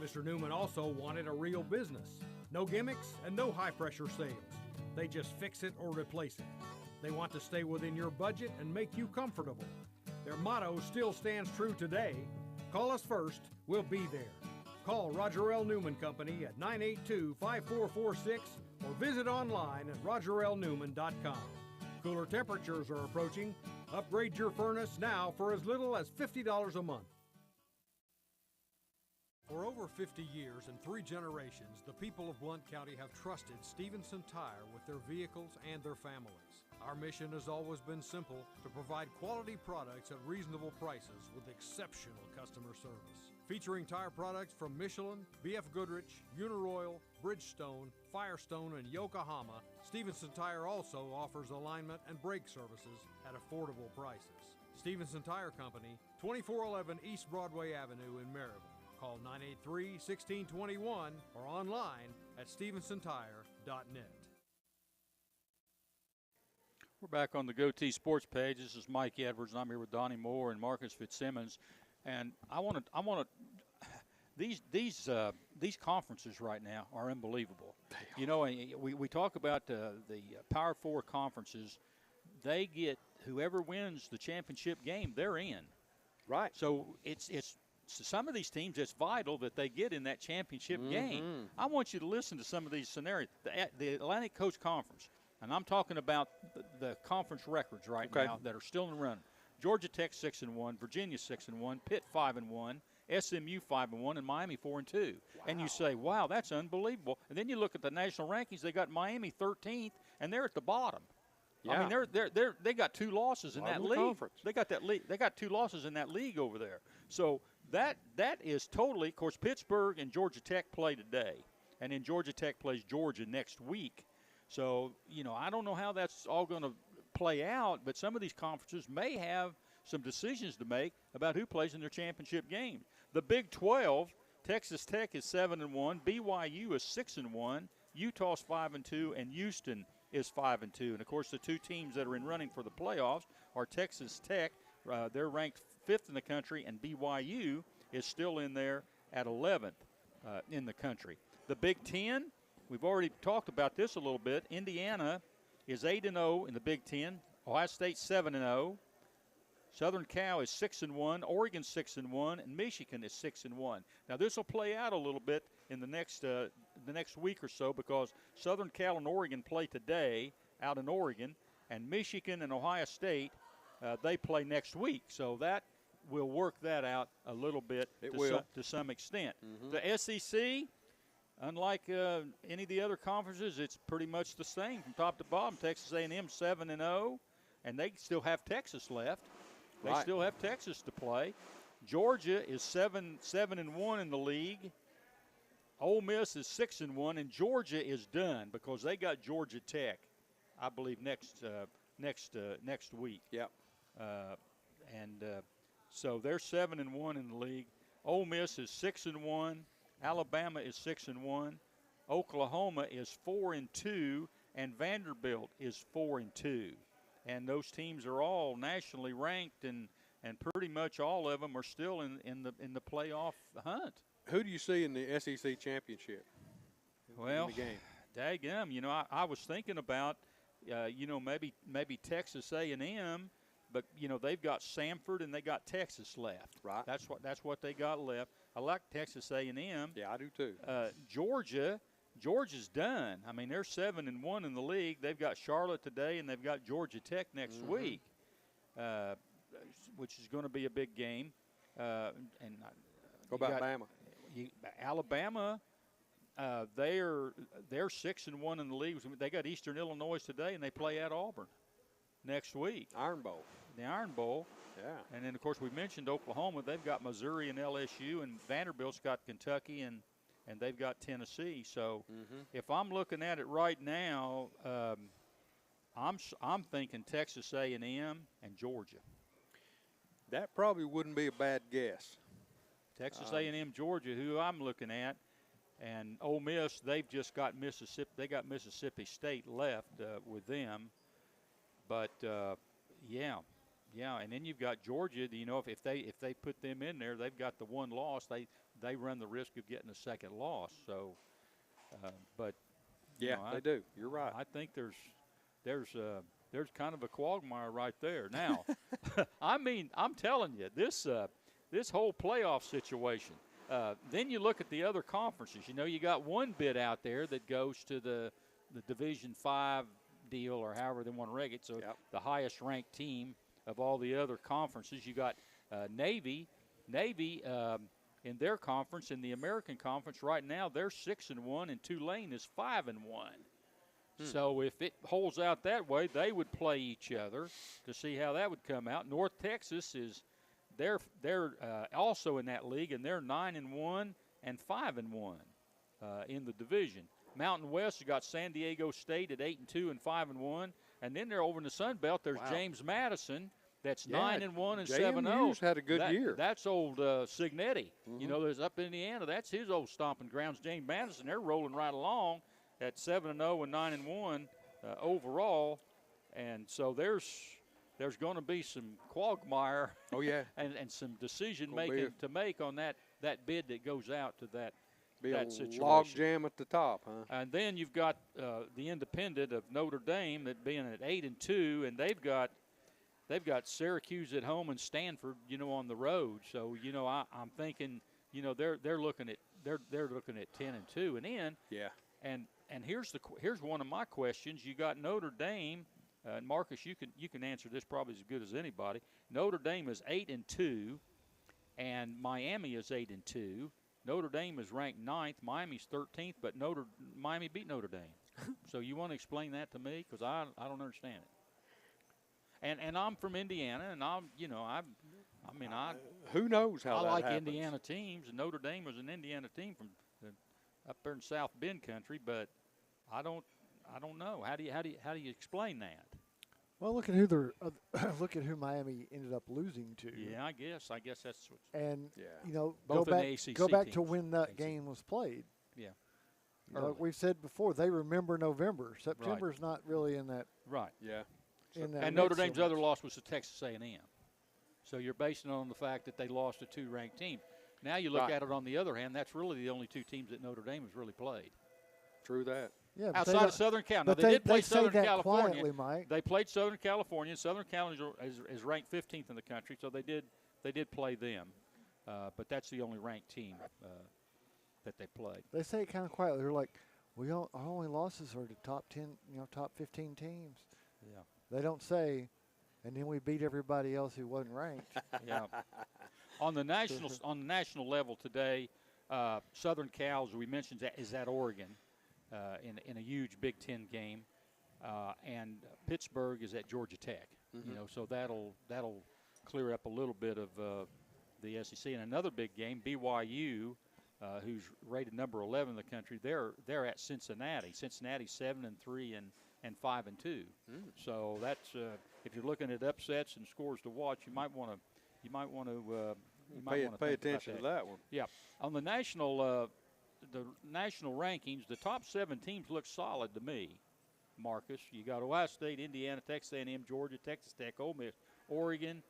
[SPEAKER 5] Mr. Newman also wanted a real business. No gimmicks and no high-pressure sales. They just fix it or replace it. They want to stay within your budget and make you comfortable. Their motto still stands true today. Call us first, we'll be there. Call Roger L. Newman Company at 982-5446 or visit online at rogerlnewman.com. Cooler temperatures are approaching. Upgrade your furnace now for as little as $50 a month. For over 50 years and 3 generations, the people of Blount County have trusted Stevenson Tire with their vehicles and their families. Our mission has always been simple: to provide quality products at reasonable prices with exceptional customer service. Featuring tire products from Michelin, BF Goodrich, Uniroyal, Bridgestone, Firestone, and Yokohama, Stevenson Tire also offers alignment and brake services at affordable prices. Stevenson Tire Company, 2411 East Broadway Avenue in Maryville. Call 983-1621 or online at stevensontire.net.
[SPEAKER 2] We're back on the GoTeez Sports page. This is Mike Edwards, and I'm here with Donnie Moore and Marcus Fitzsimmons. And I want to. These conferences right now are unbelievable. You know, we talk about the Power Four conferences. They get whoever wins the championship game, they're in.
[SPEAKER 3] Right.
[SPEAKER 2] So it's some of these teams, it's vital that they get in that championship game. I want you to listen to some of these scenarios. The Atlantic Coast Conference, and I'm talking about the conference records right now that are still in the run. Georgia Tech 6-1, Virginia 6-1, Pitt 5-1, SMU 5-1, and Miami 4-2. Wow. And you say, wow, that's unbelievable. And then you look at the national rankings. They got Miami 13th, and they're at the bottom. Yeah. I mean, they got 2 losses in that league. Conference. They got that league. They got 2 losses in that league over there. So that is totally. Of course, Pittsburgh and Georgia Tech play today, and then Georgia Tech plays Georgia next week. So you know, I don't know how that's all going to play out, but some of these conferences may have some decisions to make about who plays in their championship game. The Big 12, Texas Tech is 7-1, BYU is 6-1, Utah's 5-2, and Houston is 5-2. And of course, the 2 teams that are in running for the playoffs are Texas Tech. They're ranked 5th in the country, and BYU is still in there at 11th in the country. The Big 10, we've already talked about this a little bit. Indiana is 8-0 in the Big 10. Ohio State 7-0. Southern Cal is 6-1. Oregon 6-1, and Michigan is 6-1. Now this will play out a little bit in the next week or so, because Southern Cal and Oregon play today out in Oregon, and Michigan and Ohio State they play next week. So that will work that out a little bit to some extent. The SEC. Unlike any of the other conferences, it's pretty much the same from top to bottom. Texas A&M 7-0, and they still have Texas left. They still have Texas to play. Georgia is 7-1 in the league. Ole Miss is 6-1, and Georgia is done because they got Georgia Tech, I believe, next week. Yep. So they're 7-1 in the league. Ole Miss is 6-1. Alabama is 6-1, Oklahoma is 4-2, and Vanderbilt is 4-2. And those teams are all nationally ranked, and pretty much all of them are still in the playoff hunt.
[SPEAKER 3] Who do you see in the SEC championship?
[SPEAKER 2] Well,
[SPEAKER 3] in the game?
[SPEAKER 2] Daggum, you know, I was thinking about, you know, maybe Texas A&M, but you know they've got Samford and they got Texas left. Right. That's what they got left. I like Texas A&M.
[SPEAKER 3] Yeah, I do too.
[SPEAKER 2] Georgia's done. I mean, they're 7-1 in the league. They've got Charlotte today, and they've got Georgia Tech next week, which is going to be a big game. And
[SPEAKER 3] Go about Bama.
[SPEAKER 2] Alabama. They're 6-1 in the league. They got Eastern Illinois today, and they play at Auburn next week.
[SPEAKER 3] Iron Bowl.
[SPEAKER 2] The Iron Bowl.
[SPEAKER 3] Yeah.
[SPEAKER 2] And then, of course, we mentioned Oklahoma. They've got Missouri and LSU, and Vanderbilt's got Kentucky, and they've got Tennessee. So if I'm looking at it right now, I'm thinking Texas A&M and Georgia.
[SPEAKER 3] That probably wouldn't be a bad guess.
[SPEAKER 2] Texas A&M, Georgia, who I'm looking at. And Ole Miss, they've just got Mississippi. They got Mississippi State left with them. But, yeah, and then you've got Georgia. You know, if they put them in there, they've got the one loss. They run the risk of getting a second loss. So, but
[SPEAKER 3] yeah,
[SPEAKER 2] you know,
[SPEAKER 3] they do. You're right.
[SPEAKER 2] I think there's there's kind of a quagmire right there. Now, I mean, I'm telling you, this whole playoff situation. Then you look at the other conferences. You know, you got one bid out there that goes to the Division 5 deal, or however they want to reg it. So the highest ranked team of all the other conferences. You got Navy in their conference, in the American Conference right now, they're 6-1, and Tulane is 5-1. So if it holds out that way, they would play each other to see how that would come out. North Texas is they're also in that league, and they're 9-1 and 5-1 in the division. Mountain West has got San Diego State at 8-2 and 5-1, and then they're over in the Sun Belt. There's James Madison. That's 9-1 and 7-0.
[SPEAKER 3] JMU's had a good year.
[SPEAKER 2] That's old Signetti. You know, there's up in Indiana. That's his old stomping grounds. James Madison, they're rolling right along at 7-0 and 9-1 overall, and so there's going to be some quagmire.
[SPEAKER 3] Oh yeah,
[SPEAKER 2] and some decision making to make on that bid that goes out to that.
[SPEAKER 3] Be
[SPEAKER 2] that
[SPEAKER 3] a
[SPEAKER 2] situation.
[SPEAKER 3] log jam at the top, huh?
[SPEAKER 2] And then you've got the Independent of Notre Dame that being at 8-2, and they've got Syracuse at home and Stanford, you know, on the road. So you know, I'm thinking, you know, they're looking at 10-2 and in.
[SPEAKER 3] Yeah.
[SPEAKER 2] And here's one of my questions. You got Notre Dame, and Marcus, you can answer this probably as good as anybody. Notre Dame is 8-2, and Miami is 8-2. Notre Dame is ranked 9th. Miami's 13th, but Miami beat Notre Dame. So you want to explain that to me, because I don't understand it. And I'm from Indiana, and
[SPEAKER 3] who knows how
[SPEAKER 2] I
[SPEAKER 3] that
[SPEAKER 2] like
[SPEAKER 3] happens.
[SPEAKER 2] Indiana teams, and Notre Dame was an Indiana team from up there in South Bend country, but I don't know. How do you explain that?
[SPEAKER 4] Well, look at who Miami ended up losing to.
[SPEAKER 2] Yeah, I guess that's what.
[SPEAKER 4] And
[SPEAKER 3] Yeah.
[SPEAKER 4] you know,
[SPEAKER 2] Both
[SPEAKER 4] go
[SPEAKER 2] in
[SPEAKER 4] back
[SPEAKER 2] the ACC
[SPEAKER 4] go back to
[SPEAKER 2] teams.
[SPEAKER 4] when that
[SPEAKER 2] ACC.
[SPEAKER 4] game was played.
[SPEAKER 2] Yeah.
[SPEAKER 4] Like we've said before, they remember November. September's not really in that.
[SPEAKER 2] Right.
[SPEAKER 3] Yeah.
[SPEAKER 4] In that
[SPEAKER 2] And Notre
[SPEAKER 4] mix so
[SPEAKER 2] Dame's
[SPEAKER 4] much.
[SPEAKER 2] other loss was to Texas A&M. So you're basing it on the fact that they lost a 2-ranked team. Now you look at it on the other hand, that's really the only two teams that Notre Dame has really played.
[SPEAKER 3] True that.
[SPEAKER 4] Yeah, but
[SPEAKER 2] Outside of Southern Cal. Now,
[SPEAKER 4] but
[SPEAKER 2] they did play
[SPEAKER 4] they say
[SPEAKER 2] Southern
[SPEAKER 4] that
[SPEAKER 2] California.
[SPEAKER 4] quietly, Mike.
[SPEAKER 2] They played Southern California. Southern California is ranked 15th in the country, so they did play them. But that's the only ranked team that they played.
[SPEAKER 4] They say it kind of quietly. They're like, our only losses are to top 10, top 15 teams.
[SPEAKER 2] Yeah.
[SPEAKER 4] They don't say, and then we beat everybody else who wasn't ranked.
[SPEAKER 2] Yeah. On the national level today, Southern Cal, as we mentioned, is at Oregon in a huge Big Ten game, and Pittsburgh is at Georgia Tech. You know, so that'll clear up a little bit of the SEC. And another big game, BYU, who's rated number 11 in the country, they're at Cincinnati. Cincinnati's 7-3 and 5-2. So that's if you're looking at upsets and scores to watch, you might want to
[SPEAKER 3] pay attention to that one.
[SPEAKER 2] Yeah, on the national rankings, the top 7 teams look solid to me. Marcus, you got Ohio State, Indiana, Texas A&M, Georgia, Texas Tech, Ole Miss, Oregon.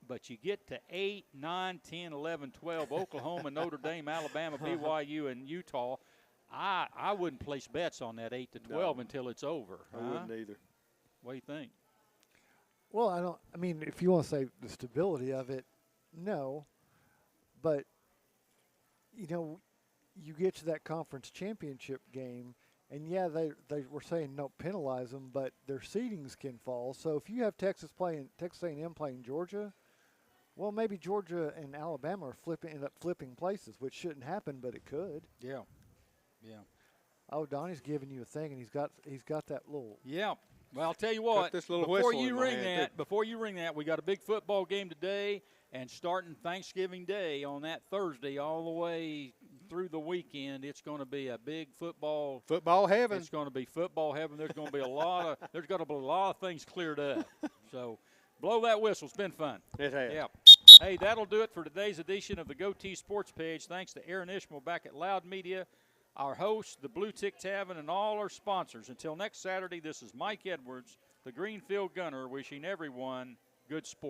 [SPEAKER 2] But you get to 8, 9, 10, 11, 12, Oklahoma, Notre Dame, Alabama, BYU, and Utah. I wouldn't place bets on that 8 to 12 until it's over.
[SPEAKER 3] I wouldn't either.
[SPEAKER 2] What do you think?
[SPEAKER 4] Well, I mean, if you want to say the stability of it, no. But, you get to that conference championship game, and yeah, they were saying no penalize them, but their seedings can fall. So if you have Texas A&M playing Georgia, well, maybe Georgia and Alabama end up flipping places, which shouldn't happen, but it could.
[SPEAKER 2] Yeah. Yeah.
[SPEAKER 4] Oh, Donnie's giving you a thing, and he's got that little.
[SPEAKER 2] Yeah. Well, I'll tell you what.
[SPEAKER 3] This little
[SPEAKER 2] before
[SPEAKER 3] whistle in
[SPEAKER 2] you
[SPEAKER 3] my hand,
[SPEAKER 2] ring that, we got a big football game today, and starting Thanksgiving Day on that Thursday all the way through the weekend, it's going to be a big football
[SPEAKER 3] heaven.
[SPEAKER 2] It's going to be football heaven. There's going to be a lot of things cleared up. So, blow that whistle. It's been fun.
[SPEAKER 3] It has.
[SPEAKER 2] Yeah. Hey, that'll do it for today's edition of the GoTeez Sports Page. Thanks to Aaron Ishmael back at Loud Media, our host, the Bluetick Tavern, and all our sponsors. Until next Saturday, this is Mike Edwards, the Greenfield Gunner, wishing everyone good sport.